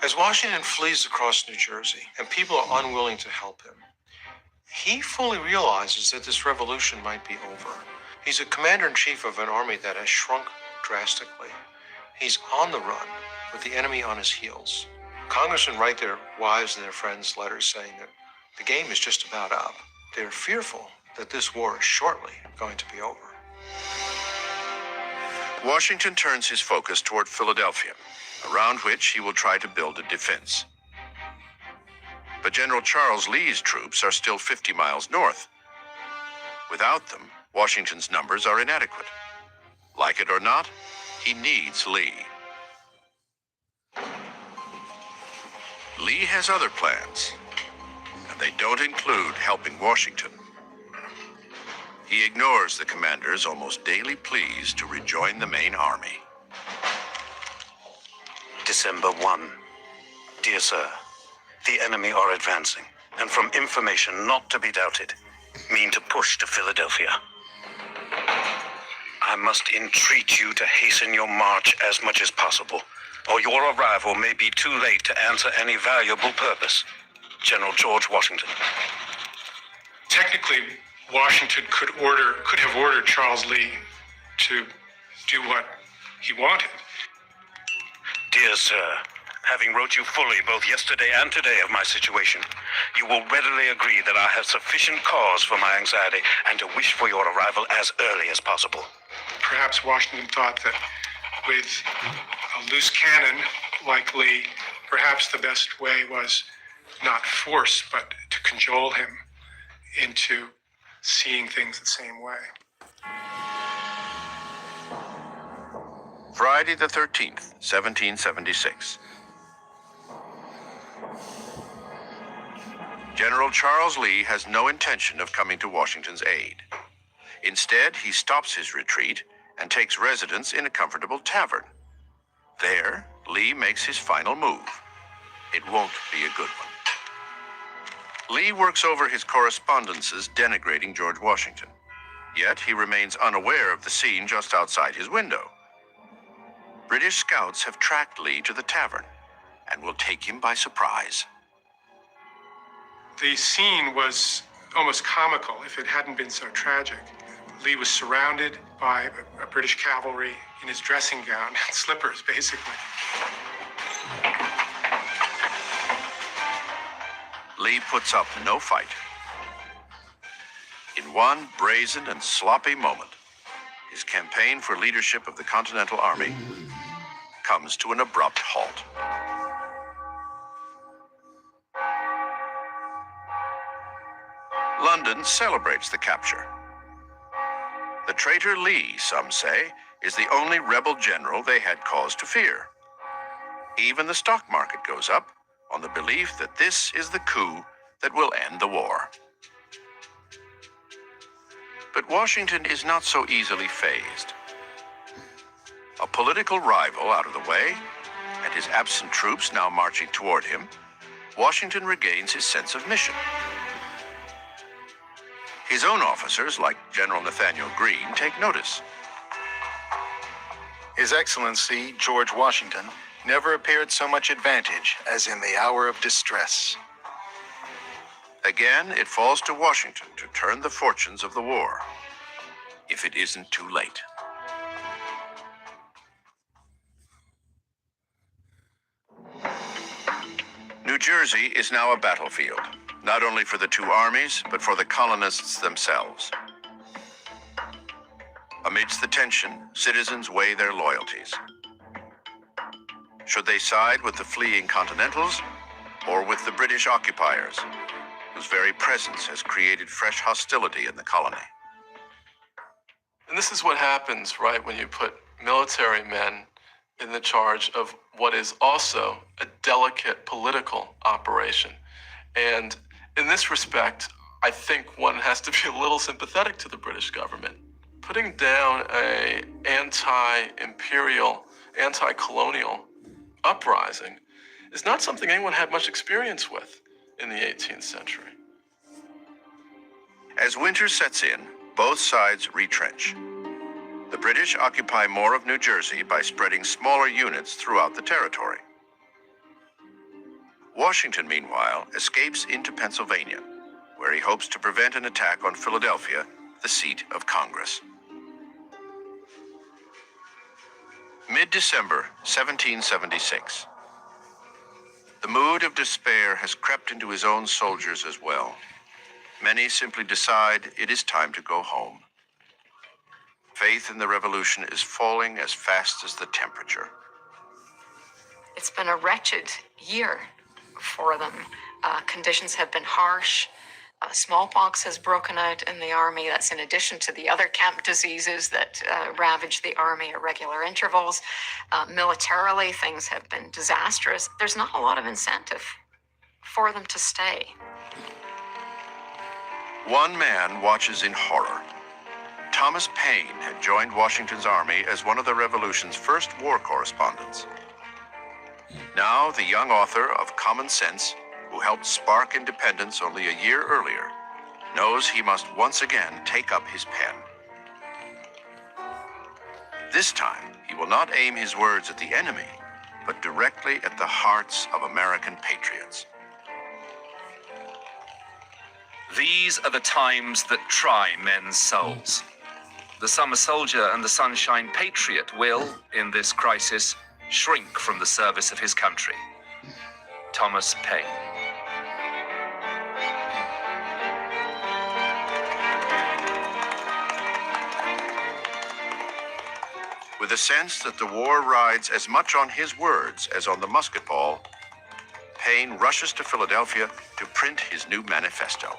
As Washington flees across New Jersey and people are unwilling to help him, he fully realizes that this revolution might be over. He's a commander-in-chief of an army that has shrunk drastically. He's on the run with the enemy on his heels. Congressmen write their wives and their friends letters saying that the game is just about up. They're fearful that this war is shortly going to be over. Washington turns his focus toward Philadelphia, around which he will try to build a defense. But General Charles Lee's troops are still 50 miles north. Without them, Washington's numbers are inadequate. Like it or not, he needs Lee. Lee has other plans, and they don't include helping Washington. He ignores the commander's almost daily pleas to rejoin the main army. December 1. Dear sir, the enemy are advancing, and from information not to be doubted, mean to push to Philadelphia. I must entreat you to hasten your march as much as possible, or your arrival may be too late to answer any valuable purpose. General George Washington. Technically, Washington could have ordered Charles Lee to do what he wanted. Dear sir, having wrote you fully both yesterday and today of my situation, you will readily agree that I have sufficient cause for my anxiety and to wish for your arrival as early as possible. Perhaps Washington thought that with a loose cannon like Lee, perhaps the best way was not force, but to cajole him into seeing things the same way. Friday the 13th, 1776. General Charles Lee has no intention of coming to Washington's aid. Instead, he stops his retreat and takes residence in a comfortable tavern. There, Lee makes his final move. It won't be a good one. Lee works over his correspondences denigrating George Washington. Yet he remains unaware of the scene just outside his window. British scouts have tracked Lee to the tavern and will take him by surprise. The scene was almost comical if it hadn't been so tragic. Lee was surrounded by a British cavalry in his dressing gown and slippers, basically. Lee puts up no fight. In one brazen and sloppy moment, his campaign for leadership of the Continental Army comes to an abrupt halt. London celebrates the capture. The traitor Lee, some say, is the only rebel general they had cause to fear. Even the stock market goes up on the belief that this is the coup that will end the war. But Washington is not so easily fazed. A political rival out of the way, and his absent troops now marching toward him, Washington regains his sense of mission. His own officers, like General Nathaniel Greene, take notice. His Excellency, George Washington, never appeared so much advantage as in the hour of distress. Again, it falls to Washington to turn the fortunes of the war, if it isn't too late. New Jersey is now a battlefield, not only for the two armies, but for the colonists themselves. Amidst the tension, citizens weigh their loyalties. Should they side with the fleeing Continentals or with the British occupiers, whose very presence has created fresh hostility in the colony? And this is what happens, right, when you put military men in the charge of what is also a delicate political operation. And in this respect, I think one has to be a little sympathetic to the British government. Putting down an anti-imperial, anti-colonial uprising is not something anyone had much experience with in the 18th century. As winter sets in, both sides retrench. The British occupy more of New Jersey by spreading smaller units throughout the territory. Washington, meanwhile, escapes into Pennsylvania, where he hopes to prevent an attack on Philadelphia, the seat of Congress. Mid-December 1776. The mood of despair has crept into his own soldiers as well. Many simply decide it is time to go home. Faith in the revolution is falling as fast as the temperature. It's been a wretched year for them. Conditions have been harsh. Smallpox has broken out in the army. That's in addition to the other camp diseases that ravage the army at regular intervals. Militarily, things have been disastrous. There's not a lot of incentive for them to stay. One man watches in horror. Thomas Paine had joined Washington's army as one of the Revolution's first war correspondents. Now, the young author of Common Sense, who helped spark independence only a year earlier, knows he must once again take up his pen. This time, he will not aim his words at the enemy, but directly at the hearts of American patriots. These are the times that try men's souls. the summer soldier and the sunshine patriot will, in this crisis, shrink from the service of his country. Thomas Paine. With a sense that the war rides as much on his words as on the musket ball, Paine rushes to Philadelphia to print his new manifesto.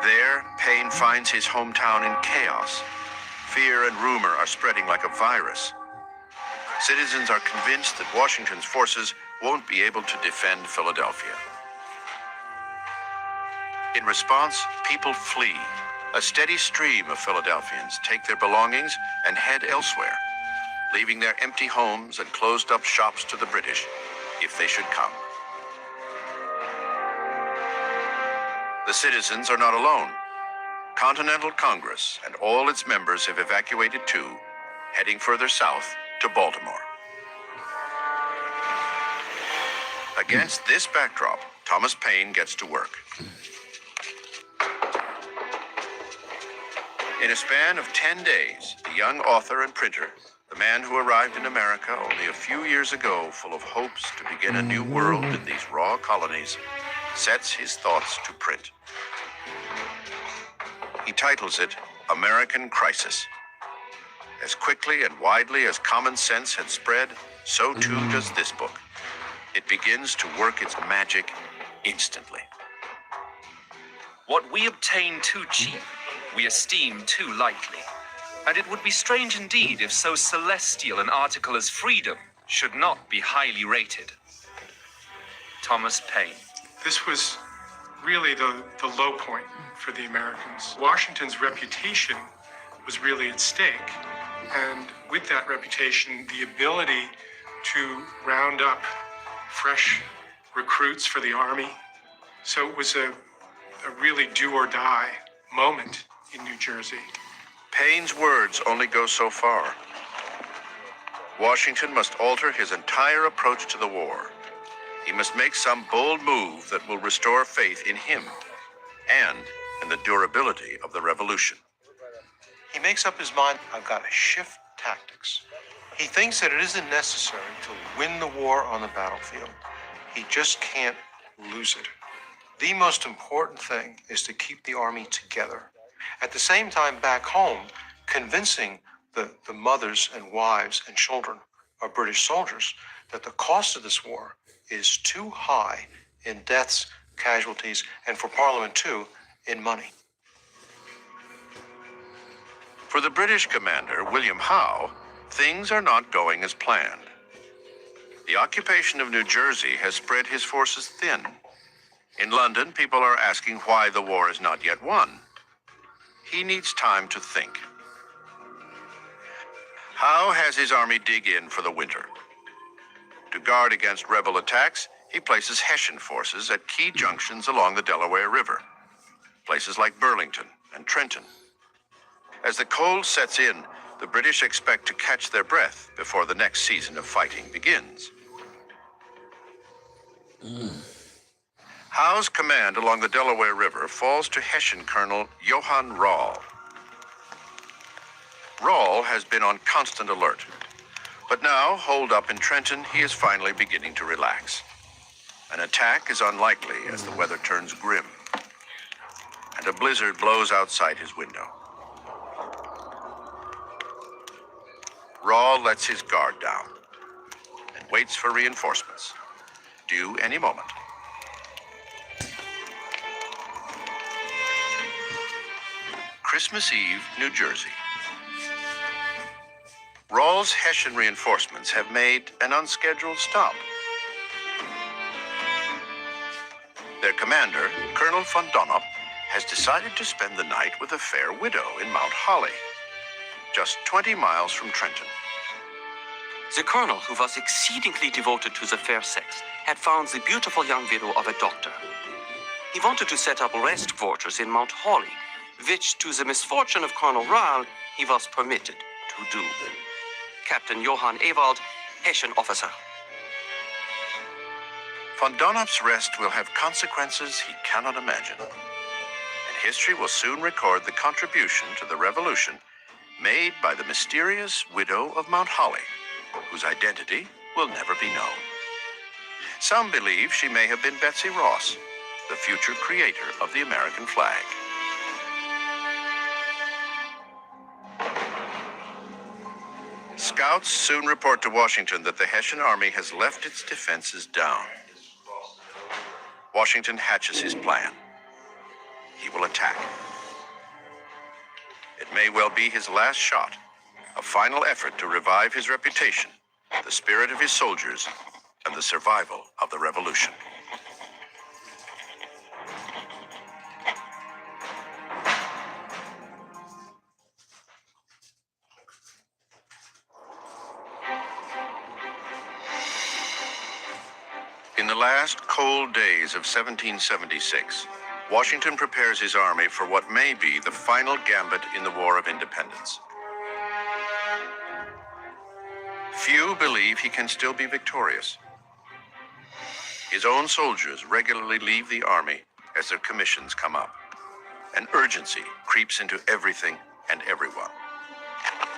There, Paine finds his hometown in chaos. Fear and rumor are spreading like a virus. Citizens are convinced that Washington's forces won't be able to defend Philadelphia. In response, people flee. A steady stream of Philadelphians take their belongings and head elsewhere, leaving their empty homes and closed-up shops to the British, if they should come. The citizens are not alone. Continental Congress and all its members have evacuated too, heading further south to Baltimore. Against this backdrop, Thomas Paine gets to work. In a span of 10 days, the young author and printer, the man who arrived in America only a few years ago full of hopes to begin a new world in these raw colonies, sets his thoughts to print. He titles it American Crisis. As quickly and widely as common sense had spread, so too does this book. It begins to work its magic instantly. What we obtain too cheap, we esteem too lightly. And it would be strange indeed if so celestial an article as freedom should not be highly rated. Thomas Paine. This was really the low point for the Americans. Washington's reputation was really at stake. And with that reputation, the ability to round up fresh recruits for the army. So it was a really do or die moment in New Jersey. Paine's words only go so far. Washington must alter his entire approach to the war. He must make some bold move that will restore faith in him and in the durability of the revolution. He makes up his mind, I've got to shift tactics. He thinks that it isn't necessary to win the war on the battlefield. He just can't lose it. The most important thing is to keep the army together. At the same time, back home, convincing the mothers and wives and children of British soldiers that the cost of this war is too high in deaths, casualties, and for Parliament too, in money. For the British commander, William Howe, things are not going as planned. The occupation of New Jersey has spread his forces thin. In London, people are asking why the war is not yet won. He needs time to think. Howe has his army dig in for the winter. To guard against rebel attacks, he places Hessian forces at key junctions along the Delaware River, places like Burlington and Trenton. As the cold sets in, the British expect to catch their breath before the next season of fighting begins. Howe's command along the Delaware River falls to Hessian Colonel Johann Rall. Rall has been on constant alert, but now, holed up in Trenton, he is finally beginning to relax. An attack is unlikely as the weather turns grim, and a blizzard blows outside his window. Rall lets his guard down and waits for reinforcements, due any moment. Christmas Eve, New Jersey. Rall's Hessian reinforcements have made an unscheduled stop. Their commander, Colonel von Donop, has decided to spend the night with a fair widow in Mount Holly, just 20 miles from Trenton. The colonel, who was exceedingly devoted to the fair sex, had found the beautiful young widow of a doctor. He wanted to set up rest quarters in Mount Holly, which, to the misfortune of Colonel Rall, he was permitted to do. Captain Johann Ewald, Hessian officer. Von Donop's rest will have consequences he cannot imagine. history will soon record the contribution to the revolution made by the mysterious widow of Mount Holly, whose identity will never be known. Some believe she may have been Betsy Ross, the future creator of the American flag. Scouts soon report to Washington that the Hessian army has left its defenses down. Washington hatches his plan. He will attack. It may well be his last shot, a final effort to revive his reputation, the spirit of his soldiers, and the survival of the revolution. In the last cold days of 1776, Washington prepares his army for what may be the final gambit in the War of Independence. Few believe he can still be victorious. His own soldiers regularly leave the army as their commissions come up. An urgency creeps into everything and everyone.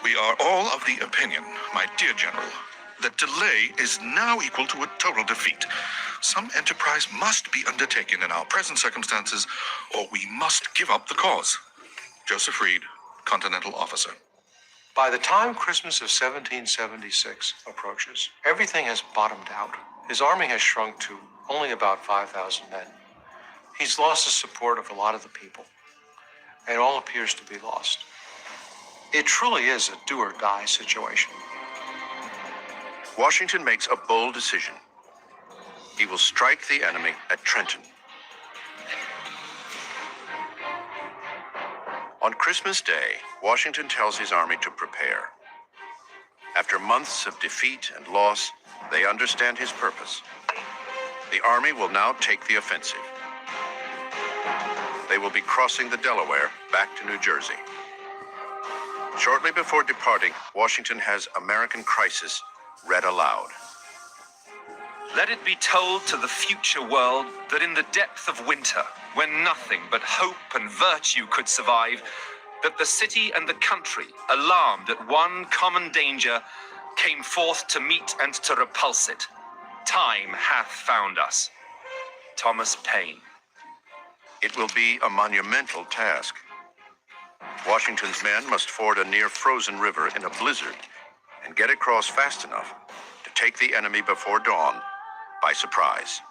We are all of the opinion, my dear General, that delay is now equal to a total defeat. Some enterprise must be undertaken in our present circumstances, or we must give up the cause. Joseph Reed, Continental Officer. By the time Christmas of 1776 approaches, everything has bottomed out. His army has shrunk to only about 5,000 men. He's lost the support of a lot of the people. It all appears to be lost. It truly is a do-or-die situation. Washington makes a bold decision. He will strike the enemy at Trenton. On Christmas Day, Washington tells his army to prepare. After months of defeat and loss, they understand his purpose. The army will now take the offensive. They will be crossing the Delaware back to New Jersey. Shortly before departing, Washington has American Crisis read aloud. Let it be told to the future world that in the depth of winter, when nothing but hope and virtue could survive, that the city and the country, alarmed at one common danger, came forth to meet and to repulse it. Time hath found us. Thomas Paine. It will be a monumental task. Washington's men must ford a near-frozen river in a blizzard and get across fast enough to take the enemy before dawn by surprise.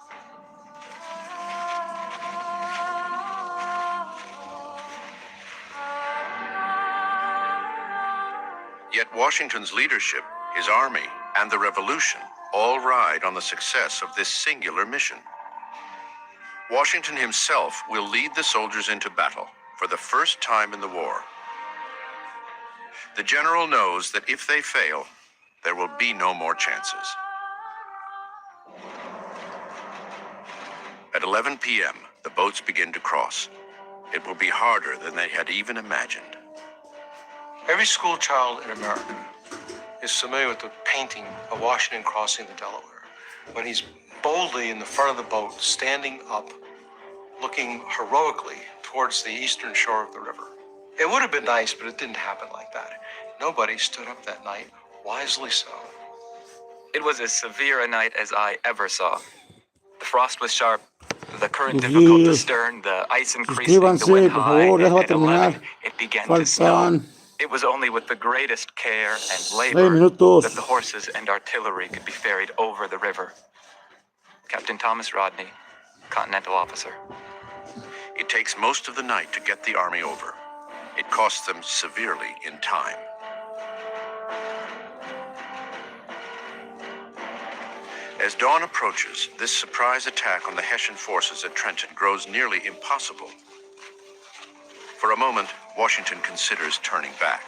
Yet Washington's leadership, his army, and the revolution all ride on the success of this singular mission. Washington himself will lead the soldiers into battle for the first time in the war. The general knows that if they fail, there will be no more chances. At 11 p.m., the boats begin to cross. It will be harder than they had even imagined. Every school child in America is familiar with the painting of Washington crossing the Delaware, when he's boldly in the front of the boat, standing up, looking heroically towards the eastern shore of the river. It would have been nice, but it didn't happen like that. Nobody stood up that night, wisely so. It was as severe a night as I ever saw. The frost was sharp, the current difficult to stern, the ice increasing, the wind high, and at 11 it began to snow. It was only with the greatest care and labor that the horses and artillery could be ferried over the river. Captain Thomas Rodney, Continental Officer. It takes most of the night to get the army over. It costs them severely in time. As dawn approaches, this surprise attack on the Hessian forces at Trenton grows nearly impossible. For a moment, Washington considers turning back.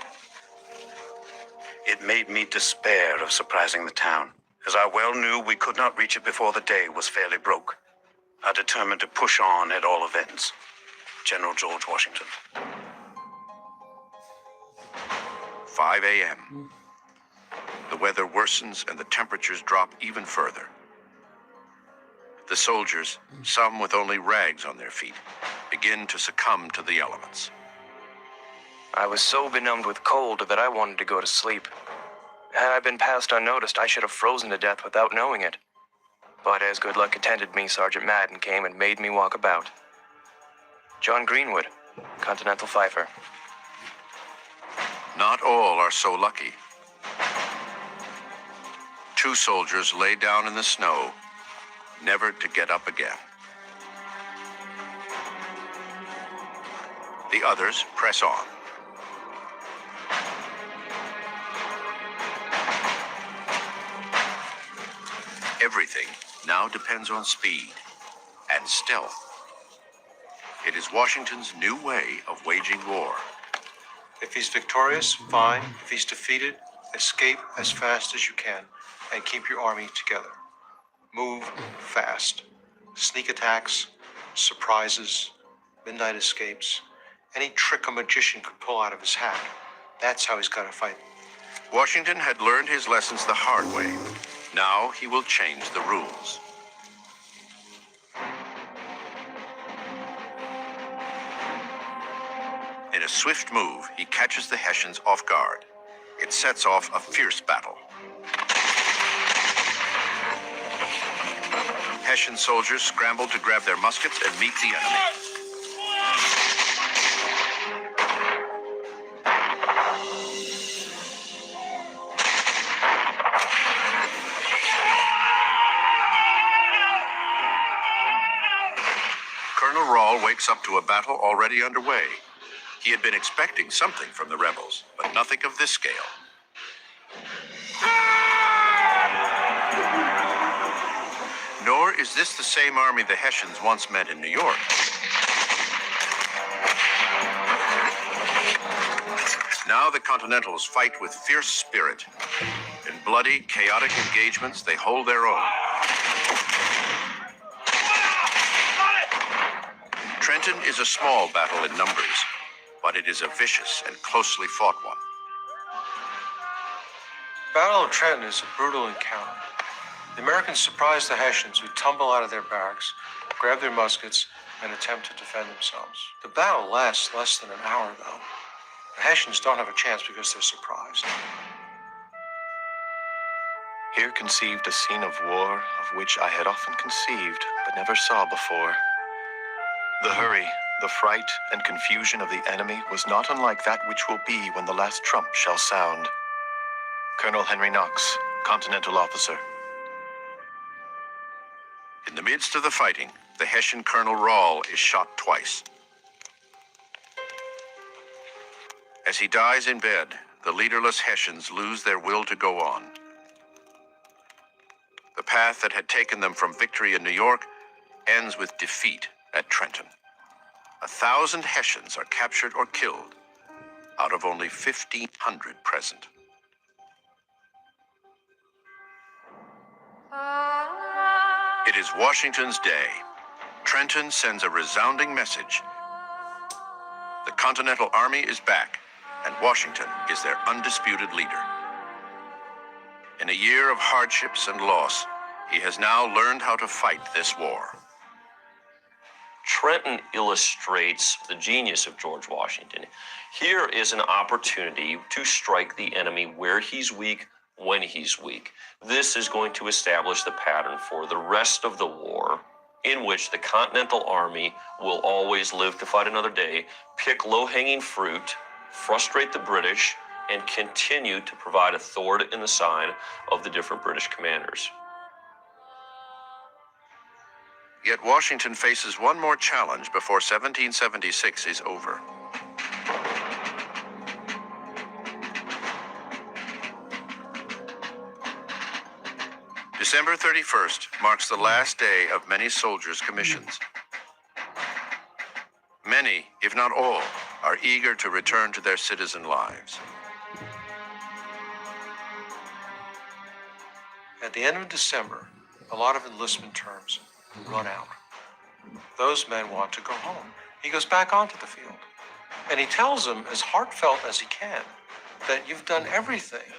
It made me despair of surprising the town, as I well knew we could not reach it before the day was fairly broke. I determined to push on at all events. General George Washington. 5 a.m. The weather worsens and the temperatures drop even further. The soldiers, some with only rags on their feet, begin to succumb to the elements. I was so benumbed with cold that I wanted to go to sleep. Had I been passed unnoticed, I should have frozen to death without knowing it. But as good luck attended me, Sergeant Madden came and made me walk about. John Greenwood, Continental Fifer. Not all are so lucky. 2 soldiers lay down in the snow, never to get up again. The others press on. Everything now depends on speed and stealth. It is Washington's new way of waging war. If he's victorious, fine. If he's defeated, escape as fast as you can and keep your army together. Move fast. Sneak attacks, surprises, midnight escapes, any trick a magician could pull out of his hat. That's how he's got to fight. Washington had learned his lessons the hard way. Now he will change the rules. In a swift move, he catches the Hessians off guard. It sets off a fierce battle. Hessian soldiers scramble to grab their muskets and meet the enemy. Colonel Rahl wakes up to a battle already underway. He had been expecting something from the rebels, but nothing of this scale. Nor is this the same army the Hessians once met in New York. Now the Continentals fight with fierce spirit. In bloody, chaotic engagements, they hold their own. Trenton is a small battle in numbers, but it is a vicious and closely fought one. Battle of Trenton is a brutal encounter. The Americans surprise the Hessians, who tumble out of their barracks, grab their muskets, and attempt to defend themselves. The battle lasts less than an hour, though. The Hessians don't have a chance because they're surprised. Here conceived a scene of war of which I had often conceived, but never saw before. The hurry, the fright, and confusion of the enemy was not unlike that which will be when the last trump shall sound. Colonel Henry Knox, Continental officer. In the midst of the fighting, the Hessian Colonel Rahl is shot twice. As he dies in bed, the leaderless Hessians lose their will to go on. The path that had taken them from victory in New York ends with defeat at Trenton. 1,000 Hessians are captured or killed out of only 1,500 present. It is Washington's day. Trenton sends a resounding message. The Continental Army is back, and Washington is their undisputed leader. In a year of hardships and loss, he has now learned how to fight this war. Trenton illustrates the genius of George Washington. Here is an opportunity to strike the enemy where he's weak, when he's weak. This is going to establish the pattern for the rest of the war, in which the Continental Army will always live to fight another day, pick low-hanging fruit, frustrate the British, and continue to provide a thorn in the side of the different British commanders. Yet Washington faces one more challenge before 1776 is over. December 31st marks the last day of many soldiers' commissions. Many, if not all, are eager to return to their citizen lives. At the end of December, a lot of enlistment terms run out. Those men want to go home. He goes back onto the field, and he tells them, as heartfelt as he can, that you've done everything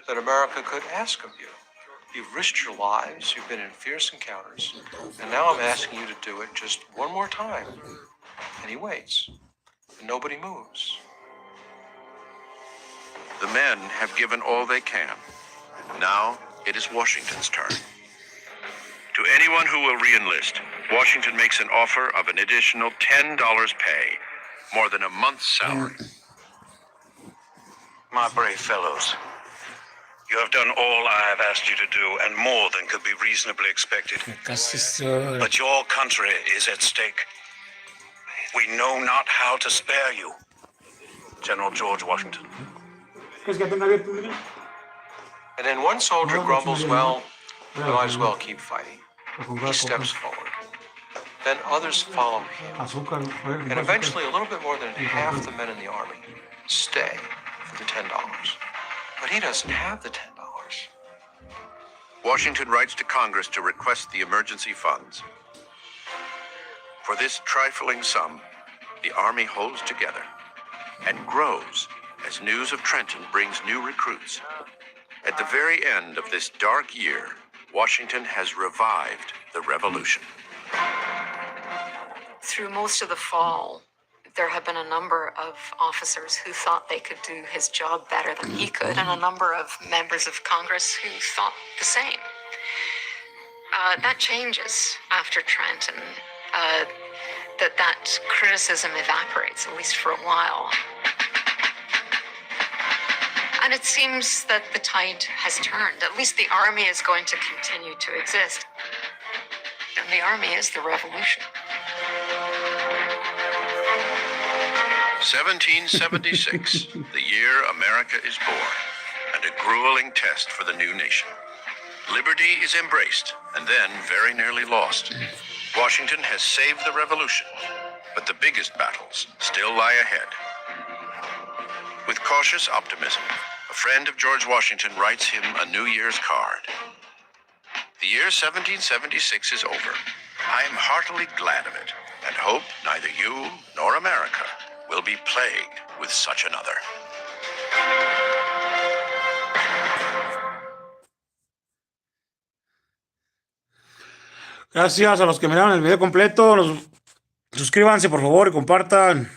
that America could ask of you. You've risked your lives, you've been in fierce encounters, and now I'm asking you to do it just one more time And he waits. And nobody moves. The men have given all they can. Now it is Washington's turn. To anyone who will re-enlist, Washington makes an offer of an additional $10 pay, more than a month's salary. My brave fellows, you have done all I have asked you to do, and more than could be reasonably expected. But your country is at stake. We know not how to spare you. General George Washington. And then one soldier grumbles, well, we might as well keep fighting. He steps forward. Then others follow him. And eventually a little bit more than half the men in the army stay for the $10. But he doesn't have the $10. Washington writes to Congress to request the emergency funds. For this trifling sum, the Army holds together and grows as news of Trenton brings new recruits. At the very end of this dark year, Washington has revived the revolution. Through most of the fall, there have been a number of officers who thought they could do his job better than he could, and a number of members of Congress who thought the same. That changes after Trenton. That criticism evaporates, at least for a while. And it seems that the tide has turned. At least the army is going to continue to exist. And the army is the revolution. 1776, the year America is born, and a grueling test for the new nation. Liberty is embraced, and then very nearly lost. Washington has saved the revolution, but the biggest battles still lie ahead. With cautious optimism, a friend of George Washington writes him a New Year's card. The year 1776 is over. I am heartily glad of it, and hope neither you nor America will be plagued with such another. Gracias a los que miraron el video completo. Suscríbanse por favor y compartan.